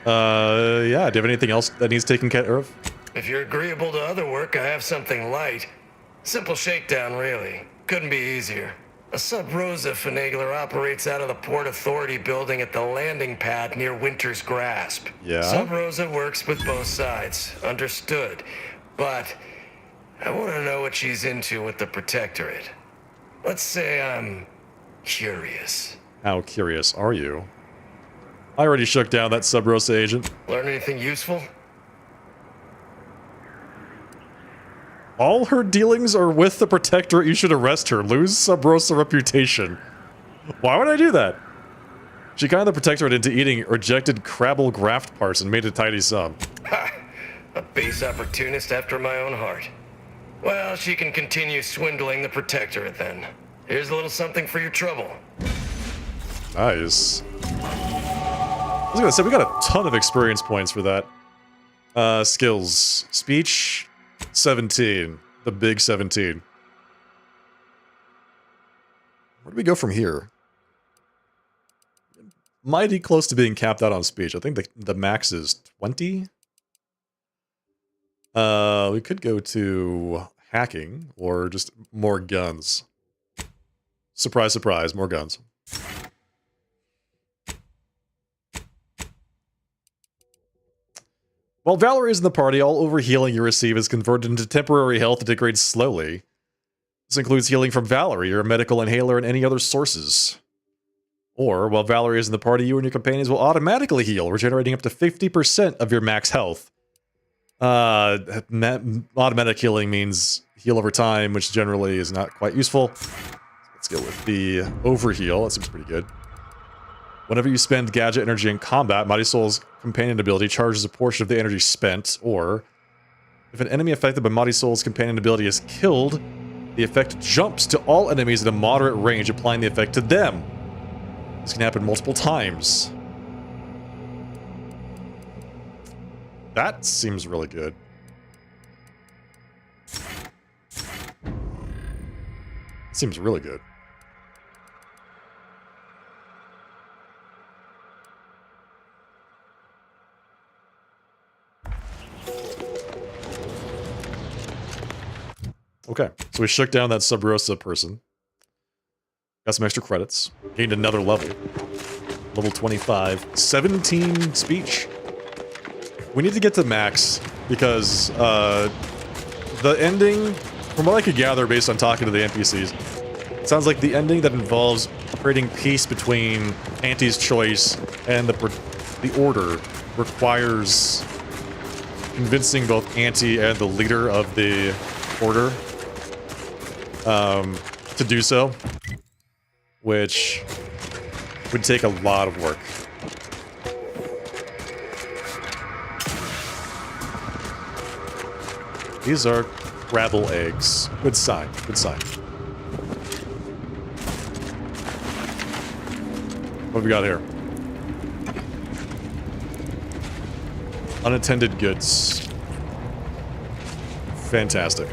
Yeah, do you have anything else that needs taken care of? If you're agreeable to other work, I have something light. Simple shakedown, really. Couldn't be easier. A Sub Rosa Finagler operates out of the Port Authority building at the landing pad near Winter's Grasp. Yeah? Sub Rosa works with both sides. Understood. But I want to know what she's into with the Protectorate. Let's say I'm curious. How curious are you? I already shook down that Sub Rosa agent. Learn anything useful? All her dealings are with the Protectorate. You should arrest her. Lose Sub Rosa reputation. Why would I do that? She conned the Protectorate into eating rejected Crabble graft parts and made a tidy sum. Ha! A base opportunist after my own heart. Well, she can continue swindling the Protectorate then. Here's a little something for your trouble. Nice. I was gonna say, we got a ton of experience points for that. Skills. Speech, 17. The big 17. Where do we go from here? Mighty close to being capped out on speech. I think the max is 20. We could go to hacking or just more guns. Surprise, surprise, more guns. While Valerie is in the party, all overhealing you receive is converted into temporary health that degrades slowly. This includes healing from Valerie, your medical inhaler, and any other sources. Or, while Valerie is in the party, you and your companions will automatically heal, regenerating up to 50% of your max health. Automatic healing means heal over time, which generally is not quite useful. Let's go with the overheal. That seems pretty good. Whenever you spend gadget energy in combat, Mighty Soul's companion ability charges a portion of the energy spent, or if an enemy affected by Mighty Soul's companion ability is killed, the effect jumps to all enemies at a moderate range, applying the effect to them. This can happen multiple times. That seems really good. Seems really good. Okay, so we shook down that Sub Rosa person. Got some extra credits. Gained another level. Level 25. 17 speech. We need to get to max, because the ending, from what I could gather based on talking to the NPCs, it sounds like the ending that involves creating peace between Auntie's choice and the Order requires convincing both Auntie and the leader of the Order to do so, which would take a lot of work. These are Crabble eggs. Good sign, good sign. What have we got here? Unattended goods. Fantastic.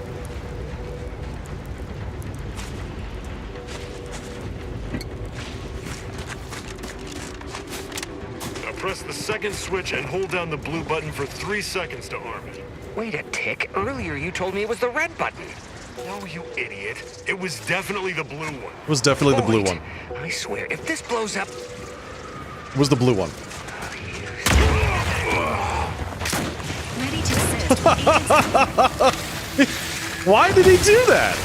Now press the second switch and hold down the blue button for 3 seconds to arm it. Wait a tick. Earlier you told me it was the red button. No, you idiot. It was definitely the blue one. It was definitely the blue one. I swear, if this blows up... It was the blue one. Ready to assist. Why did he do that?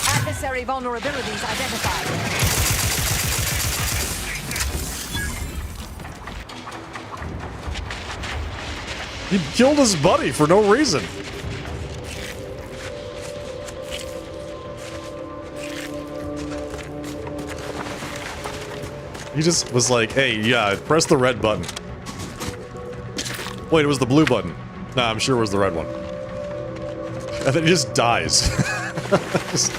Adversary vulnerabilities identified. He killed his buddy for no reason. He just was like, hey, yeah, press the red button. Wait, it was the blue button. Nah, I'm sure it was the red one. And then he just dies. Just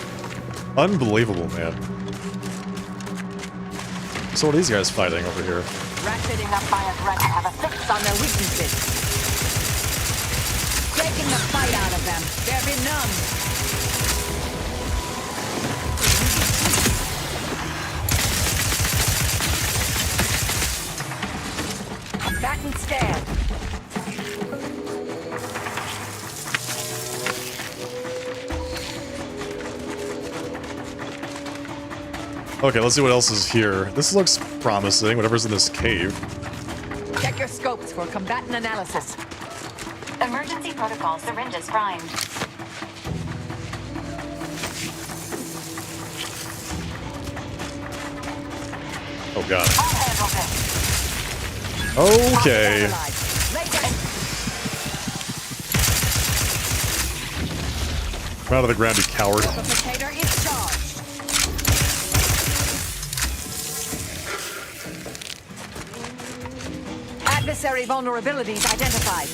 unbelievable, man. So what are these guys fighting over here? Ratcheting up by a threat to have a fix on their weaknesses. Taking the fight out of them. They're benumbed. Back and stand. Okay, let's see what else is here. This looks promising, whatever's in this cave. Check your scopes for combatant analysis. Emergency protocol syringes primed. Oh god. Okay. Come out of the ground, you coward. Adversary vulnerabilities identified.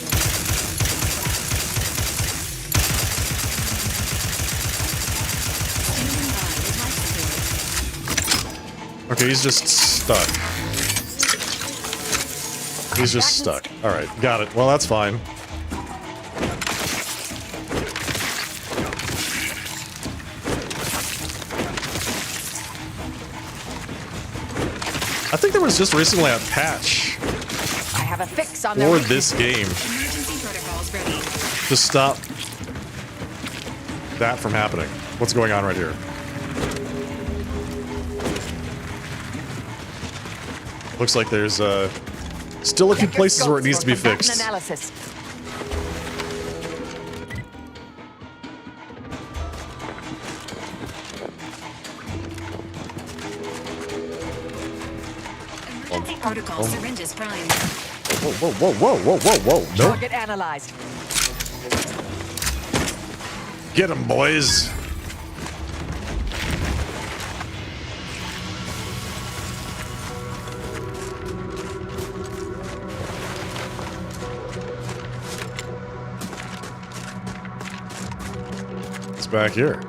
Okay, he's just stuck. He's just stuck. Alright, got it. Well, that's fine. I think there was just recently a patch I have a fix on for this game to stop that from happening. What's going on right here? Looks like there's still a few places where it needs to be fixed. Analysis. Protocol syringes primed. Whoa, whoa, whoa, whoa, whoa, whoa, whoa. Nope. Target analyzed. Get him, boys. It's back here.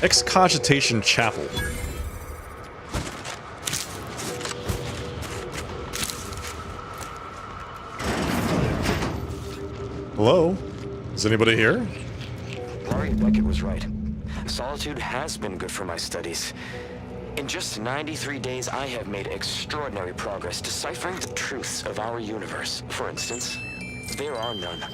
Excogitation Chapel. Hello? Is anybody here? Laurie Beckett was right. Solitude has been good for my studies. In just 93 days, I have made extraordinary progress deciphering the truths of our universe. For instance, there are none.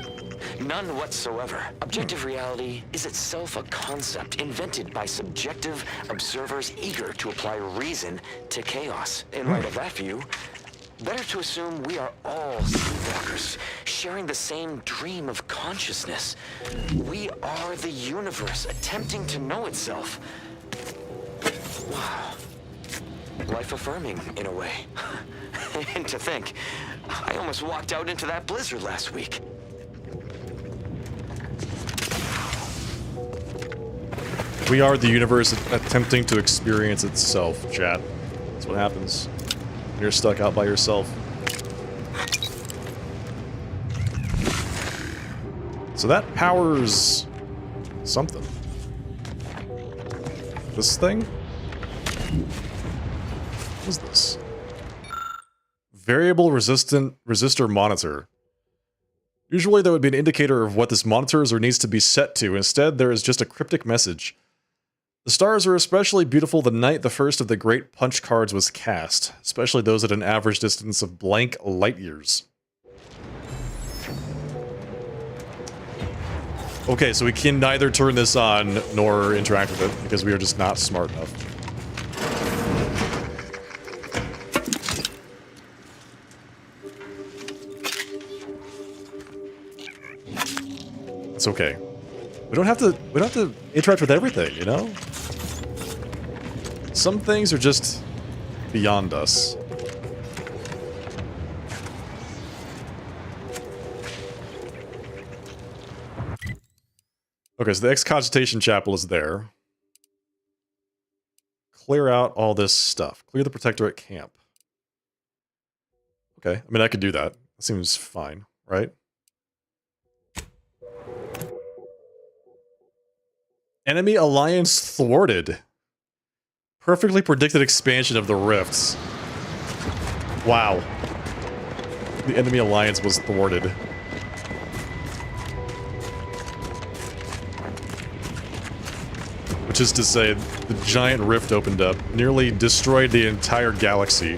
None whatsoever. Objective reality is itself a concept invented by subjective observers eager to apply reason to chaos. In light of that view, better to assume we are all sleepwalkers, sharing the same dream of consciousness. We are the universe attempting to know itself. Wow. Life-affirming, in a way. And to think, I almost walked out into that blizzard last week. We are the universe attempting to experience itself, chat. That's what happens. You're stuck out by yourself. So that powers something. This thing? What is this? Variable resistor monitor. Usually that would be an indicator of what this monitors or needs to be set to. Instead, there is just a cryptic message. The stars are especially beautiful the night the first of the great punch cards was cast, especially those at an average distance of blank light years. Okay, so we can neither turn this on nor interact with it because we are just not smart enough. It's okay. We don't have to interact with everything, you know? Some things are just beyond us. Okay, so the Excogitation Chapel is there. Clear out all this stuff. Clear the Protectorate camp. Okay, I mean, I could do that. That seems fine, right? Enemy alliance thwarted. Perfectly predicted expansion of the rifts. Wow. The enemy alliance was thwarted. Which is to say, the giant rift opened up, nearly destroyed the entire galaxy.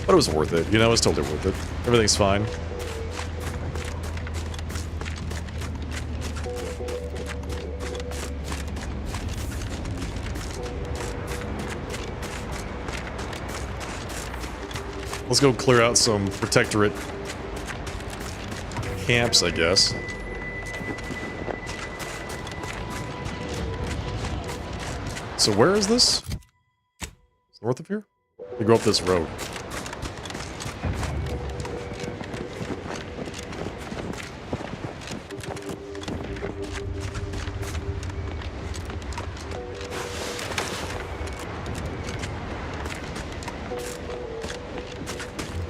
But it was worth it, you know, it's totally worth it. Everything's fine. Let's go clear out some Protectorate camps, I guess. So where is this? North of here? We go up this road.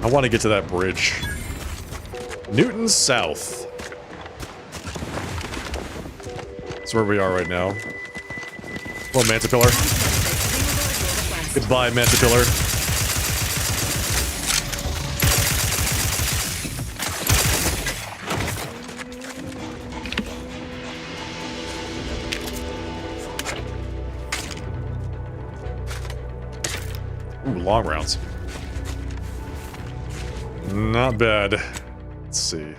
I want to get to that bridge. Newton South. That's where we are right now. Hello, Mantipillar. Goodbye, Mantipillar. Ooh, long rounds. Not bad. Let's see.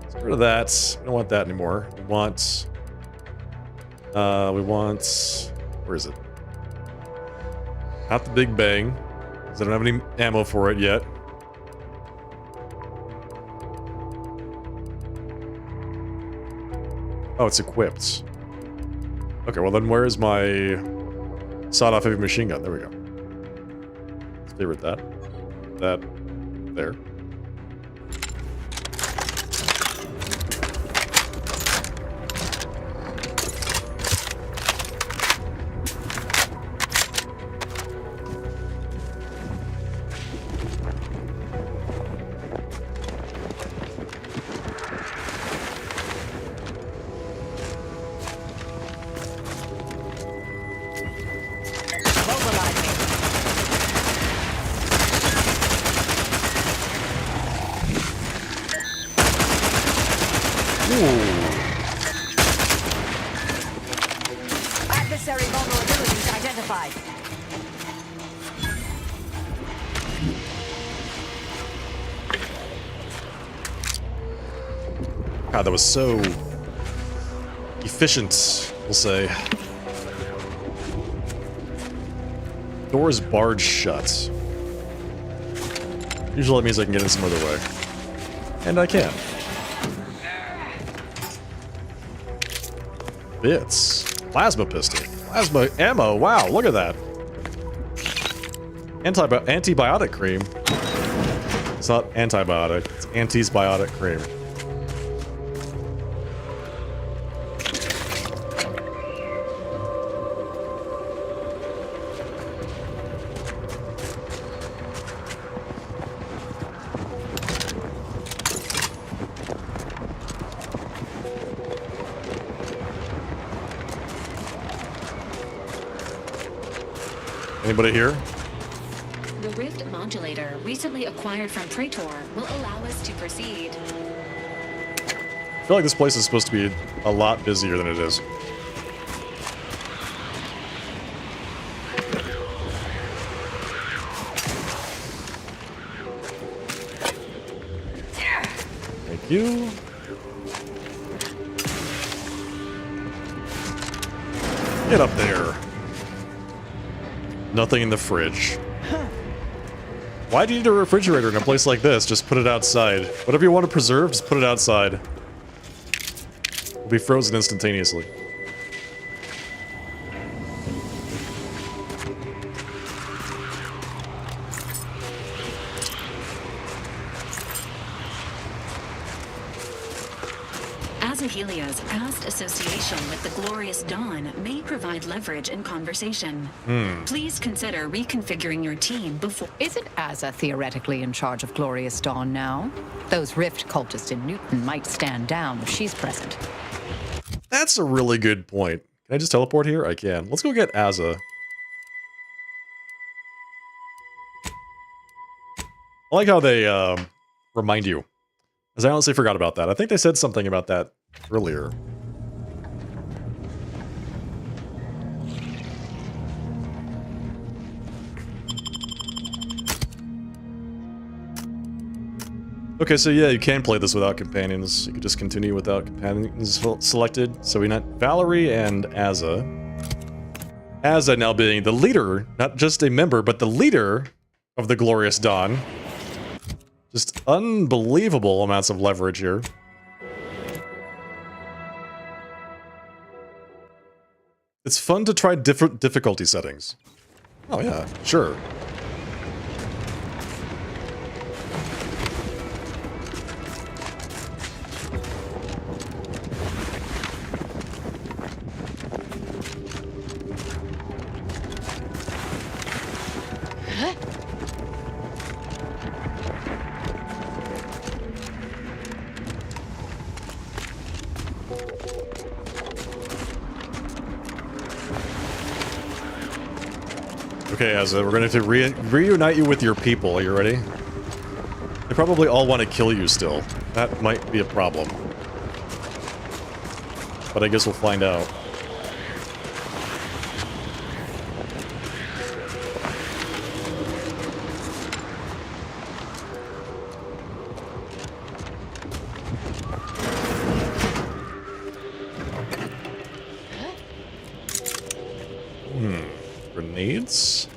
Let's get rid of that. We don't want that anymore. We want... where is it? Not the Big Bang, because I don't have any ammo for it yet. Oh, it's equipped. Okay, well then where is my sawed-off heavy machine gun? There we go. Let's favorite that. That. There. Adversary vulnerabilities identified. God, that was so efficient, we'll say. Door is barred shut. Usually that means I can get in some other way. And I can. Bits. Plasma pistol. Plasma ammo. Wow, look at that. Antibiotic cream. It's not antibiotic. It's antisbiotic cream. Anybody here? The Rift modulator, recently acquired from Praetor, will allow us to proceed. I feel like this place is supposed to be a lot busier than it is. Thank you. Get up there. Nothing in the fridge. Why do you need a refrigerator in a place like this? Just put it outside. Whatever you want to preserve, just put it outside. It'll be frozen instantaneously. Azahelia's past association with the Glorious Dawn may provide leverage in conversation. Please consider reconfiguring your team before... Isn't Aza theoretically in charge of Glorious Dawn now? Those Rift cultists in Newton might stand down if she's present. That's a really good point. Can I just teleport here? I can. Let's go get Aza. I like how they remind you. Because I honestly forgot about that. I think they said something about that earlier. Okay, so yeah, you can play this without companions. You could just continue without companions selected. So we got Valerie and Aza. Aza now being the leader, not just a member, but the leader of the Glorious Dawn. Just unbelievable amounts of leverage here. It's fun to try different difficulty settings. Oh yeah, sure. Okay, Azza, we're going to reunite you with your people. Are you ready? They probably all want to kill you still. That might be a problem. But I guess we'll find out. Grenades.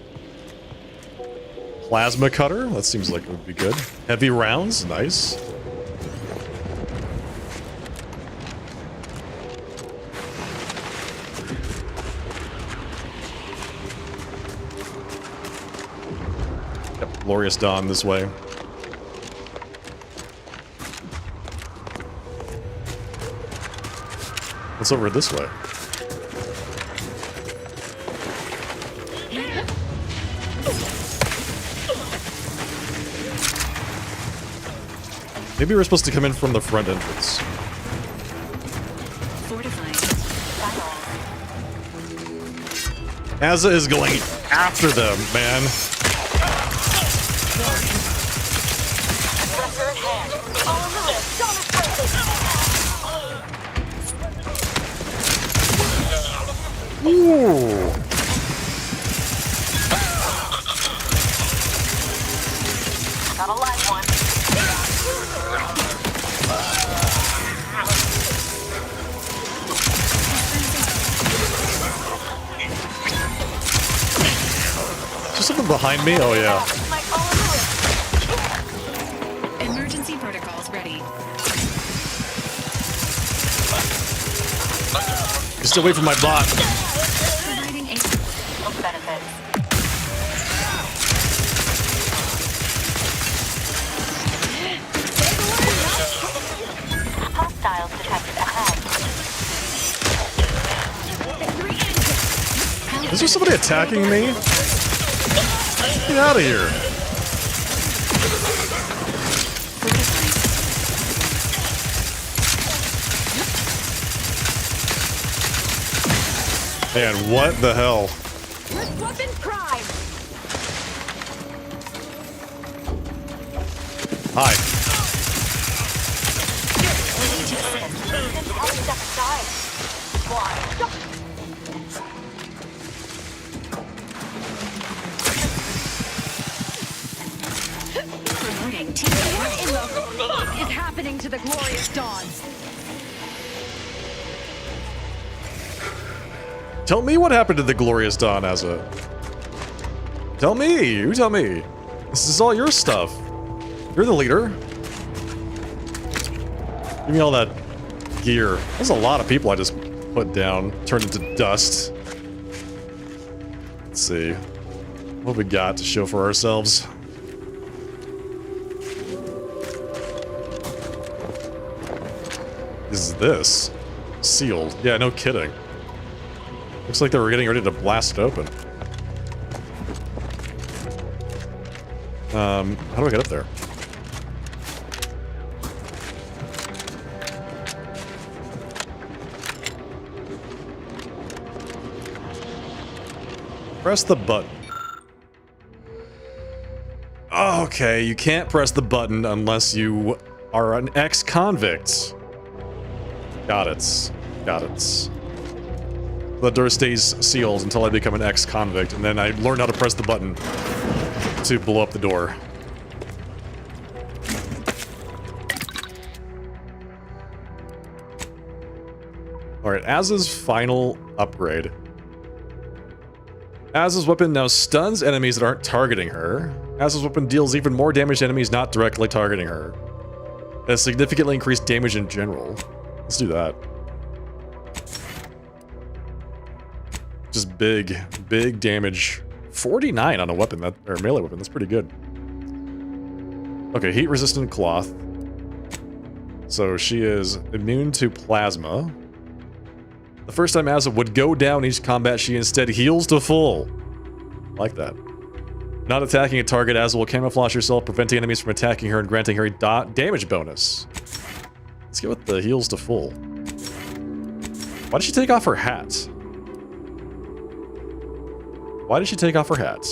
Plasma cutter. That seems like it would be good. Heavy rounds. Nice. Yep, Glorious Dawn this way. What's over this way? Maybe we're supposed to come in from the front entrance. Azza is going after them, man. Ooh. Got a live one. Is there something behind me? Oh yeah. Emergency protocols ready. Just away from my bot. Providing a benefit. Hostiles detected ahead. Is there somebody attacking me? Get out of here. Man, what the hell? Weapon prime. Hi. Step aside. Why? What in the fuck is happening to the Glorious Dawn? Tell me what happened to the Glorious Dawn, Azza. Tell me. You tell me. This is all your stuff. You're the leader. Give me all that gear. There's a lot of people I just put down, turned into dust. Let's see. What we got to show for ourselves? Is this sealed? Yeah, no kidding. Looks like they were getting ready to blast it open. How do I get up there? Press the button. Okay, you can't press the button unless you are an ex-convict. Got it. Got it. The door stays sealed until I become an ex-convict, and then I learn how to press the button to blow up the door. Alright, Azza's final upgrade. Azza's weapon now stuns enemies that aren't targeting her. Azra's weapon deals even more damage to enemies not directly targeting her. It has significantly increased damage in general. Let's do that. Just big damage. 49 on a weapon, or melee weapon, that's pretty good. Okay, heat-resistant cloth. So she is immune to plasma. The first time Azra would go down each combat, she instead heals to full. Like that. Not attacking a target, Azra will camouflage herself, preventing enemies from attacking her and granting her a damage bonus. Let's go with the heals to full. Why did she take off her hat? Why did she take off her hat?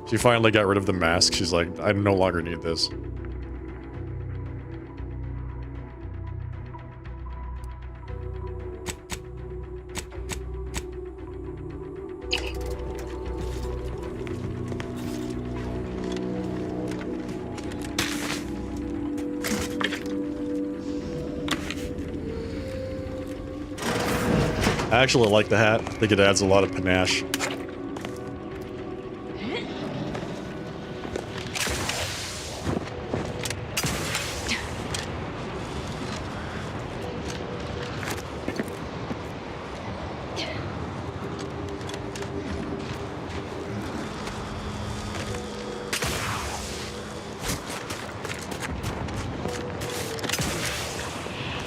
She finally got rid of the mask. She's like, I no longer need this. I actually like the hat. I think it adds a lot of panache.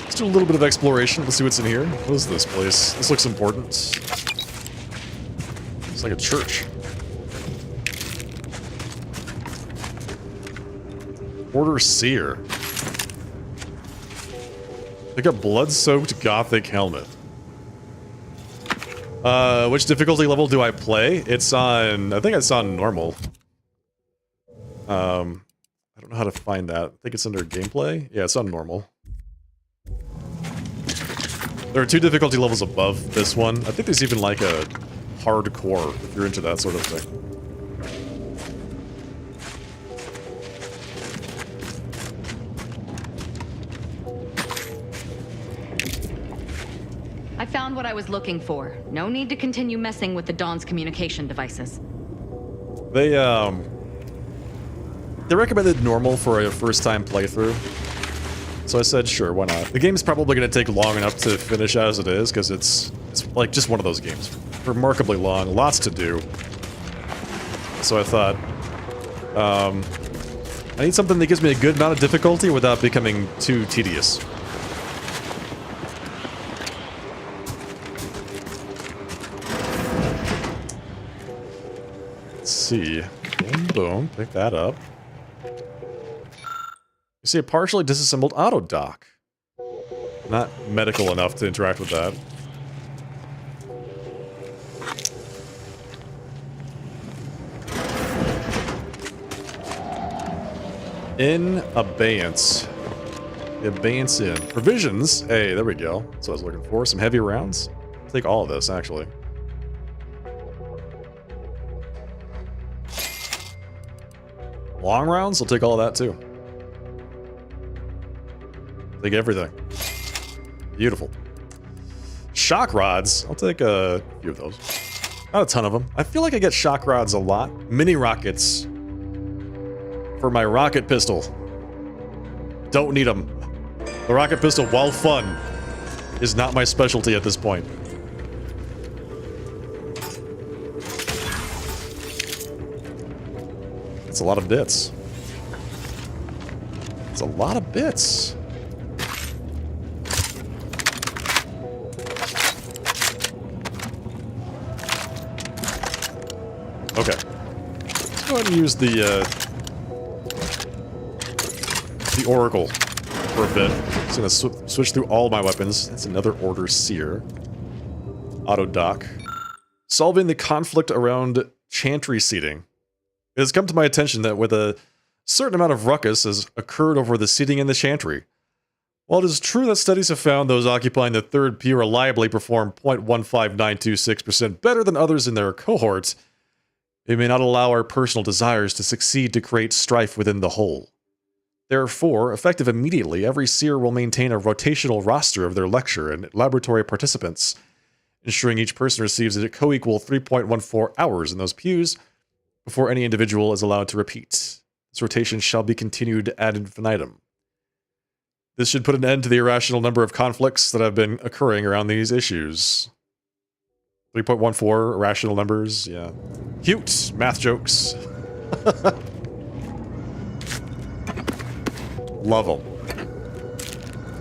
Let's do a little bit of exploration. Let's see what's in here. What is this place? This looks important. It's like a church. Order Seer. Like a blood-soaked gothic helmet. Which difficulty level do I play? It's on... I think it's on normal. I don't know how to find that. I think it's under gameplay. Yeah, it's on normal. There are 2 difficulty levels above this one. I think there's even like a hardcore, if you're into that sort of thing. I found what I was looking for. No need to continue messing with the Dawn's communication devices. They recommended normal for a first-time playthrough. So I said, sure, why not? The game's probably going to take long enough to finish as it is, because it's like just one of those games. Remarkably long, lots to do. So I thought, I need something that gives me a good amount of difficulty without becoming too tedious. Let's see. Boom, boom, pick that up. You see a partially disassembled auto dock. Not medical enough to interact with that. In abeyance. Abeyance in. Provisions. Hey, there we go. That's what I was looking for. Some heavy rounds. I'll take all of this, actually. Long rounds? I'll take all of that, too. Take everything. Beautiful. Shock rods. I'll take a few of those. Not a ton of them. I feel like I get shock rods a lot. Mini rockets. For my rocket pistol. Don't need them. The rocket pistol, while fun, is not my specialty at this point. It's a lot of bits. It's a lot of bits. Okay. Let's go ahead and use the Oracle for a bit. Just gonna switch through all my weapons. That's another Order Seer. Auto dock. Solving the conflict around chantry seating. It has come to my attention that with a certain amount of ruckus has occurred over the seating in the chantry. While it is true that studies have found those occupying the third pew reliably perform 0.15926% better than others in their cohorts, it may not allow our personal desires to succeed to create strife within the whole. Therefore, effective immediately, every seer will maintain a rotational roster of their lecture and laboratory participants, ensuring each person receives a co-equal 3.14 hours in those pews, before any individual is allowed to repeat. This rotation shall be continued ad infinitum. This should put an end to the irrational number of conflicts that have been occurring around these issues. 3.14, irrational numbers, yeah. Cute! Math jokes. Love them.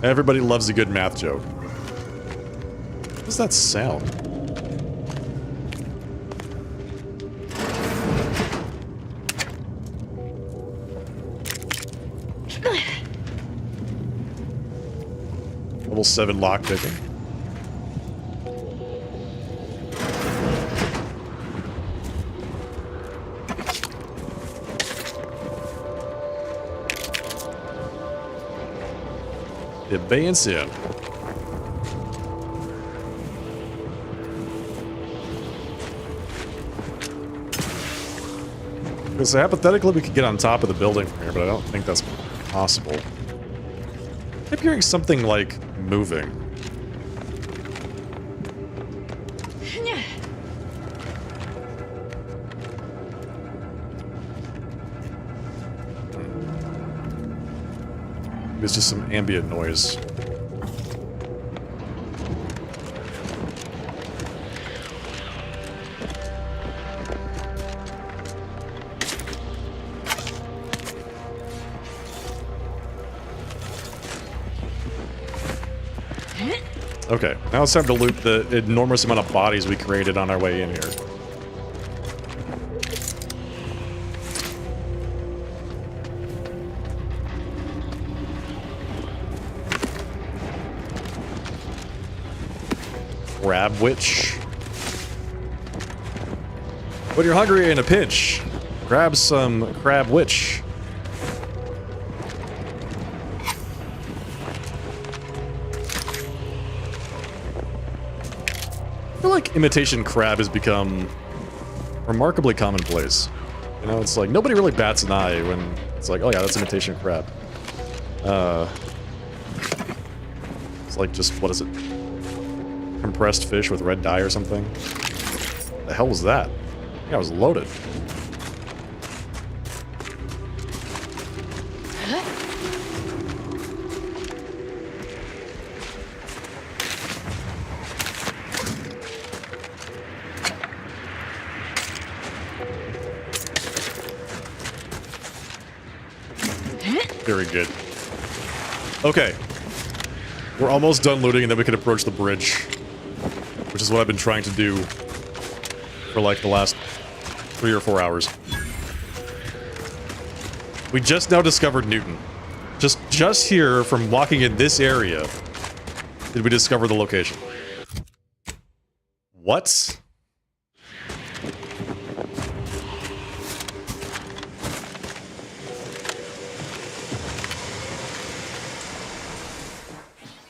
Everybody loves a good math joke. What does that sound? Level 7 lockpicking. Abeyance in. So hypothetically we could get on top of the building from here, but I don't think that's possible. I keep hearing something like moving. It's just some ambient noise. Okay, now it's time to loot the enormous amount of bodies we created on our way in here. Crab Witch. When you're hungry in a pinch, grab some Crab Witch. I feel like imitation crab has become remarkably commonplace. You know, it's like nobody really bats an eye when it's like, oh yeah, that's imitation crab. It's like just, what is it? Compressed fish with red dye or something? What the hell was that? I think I was loaded. Very good. Okay. We're almost done looting and then we can approach the bridge. Which is what I've been trying to do for like the last 3 or 4 hours. We just now discovered Newton. Just here from walking in this area did we discover the location. What?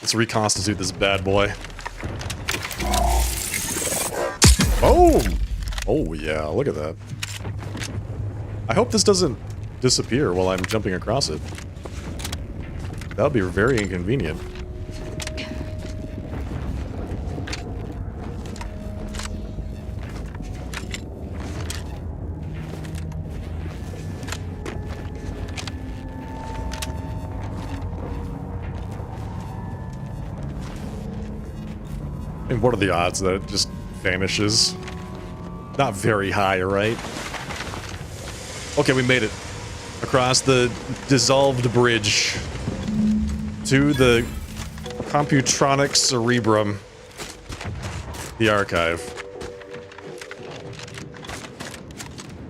Let's reconstitute this bad boy. Boom! Oh yeah, look at that. I hope this doesn't disappear while I'm jumping across it. That would be very inconvenient. And what are the odds that it just vanishes? Not very high, right? Okay, we made it. Across the dissolved bridge to the Computronic Cerebrum, the archive.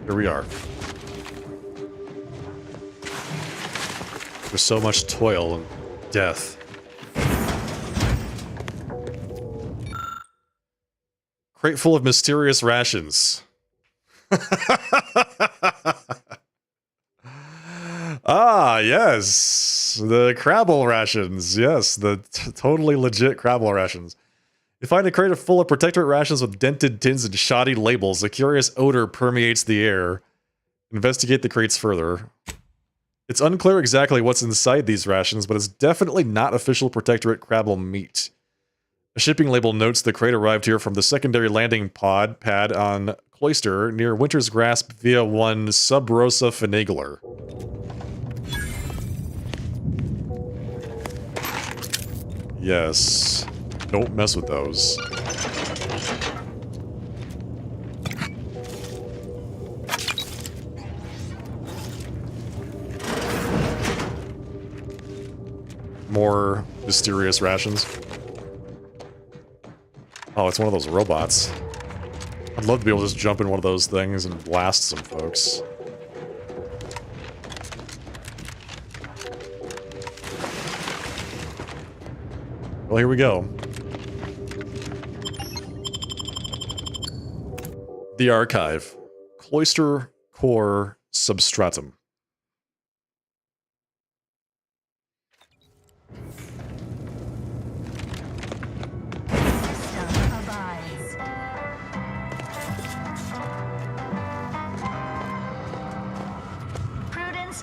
Here we are. There's so much toil and death. Crate full of mysterious rations. Ah, yes. The Crabble rations. Yes, the totally legit Crabble rations. You find a crate full of Protectorate rations with dented tins and shoddy labels. A curious odor permeates the air. Investigate the crates further. It's unclear exactly what's inside these rations, but it's definitely not official Protectorate Crabble meat. A shipping label notes the crate arrived here from the secondary landing pad on cloister near Winter's Grasp via one Sub Rosa Finagler. Yes. Don't mess with those. More mysterious rations. Oh, it's one of those robots. I'd love to be able to just jump in one of those things and blast some folks. Well, here we go. The Archive. Cloister Core Substratum.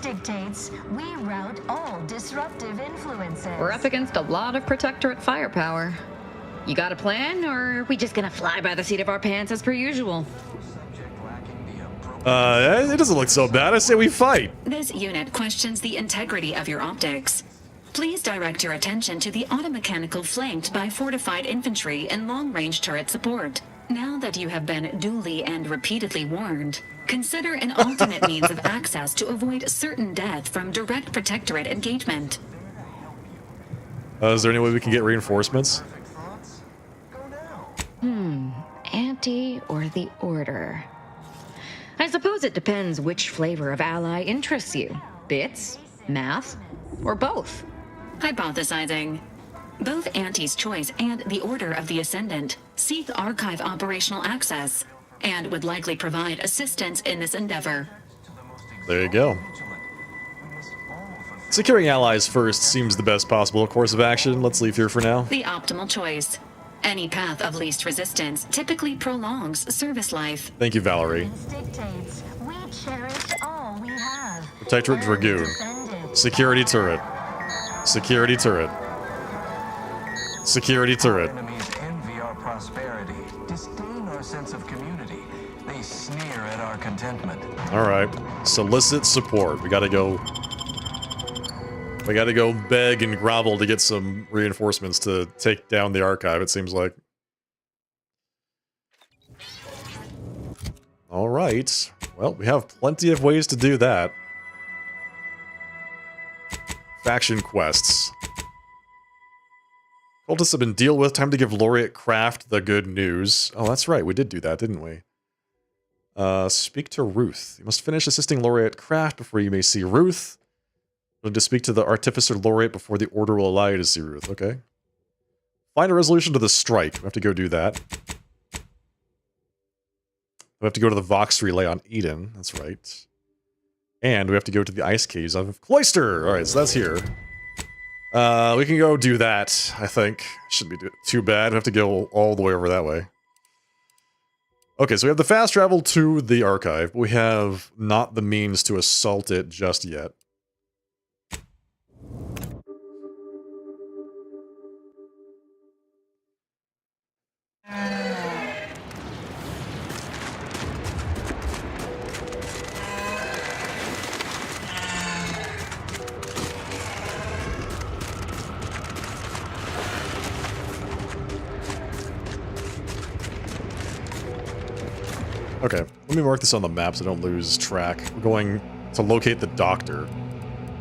Dictates we rout all disruptive influences. We're up against a lot of Protectorate firepower. You got a plan, or are we just gonna fly by the seat of our pants as per usual? It doesn't look so bad. I say we fight. This unit questions the integrity of your optics. Please direct your attention to the automechanical flanked by fortified infantry and long-range turret support. Now that you have been duly and repeatedly warned, consider an alternate means of access to avoid certain death from direct Protectorate engagement. Is there any way we can get reinforcements? Anti or the Order? I suppose it depends which flavor of ally interests you. Bits, math, or both. Hypothesizing. Both Auntie's Choice and the Order of the Ascendant seek Archive operational access, and would likely provide assistance in this endeavor. There you go. Securing allies first seems the best possible course of action. Let's leave here for now. The optimal choice. Any path of least resistance typically prolongs service life. Thank you, Valerie. Dictates we cherish all we have. Protectorate Dragoon. Security turret. Security turret. Security turret. Enemies envy our prosperity, disdain our sense of community. They sneer at our contentment. Alright. Solicit support. We gotta go beg and grovel to get some reinforcements to take down the Archive, it seems like. Alright. Well, we have plenty of ways to do that. Faction quests. Cultists have been dealt with. Time to give Laureate Craft the good news. Oh, that's right. We did do that, didn't we? Speak to Ruth. You must finish assisting Laureate Craft before you may see Ruth. You need to speak to the Artificer Laureate before the Order will allow you to see Ruth. Okay. Find a resolution to the strike. We have to go do that. We have to go to the Vox Relay on Eden. That's right. And we have to go to the Ice Caves of Cloister. Alright, so that's here. We can go do that, I think. Shouldn't be too bad. We have to go all the way over that way. Okay, so we have the fast travel to the Archive, but we have not the means to assault it just yet. Okay, let me mark this on the map so I don't lose track. We're going to locate the Doctor,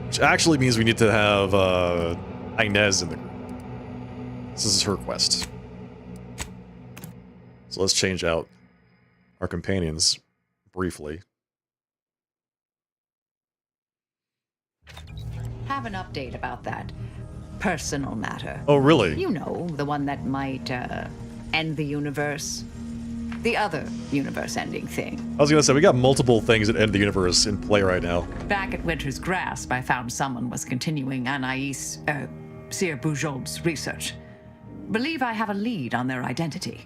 which actually means we need to have Inez in the group. This is her quest. So let's change out our companions briefly. Have an update about that personal matter. Oh, really? You know, the one that might end the universe. The other universe-ending thing. I was gonna say, we got multiple things that end the universe in play right now. Back at Winter's Grasp, I found someone was continuing Anais, Sir Bujold's research. Believe I have a lead on their identity.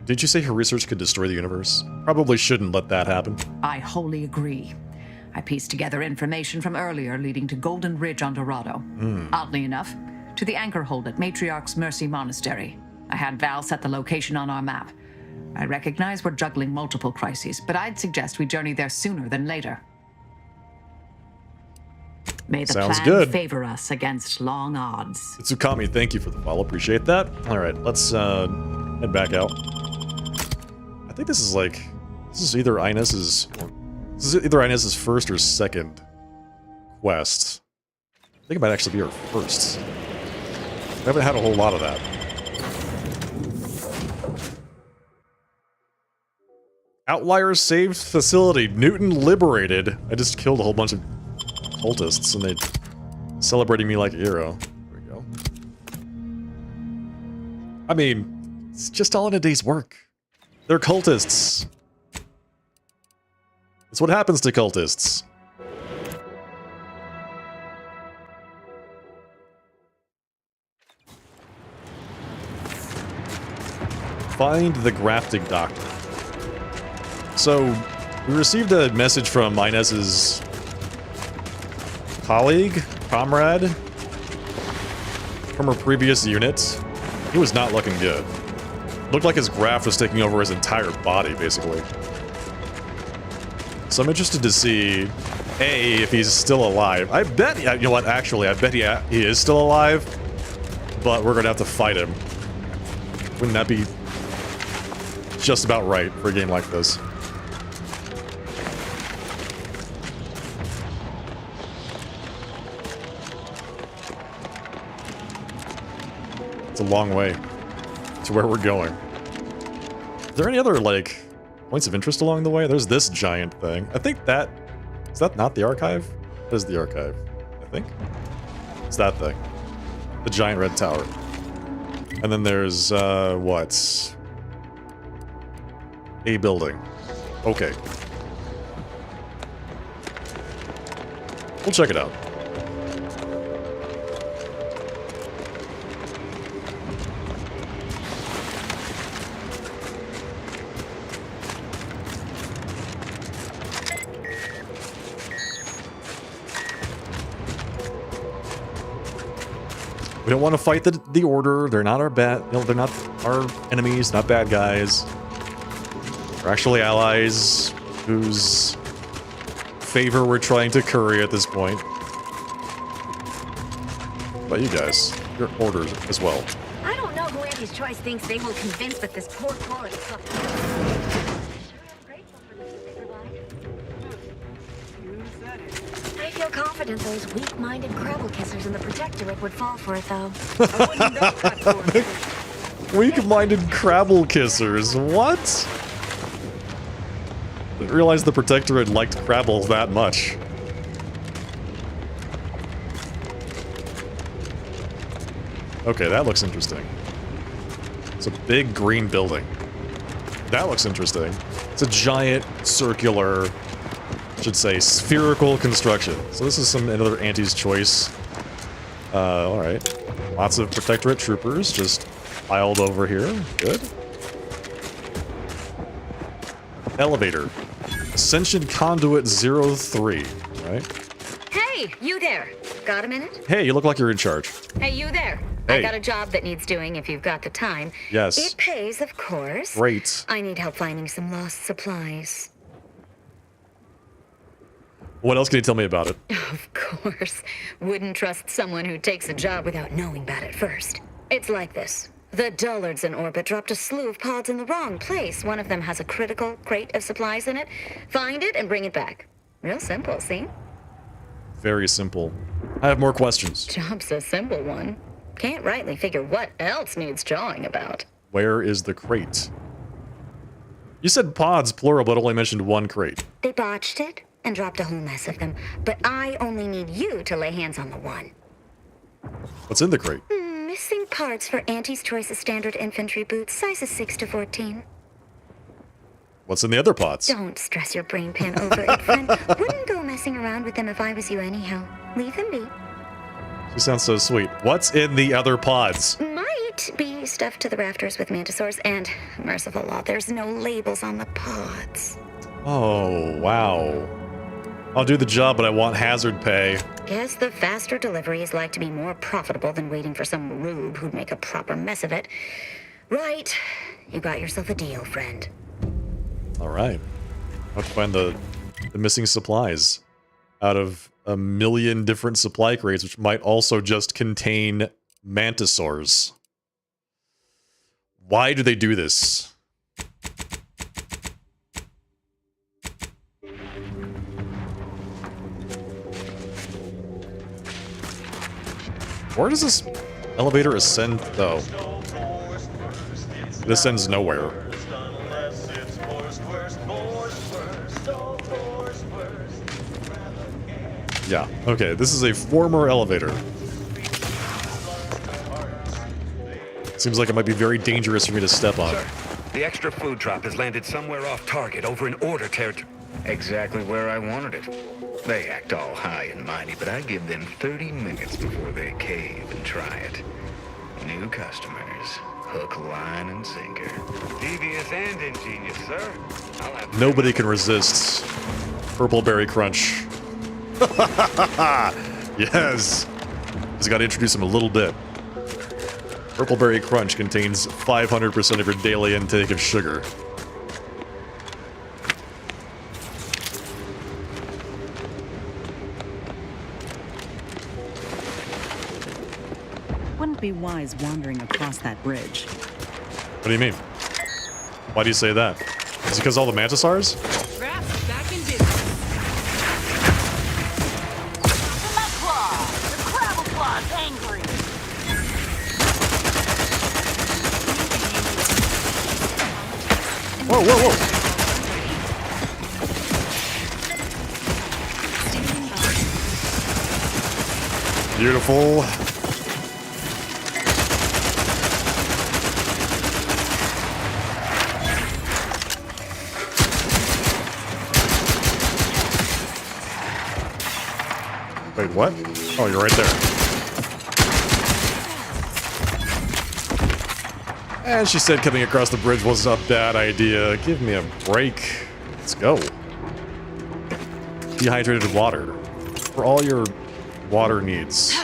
Did you say her research could destroy the universe? Probably shouldn't let that happen. I wholly agree. I pieced together information from earlier leading to Golden Ridge on Dorado. Oddly enough, to the anchor hold at Matriarch's Mercy Monastery. I had Val set the location on our map. I recognize we're juggling multiple crises, but I'd suggest we journey there sooner than later. May the Sounds plan good. favor us against long odds. Tsukami, thank you for the follow. Appreciate that. All right, let's head back out. I think this is like, this is either Inez's first or second quest. I think it might actually be her first. We haven't had a whole lot of that. Outliers saved facility. Newton liberated. I just killed a whole bunch of cultists and they celebrating me like a hero. There we go. I mean, it's just all in a day's work. They're cultists. It's what happens to cultists. Find the grafting doctor. So, we received a message from Inez's comrade, from her previous unit. He was not looking good. Looked like his graft was taking over his entire body, basically. So I'm interested to see, A, if he's still alive. I bet, you know what, actually, I bet he is still alive, but we're gonna have to fight him. Wouldn't that be just about right for a game like this? It's a long way to where we're going. Is there any other, like, points of interest along the way? There's this giant thing. I think that... Is that not the archive? That is the archive, I think. It's that thing. The giant red tower. And then there's, what? A building. Okay. We'll check it out. We don't want to fight the Order. They're not our they're not our enemies, not bad guys. They're actually allies whose favor we're trying to curry at this point. But you guys, you're Orders as well. I don't know who Andy's Choice thinks they will convince with this poor quality stuff. I feel confident those weak-minded Crabble Kissers in the Protectorate would fall for it, though. Weak-minded Crabble Kissers. What? Didn't realize the Protectorate liked Crabble that much. Okay, that looks interesting. It's a big green building. That looks interesting. It's a giant circular, I should say, spherical construction. So this is another Auntie's Choice. Alright. Lots of Protectorate troopers just piled over here. Good. Elevator. Ascension Conduit 03. Right? Hey, you there. Got a minute? Hey, you look like you're in charge. Hey, you there. Hey. I got a job that needs doing if you've got the time. Yes. It pays, of course. Great. I need help finding some lost supplies. What else can you tell me about it? Of course. Wouldn't trust someone who takes a job without knowing about it first. It's like this. The dullards in orbit dropped a slew of pods in the wrong place. One of them has a critical crate of supplies in it. Find it and bring it back. Real simple, see? Very simple. I have more questions. Job's a simple one. Can't rightly figure what else needs jawing about. Where is the crate? You said pods, plural, but only mentioned one crate. They botched it and dropped a whole mess of them, but I only need you to lay hands on the one. What's in the crate? Missing parts for Auntie's Choice's standard infantry boots, sizes 6 to 14. What's in the other pods? Don't stress your brain pan over it, friend. Wouldn't go messing around with them if I was you anyhow. Leave them be. She sounds so sweet. What's in the other pods? Might be stuffed to the rafters with mantisaurs, and merciful law, there's no labels on the pods. Oh, wow. I'll do the job, but I want hazard pay. Guess the faster delivery is like to be more profitable than waiting for some rube who'd make a proper mess of it. Right. You got yourself a deal, friend. All right. I'll have to find the missing supplies out of a million different supply crates, which might also just contain mantisaurs. Why do they do this? Where does this elevator ascend, though? It ascends nowhere. Yeah, okay, this is a former elevator. Seems like it might be very dangerous for me to step on. Sir, the extra food drop has landed somewhere off target over in Order territory. Exactly where I wanted it. They act all high and mighty, but I give them 30 minutes before they cave and try it. New customers, hook, line, and sinker. Devious and ingenious, sir. Nobody can resist Purple Berry Crunch. Yes! Just gotta introduce him a little bit. Purple Berry Crunch contains 500% of your daily intake of sugar. Wouldn't be wise wandering across that bridge. What do you mean? Why do you say that? Is it because all the mantisaurs? Traps back in business. My claw! The Crabble Claw's angry! Whoa, whoa, whoa! Beautiful. Wait, what? Oh, you're right there. And she said coming across the bridge wasn't a bad idea. Give me a break. Let's go. Dehydrated water. For all your water needs.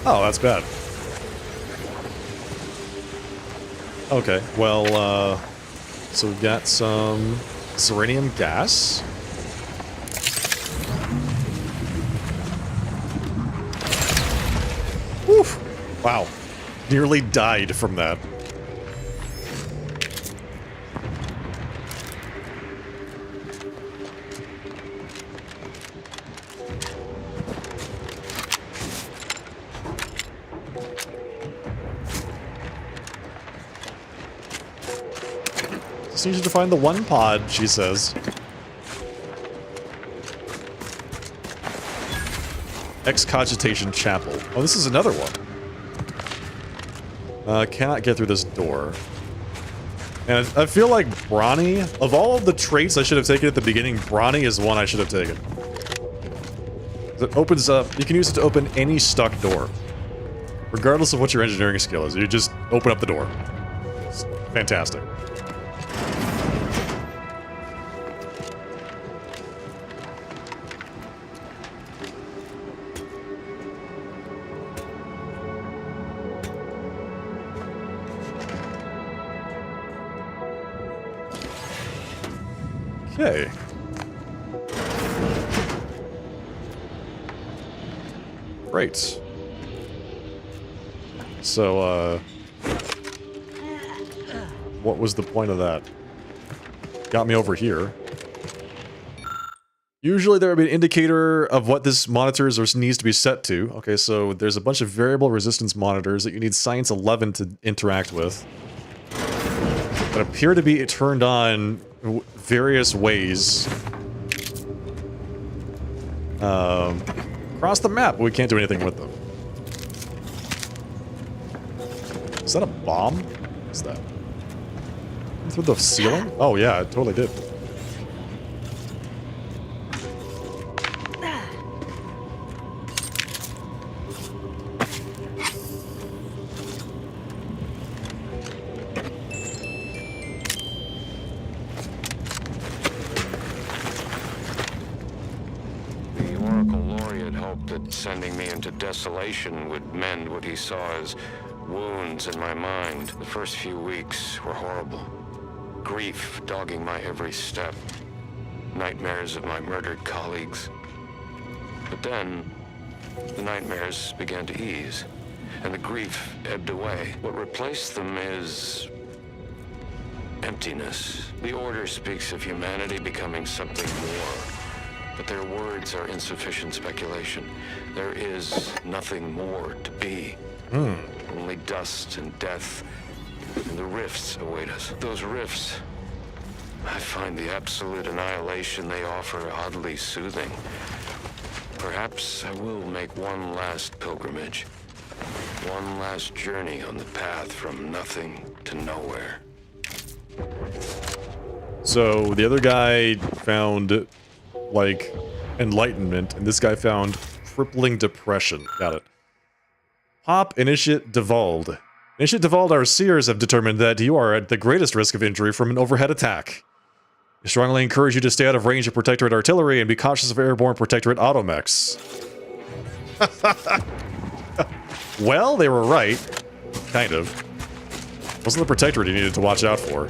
Oh, that's bad. Okay, well, so we've got some Serenium gas. Whew. Wow. Nearly died from that. Just need you to find the one pod, she says. Excogitation Chapel. Oh, this is another one. Cannot get through this door. And I feel like Brawny, of all of the traits I should have taken at the beginning, Brawny is one I should have taken. It opens up, you can use it to open any stuck door. Regardless of what your engineering skill is, you just open up the door. It's fantastic. Okay. Great. So, what was the point of that? Got me over here. Usually there would be an indicator of what this monitors or needs to be set to. Okay, so there's a bunch of variable resistance monitors that you need Science 11 to interact with. That appear to be turned on various ways. Across the map, but we can't do anything with them. Is that a bomb? What's that? Through the ceiling? Oh yeah, it totally did. that sending me into desolation would mend what he saw as wounds in my mind. The first few weeks were horrible. Grief dogging my every step. Nightmares of my murdered colleagues. But then, the nightmares began to ease, and the grief ebbed away. What replaced them is emptiness. The Order speaks of humanity becoming something more, but their words are insufficient speculation. There is nothing more to be. Only dust and death, and the rifts await us. Those rifts, I find the absolute annihilation they offer oddly soothing. Perhaps I will make one last pilgrimage. One last journey on the path from nothing to nowhere. So the other guy found, like, enlightenment, and this guy found crippling depression. Got it. Pop Initiate Devald. Initiate Devald, our seers have determined that you are at the greatest risk of injury from an overhead attack. I strongly encourage you to stay out of range of Protectorate artillery and be cautious of airborne Protectorate automechs. Well, they were right. Kind of. Wasn't the Protectorate you needed to watch out for.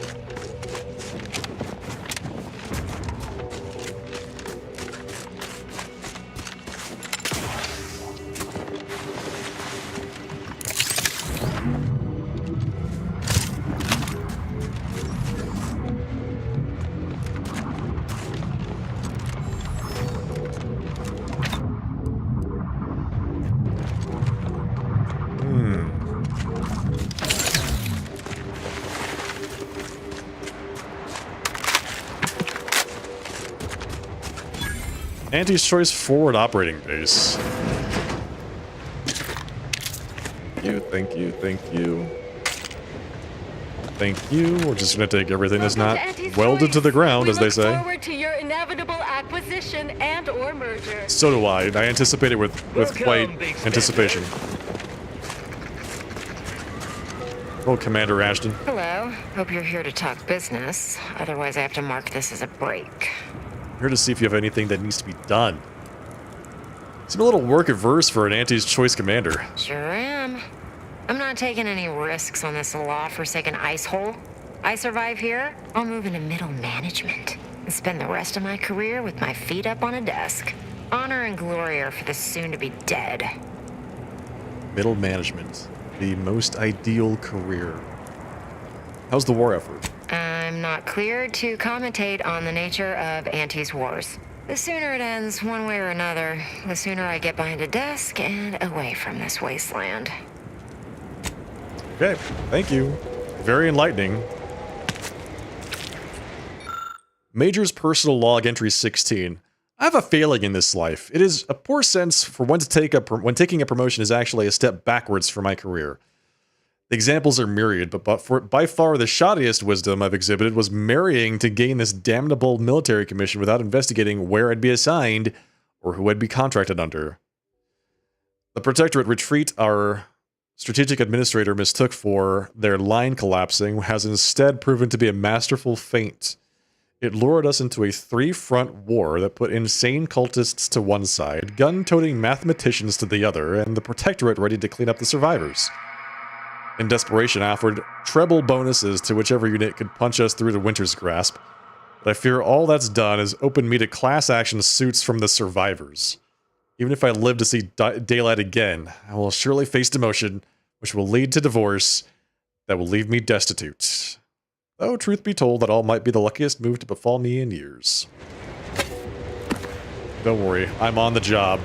Anti's Choice Forward Operating Base. Thank you, thank you. Thank you. We're just gonna take everything that's not welded to the ground, as they say. Forward to your inevitable acquisition and/or merger. So do I. I anticipate it with quite anticipation. Oh, Commander Ashton. Hello. Hope you're here to talk business. Otherwise, I have to mark this as a break. Here to see if you have anything that needs to be done. Seem a little work-averse for an Anti's Choice commander. Sure am. I'm not taking any risks on this law-forsaken ice hole. I survive here, I'll move into middle management and spend the rest of my career with my feet up on a desk. Honor and glory are for the soon-to-be dead. Middle management. The most ideal career. How's the war effort? I'm not cleared to commentate on the nature of Anti's wars. The sooner it ends, one way or another, the sooner I get behind a desk and away from this wasteland. Okay, thank you. Very enlightening. Major's Personal Log Entry 16. I have a failing in this life. It is a poor sense for when taking a promotion is actually a step backwards for my career. The examples are myriad, but by far the shoddiest wisdom I've exhibited was marrying to gain this damnable military commission without investigating where I'd be assigned or who I'd be contracted under. The Protectorate retreat our strategic administrator mistook for their line collapsing has instead proven to be a masterful feint. It lured us into a three-front war that put insane cultists to one side, gun-toting mathematicians to the other, and the Protectorate ready to clean up the survivors. In desperation, I offered treble bonuses to whichever unit could punch us through the Winter's grasp, but I fear all that's done is open me to class action suits from the survivors. Even if I live to see daylight again, I will surely face demotion, which will lead to divorce that will leave me destitute. Though, truth be told, that all might be the luckiest move to befall me in years. Don't worry, I'm on the job.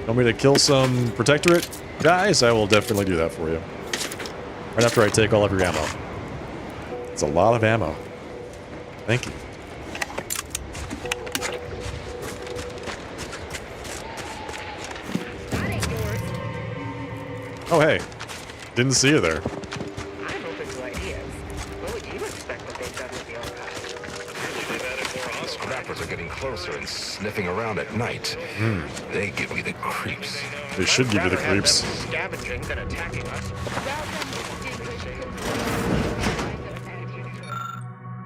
Want me to kill some Protectorate guys? I will definitely do that for you. Right after I take all of your ammo. It's a lot of ammo. Thank you. Oh, hey. Didn't see you there. I'm open to ideas. What would you expect that they've done with the archive? Scrappers are getting closer and sniffing around at night. They give me the creeps. They should give you the creeps. Scavenging than attacking us.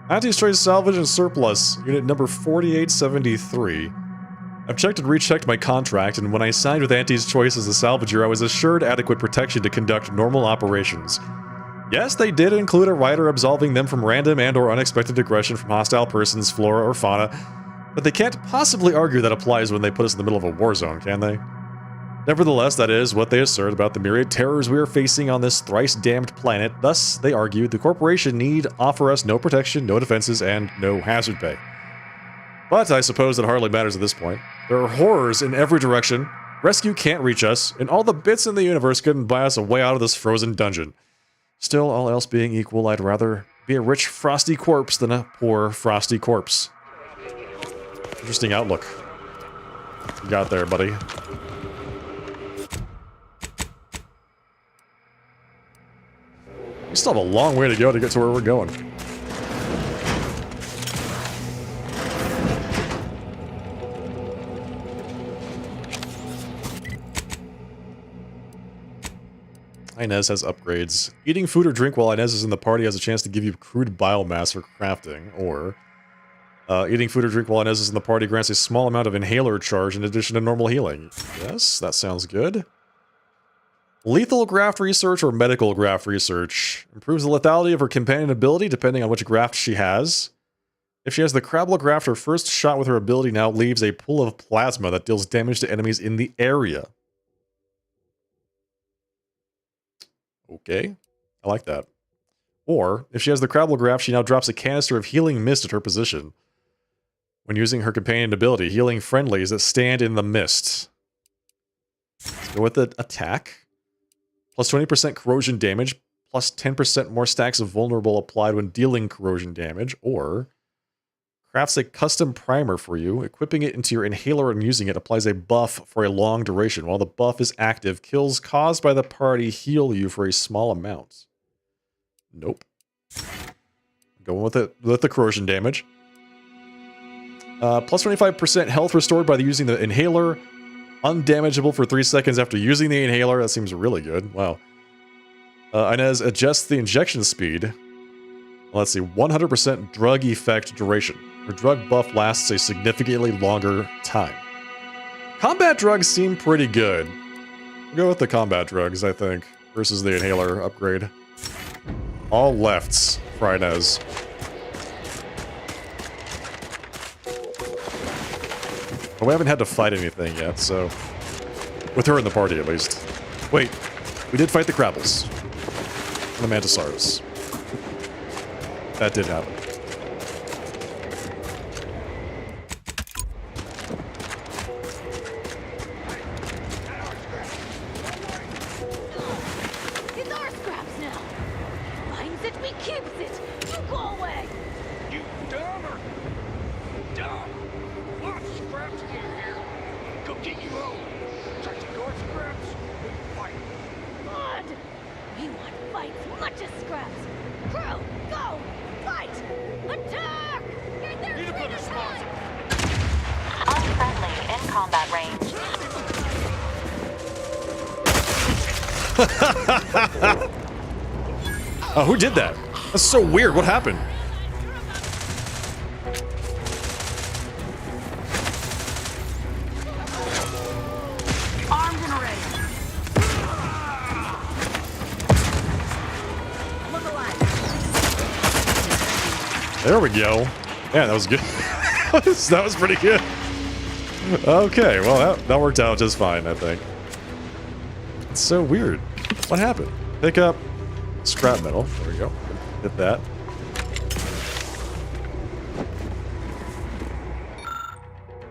Anti-Choice Salvage and Surplus, unit number 4873. I've checked and rechecked my contract, and when I signed with Auntie's Choice as a salvager, I was assured adequate protection to conduct normal operations. Yes, they did include a rider absolving them from random and or unexpected aggression from hostile persons, flora, or fauna, but they can't possibly argue that applies when they put us in the middle of a war zone, can they? Nevertheless, that is what they assert about the myriad terrors we are facing on this thrice-damned planet. Thus, they argue, the corporation need offer us no protection, no defenses, and no hazard pay. But I suppose it hardly matters at this point. There are horrors in every direction, rescue can't reach us, and all the bits in the universe couldn't buy us a way out of this frozen dungeon. Still, all else being equal, I'd rather be a rich, frosty corpse than a poor, frosty corpse. Interesting outlook. You got there, buddy. We still have a long way to go to get to where we're going. Inez has upgrades. Eating food or drink while Inez is in the party has a chance to give you crude biomass for crafting, or eating food or drink while Inez is in the party grants a small amount of inhaler charge in addition to normal healing. Yes, that sounds good. Lethal graft research or medical graft research. Improves the lethality of her companion ability depending on which graft she has. If she has the Crabble graft, her first shot with her ability now leaves a pool of plasma that deals damage to enemies in the area. Okay, I like that. Or, if she has the Crabble graft, she now drops a canister of healing mist at her position. When using her companion ability, healing friendlies that stand in the mist. Let's go with the attack. Plus 20% corrosion damage, plus 10% more stacks of vulnerable applied when dealing corrosion damage, or crafts a custom primer for you. Equipping it into your inhaler and using it applies a buff for a long duration. While the buff is active, kills caused by the party heal you for a small amount. Nope. Going with it with the corrosion damage. Plus 25% health restored by using the inhaler. Undamageable for 3 seconds after using the inhaler. That seems really good. Wow. Inez adjusts the injection speed. Let's see. 100% drug effect duration. Her drug buff lasts a significantly longer time. Combat drugs seem pretty good. We'll go with the combat drugs, I think, versus the inhaler upgrade. All lefts for Inez. But we haven't had to fight anything yet, so... with her in the party, at least. Wait, we did fight the Crabbles. And the Mantisaurus. That did happen. It's our scraps now. Finds it, we keeps it. You go away. You dumber! Dumb! Lots of scraps in here. Go get you home. Try to take our scraps. Fight. Good. We want fights, much as scraps. Crew, go! Fight! Attack! Get there! Need a better spot. Unfriendly in combat range. Oh, who did that? That's so weird. What happened? Armed and ready. Look alive. There we go. Yeah, that was good. That was pretty good. Okay, well, that worked out just fine, I think. It's so weird. What happened? Pick up scrap metal. There we go. Hit that.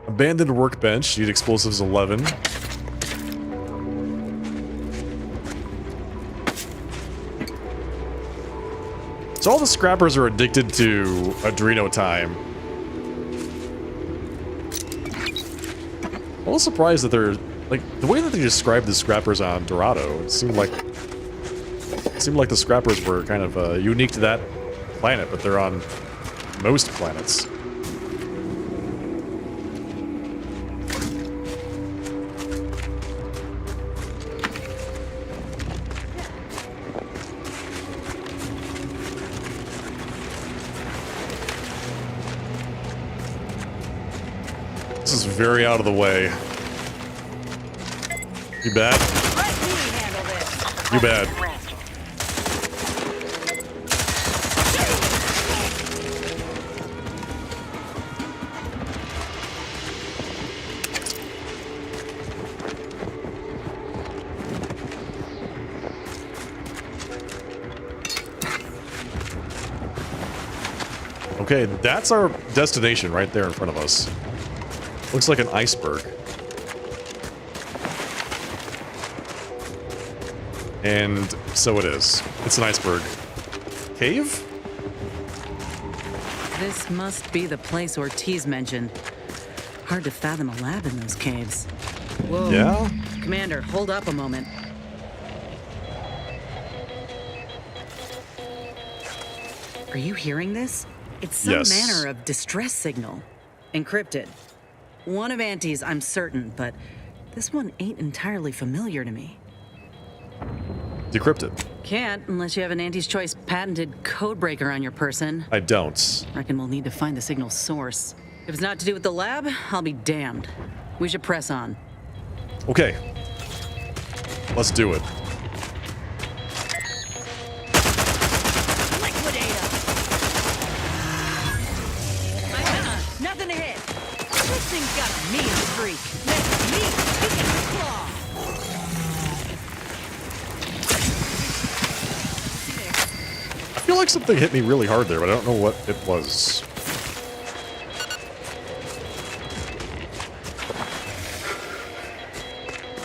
Abandoned workbench. Need explosives 11. So all the scrappers are addicted to Adreno time. I'm a little surprised that they're like the way that they described the scrappers on Dorado. It seemed like the scrappers were kind of unique to that planet, but they're on most planets. very out of the way. You bad? Let me handle this. You bad. Okay, that's our destination right there in front of us. Looks like an iceberg. And so it is. It's an iceberg. Cave? This must be the place Ortiz mentioned. Hard to fathom a lab in those caves. Whoa. Yeah? Commander, hold up a moment. Are you hearing this? It's some Yes. manner of distress signal. Encrypted. One of Auntie's, I'm certain, but this one ain't entirely familiar to me. Decrypted. Can't unless you have an Auntie's Choice patented codebreaker on your person. I don't. Reckon we'll need to find the signal source. If it's not to do with the lab, I'll be damned. We should press on. Okay. Let's do it. Nothing to hit. This thing's got a mean streak. Let me pick at the claw. I feel like something hit me really hard there, but I don't know what it was.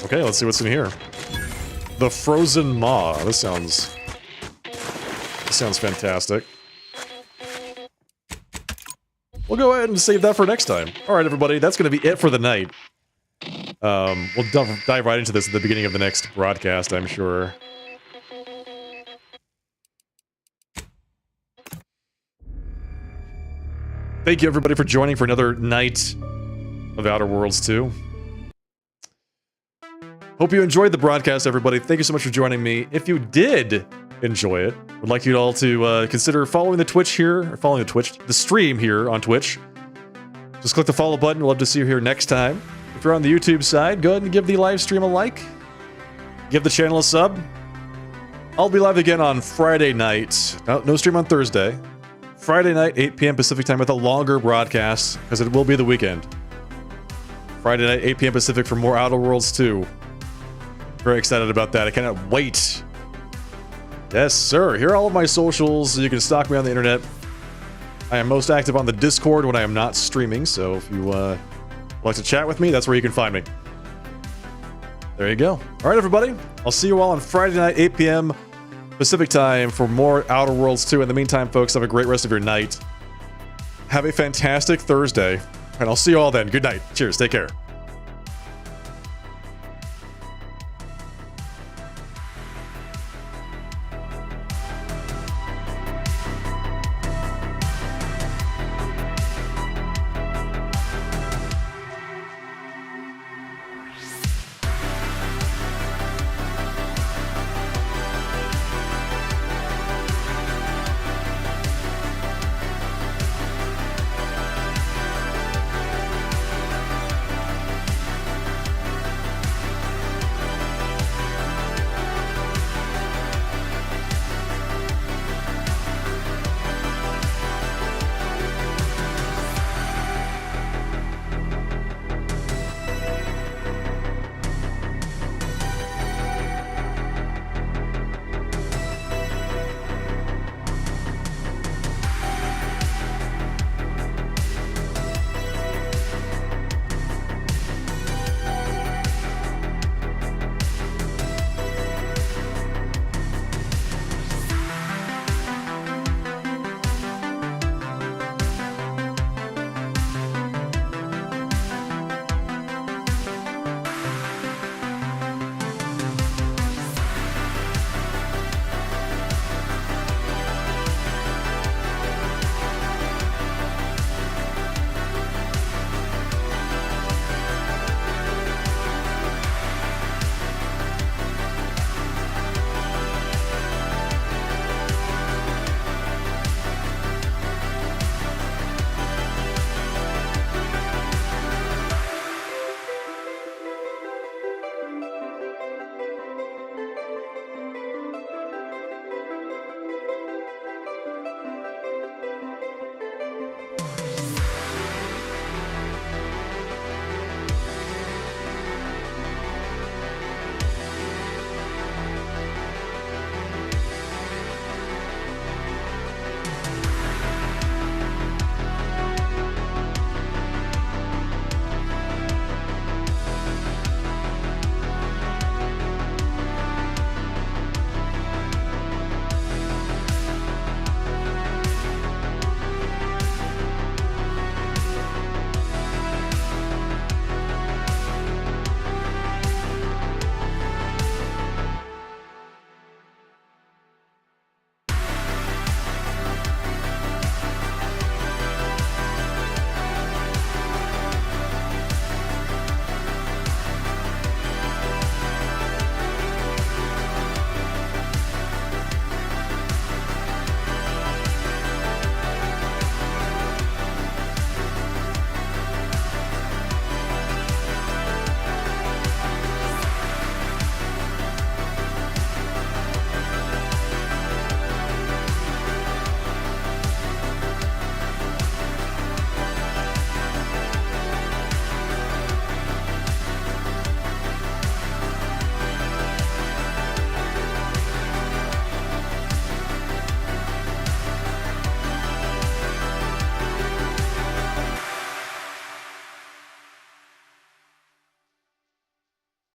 Okay, let's see what's in here. The Frozen Maw. This sounds fantastic. We'll go ahead and save that for next time. All right, everybody, that's going to be it for the night. We'll dive right into this at the beginning of the next broadcast, I'm sure. Thank you, everybody, for joining for another night of Outer Worlds 2. Hope you enjoyed the broadcast, everybody. Thank you so much for joining me. If you did enjoy it, would like you all to consider following the Twitch here, or following the stream here on Twitch. Just click the follow button. We'll love to see you here next time. If you're on the YouTube side, go ahead and give the live stream a like. Give the channel a sub. I'll be live again on Friday night. No stream on Thursday. Friday night, 8 p.m. Pacific time with a longer broadcast, because it will be the weekend. Friday night, 8 p.m. Pacific for more Outer Worlds 2. Very excited about that. I cannot wait. Yes, sir. Here are all of my socials. You can stalk me on the internet. I am most active on the Discord when I am not streaming, so if you would like to chat with me, that's where you can find me. There you go. All right, everybody. I'll see you all on Friday night, 8 p.m. Pacific time for more Outer Worlds 2. In the meantime, folks, have a great rest of your night. Have a fantastic Thursday, and I'll see you all then. Good night. Cheers. Take care.